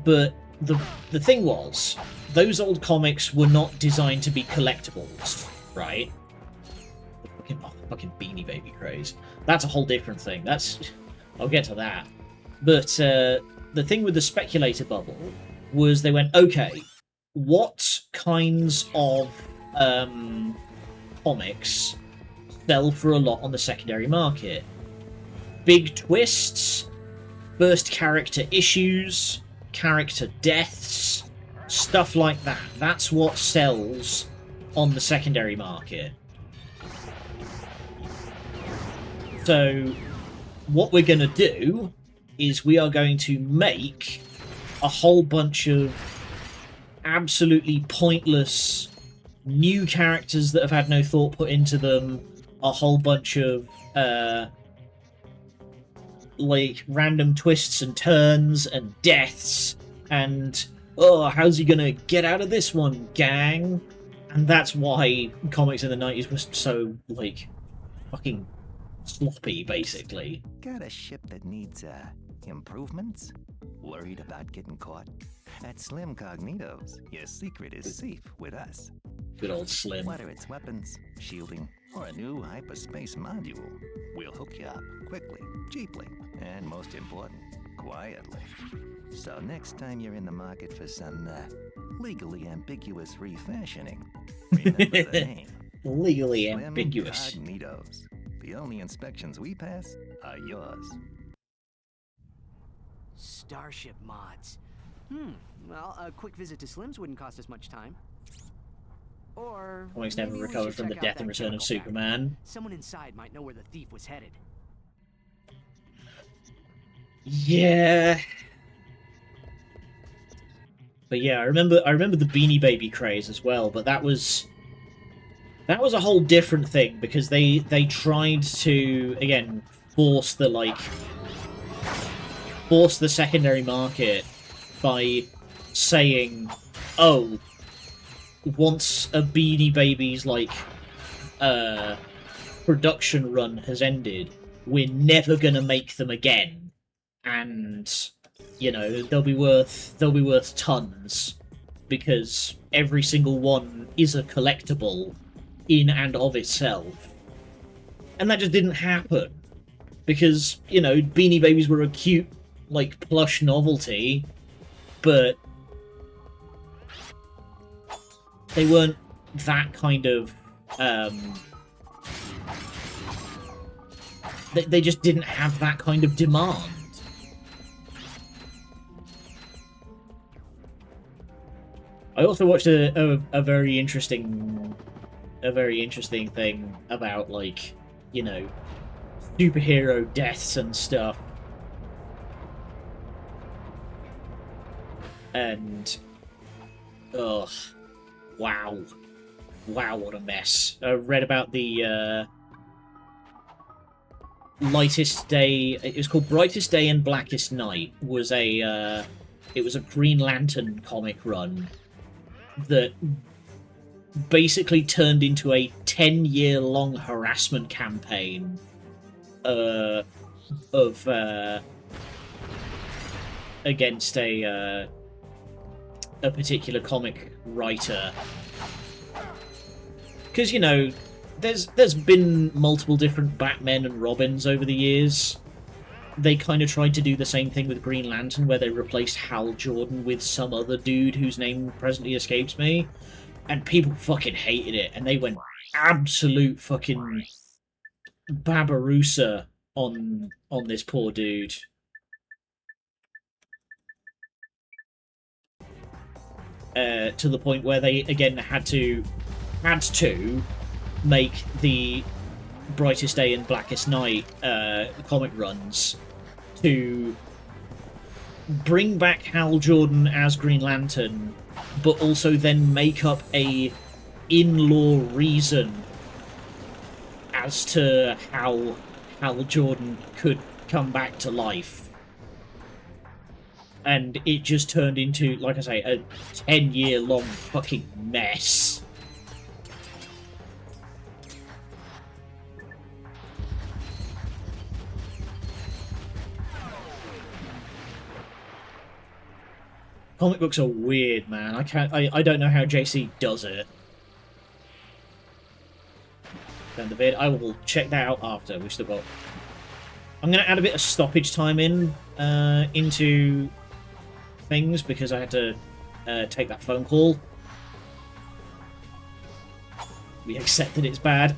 But the thing was, those old comics were not designed to be collectibles, right? Fucking Beanie Baby craze. That's a whole different thing. I'll get to that. But the thing with the speculator bubble was they went, okay, what kinds of comics sell for a lot on the secondary market? Big twists, first character issues, character deaths, stuff like that. That's what sells on the secondary market. So what we're going to do is we are going to make a whole bunch of absolutely pointless new characters that have had no thought put into them, a whole bunch of like random twists and turns and deaths and oh, how's he gonna get out of this one, gang? And that's why comics in the 90s was so like fucking sloppy, basically. Got a ship that needs improvements? Worried about getting caught? At Slim Cognitos, your secret is safe with us. Good old Slim. Whether it's weapons, shielding, or a new hyperspace module, we'll hook you up quickly, cheaply, and most important, quietly. So next time you're in the market for some legally ambiguous refashioning, remember the name. Legally Slim ambiguous. Cognitos. The only inspections we pass are yours. Starship mods. Well, a quick visit to Slim's wouldn't cost us much time. Or Comics never maybe we recovered should from the check out death that and return of chemical factory. Superman. Someone inside might know where the thief was headed. Yeah. But yeah, I remember the Beanie Baby craze as well, but that was a whole different thing because they tried to again force the secondary market by saying, oh, once a Beanie Babies production run has ended, we're never gonna make them again, and you know they'll be worth tons because every single one is a collectible, in and of itself. And that just didn't happen. Because, you know, Beanie Babies were a cute, like, plush novelty, but they weren't that kind of, they just didn't have that kind of demand. I also watched a very interesting thing about, like, you know, superhero deaths and stuff. And ugh, wow, what a mess. I read about the Lightest Day. It was called Brightest Day and Blackest Night. It was a Green Lantern comic run that basically turned into a 10-year-long harassment campaign against a particular comic writer. Because, you know, there's been multiple different Batmen and Robins over the years. They kind of tried to do the same thing with Green Lantern, where they replaced Hal Jordan with some other dude whose name presently escapes me. And people fucking hated it, and they went absolute fucking Barbaroussa on this poor dude. To the point where they again had to make the Brightest Day and Blackest Night comic runs to bring back Hal Jordan as Green Lantern, but also then make up a in-law reason as to how Hal Jordan could come back to life. And it just turned into, like I say, a 10-year-long fucking mess. Comic books are weird, man. I don't know how JC does it. Found the vid. I will check that out after. We've still got... I'm going to add a bit of stoppage time into things because I had to take that phone call. We accept that it's bad.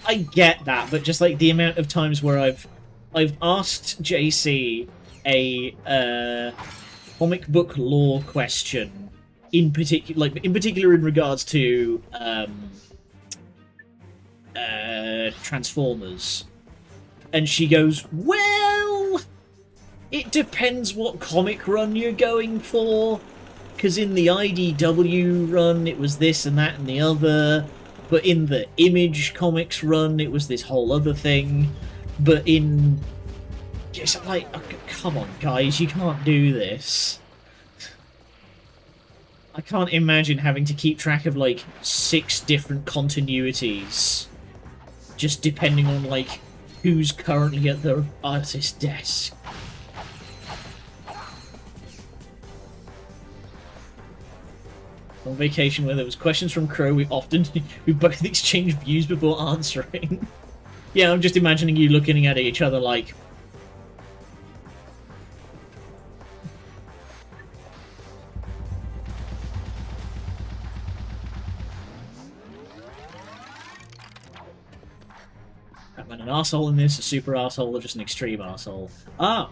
I get that, but just like the amount of times where I've asked JC a comic book lore question, in particular in regards to Transformers, and she goes, well, it depends what comic run you're going for, because in the IDW run it was this and that and the other, but in the Image Comics run it was this whole other thing, but in... Yes, I'm like, oh, come on guys, you can't do this. I can't imagine having to keep track of like 6 different continuities, just depending on like who's currently at the artist's desk. On vacation where there was questions from Crow, we both exchanged views before answering. Yeah, I'm just imagining you looking at each other like... Batman an arsehole in this, a super arsehole, or just an extreme arsehole? Ah!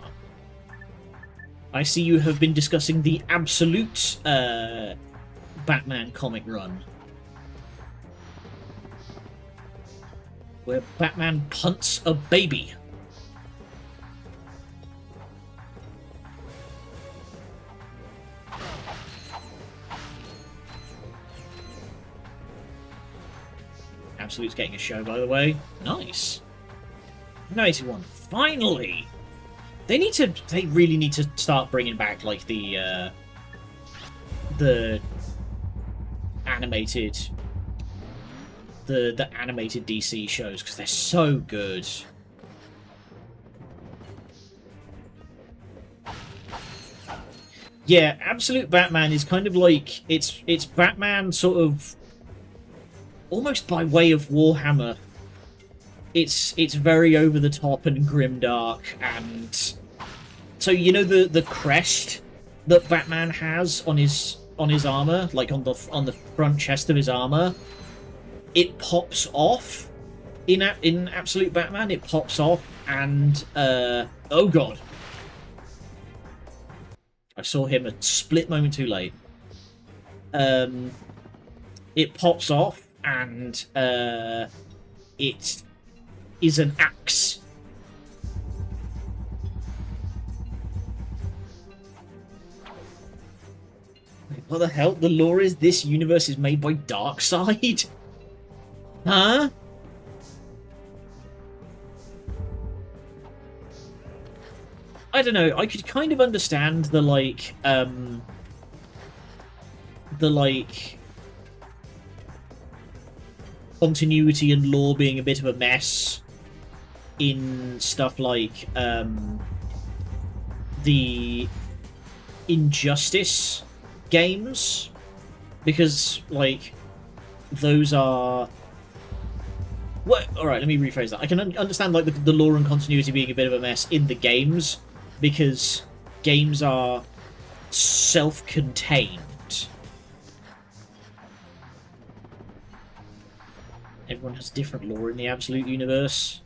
I see you have been discussing the absolute Batman comic run, where Batman punts a baby. Absolute's getting a show, by the way. Nice. 81. Finally! They really need to start bringing back, like, the animated... The animated DC shows, because they're so good. Yeah, Absolute Batman is kind of like... It's Batman sort of... almost by way of Warhammer. It's very over the top and grimdark, and so you know the crest that Batman has on his armor, like on the front chest of his armor, it pops off in Absolute Batman. It pops off, and oh god, I saw him a split moment too late. It pops off, and it is an axe. What the hell? The lore is this universe is made by Darkseid? Huh? I don't know. I could kind of understand the continuity and lore being a bit of a mess in stuff like the Injustice games, because like those are all right, let me rephrase that. I can understand like the lore and continuity being a bit of a mess in the games, because games are self-contained. Everyone has different lore in the Absolute Universe.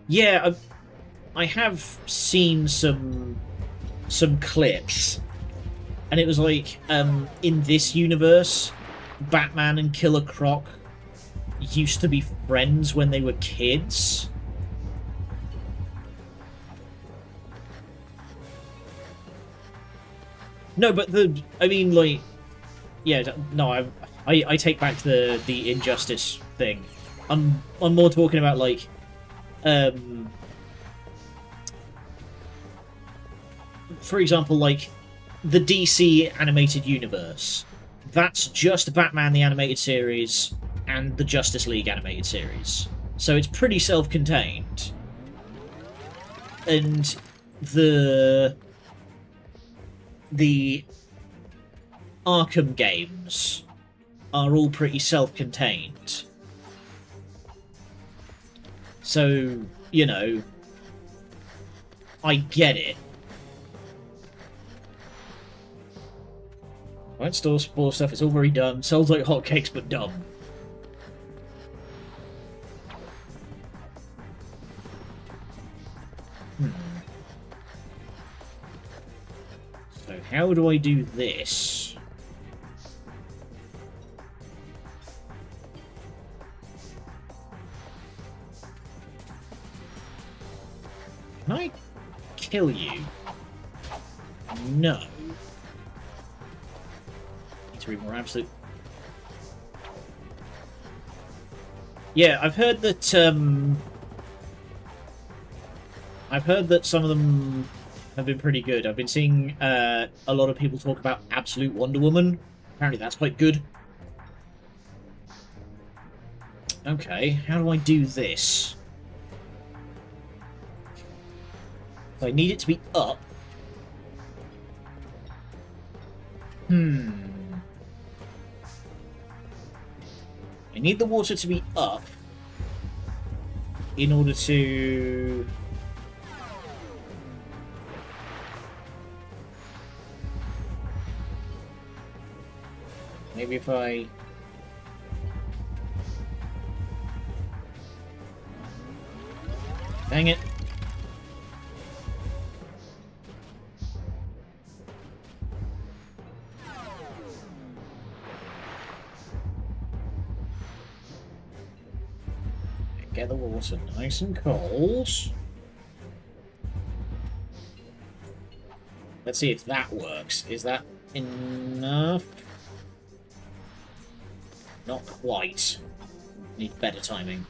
Yeah, I have seen some clips, and it was like, in this universe, Batman and Killer Croc used to be friends when they were kids. No, but I mean, like, yeah, no, I take back the Injustice thing. I'm more talking about like, for example, like the DC animated universe. That's just Batman the Animated Series and the Justice League animated series. So it's pretty self-contained. And the Arkham games are all pretty self-contained. So, you know, I get it. I won't spoil stuff, it's all very dumb. Sounds like hotcakes, but dumb. So how do I do this? Can I kill you? No. Need to read more Absolute. Yeah, I've heard that some of them have been pretty good. I've been seeing a lot of people talk about Absolute Wonder Woman. Apparently that's quite good. Okay, how do I do this? I need it to be up. I need the water to be up in order to... Maybe if I... Dang it. Get the water nice and cold. Let's see if that works. Is that enough? Not quite. Need better timing.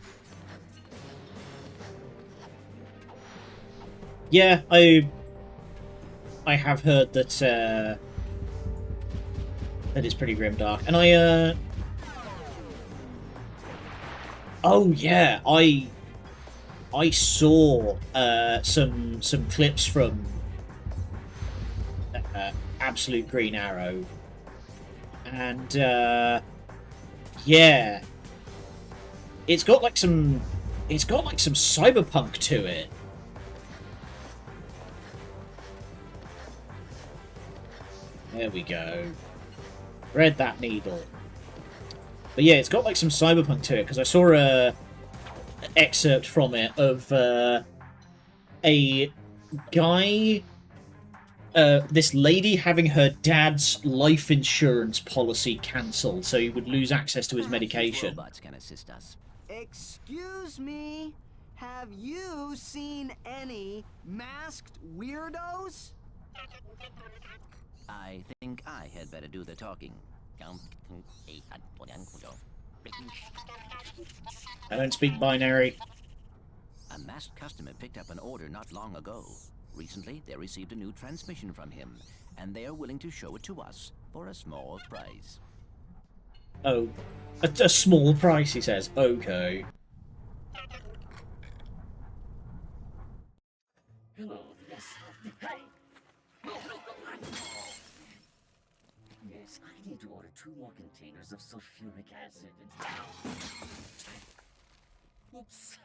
Yeah, I have heard that that is pretty grimdark, and I oh yeah, I saw some clips from Absolute Green Arrow, and yeah, it's got like some cyberpunk to it. There we go. Thread that needle. But yeah, it's got like some cyberpunk to it, because I saw a excerpt from it of a guy, this lady having her dad's life insurance policy cancelled, so he would lose access to his medication. Robots can assist us. Excuse me? Have you seen any masked weirdos? I think I had better do the talking. I don't speak binary. A masked customer picked up an order not long ago. Recently, they received a new transmission from him, and they are willing to show it to us for a small price. Oh, a small price, he says. Okay. Hello, yes. Hey! Yes, I need to order 2 more containers of sulfuric acid. Oops.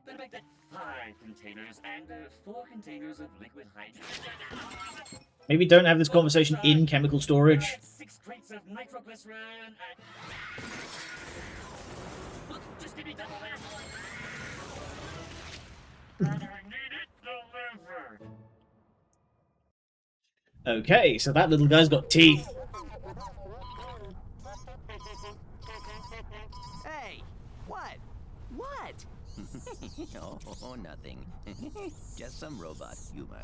Better make that 5 containers and 4 containers of liquid hydrogen. Maybe don't have this conversation in chemical storage. 6 crates of nitroglycerin and... Look, just give me double that. And I need it delivered. Okay, so that little guy's got teeth. Hey, what? What? Oh, nothing. Just some robot humor.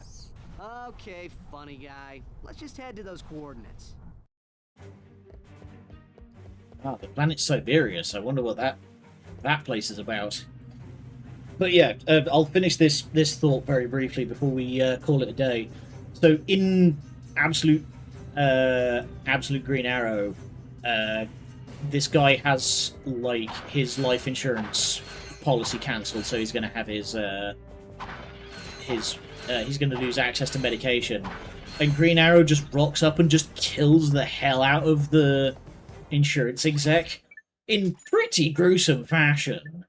Okay, funny guy. Let's just head to those coordinates. Ah, the planet Siberius. I wonder what that place is about. But yeah, I'll finish this thought very briefly before we call it a day. So in Absolute Green Arrow, this guy has like his life insurance policy cancelled, so he's going to have his he's going to lose access to medication. And Green Arrow just rocks up and just kills the hell out of the insurance exec in pretty gruesome fashion.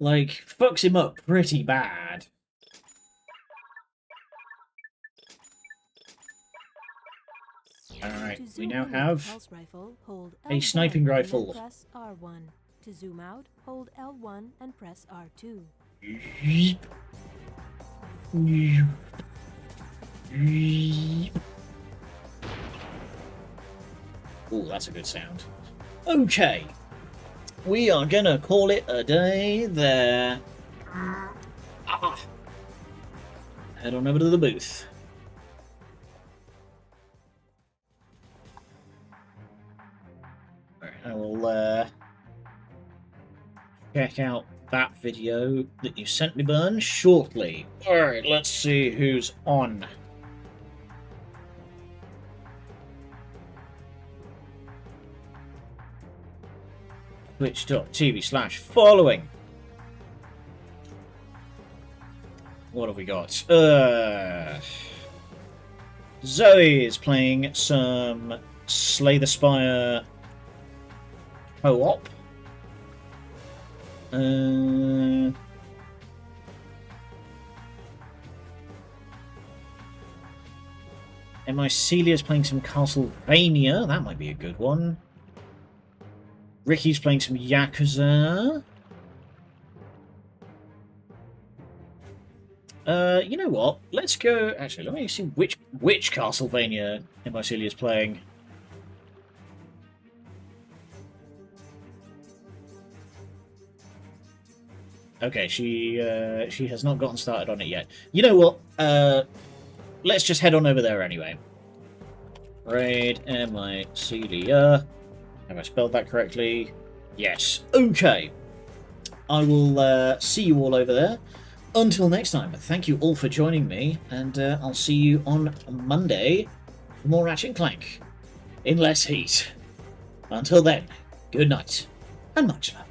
Like, fucks him up pretty bad. Alright, we now have a sniping rifle. Press R1. To zoom out, hold L1 and press R2. Ooh, that's a good sound. Okay. We are gonna call it a day there. Head on over to the booth. Alright, I will check out that video that you sent me, Burn, shortly. Alright, let's see who's on. Twitch.tv/following. What have we got? Zoe is playing some Slay the Spire co-op. Celia's playing some Castlevania. That might be a good one. Ricky's playing some Yakuza. You know what? Let's go... Actually, let me see which Castlevania Celia's playing. Okay, she has not gotten started on it yet. You know what? Let's just head on over there anyway. Raid Celia. Have I spelled that correctly? Yes. Okay. I will see you all over there. Until next time, thank you all for joining me, and I'll see you on Monday for more Ratchet & Clank in less heat. Until then, good night, and much love.